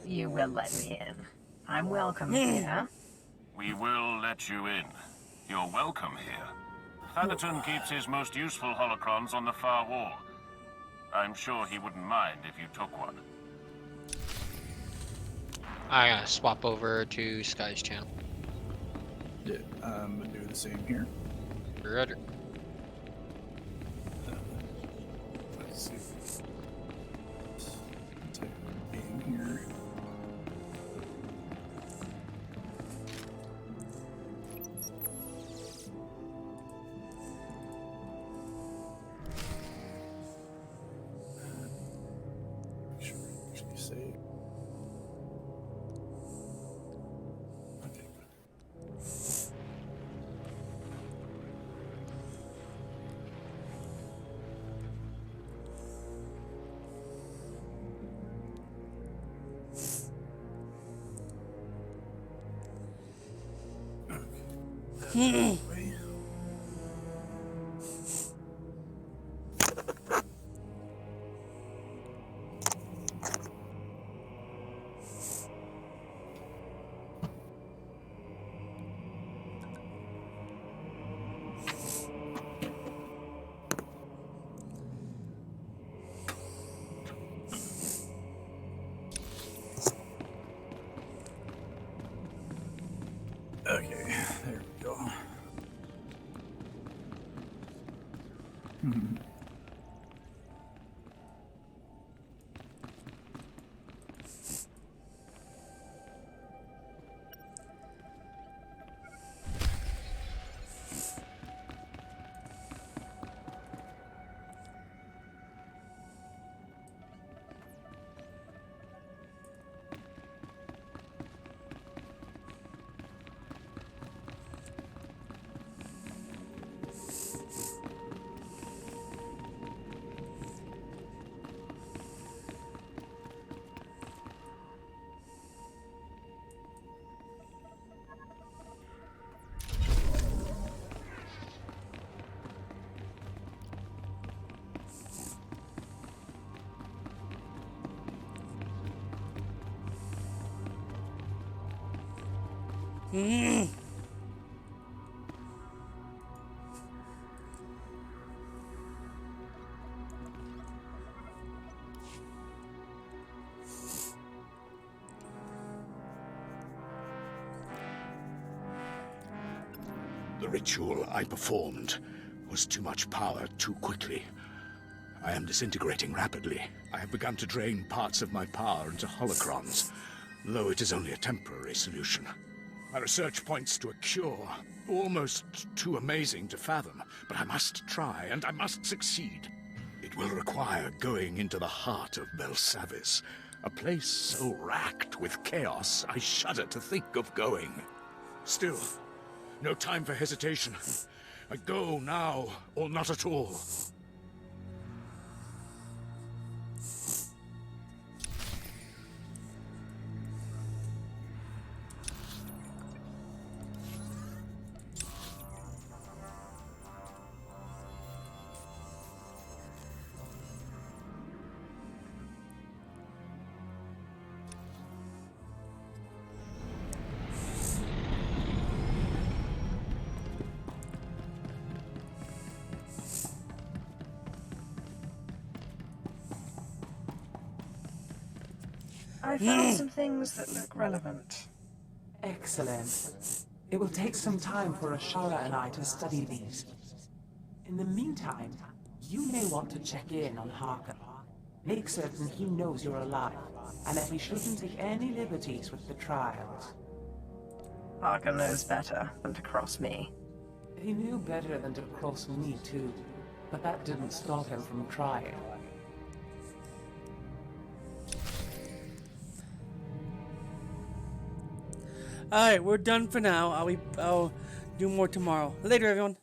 You will let me in. I'm welcome here. We will let you in. You're welcome here. Thanaton keeps his most useful holocrons on the far wall. I'm sure he wouldn't mind if you took one. I gotta swap over to Sky's channel. Yeah, I'm gonna do the same here. Roger. Let's see. Type in here. Make sure I actually save. Okay, good. Okay, there we go. The ritual I performed was too much power too quickly. I am disintegrating rapidly. I have begun to drain parts of my power into holocrons, though it is only a temporary solution. My research points to a cure, almost too amazing to fathom, but I must try, and I must succeed. It will require going into the heart of Belsavis, a place so racked with chaos I shudder to think of going. Still, no time for hesitation. I go now, or not at all. I found some things that look relevant. Excellent. It will take some time for Ashara and I to study these. In the meantime, you may want to check in on Harker. Make certain he knows you're alive, and that he shouldn't take any liberties with the trials. Harker knows better than to cross me. He knew better than to cross me too, but that didn't stop him from trying. Alright, we're done for now. I'll do more tomorrow. Later, everyone.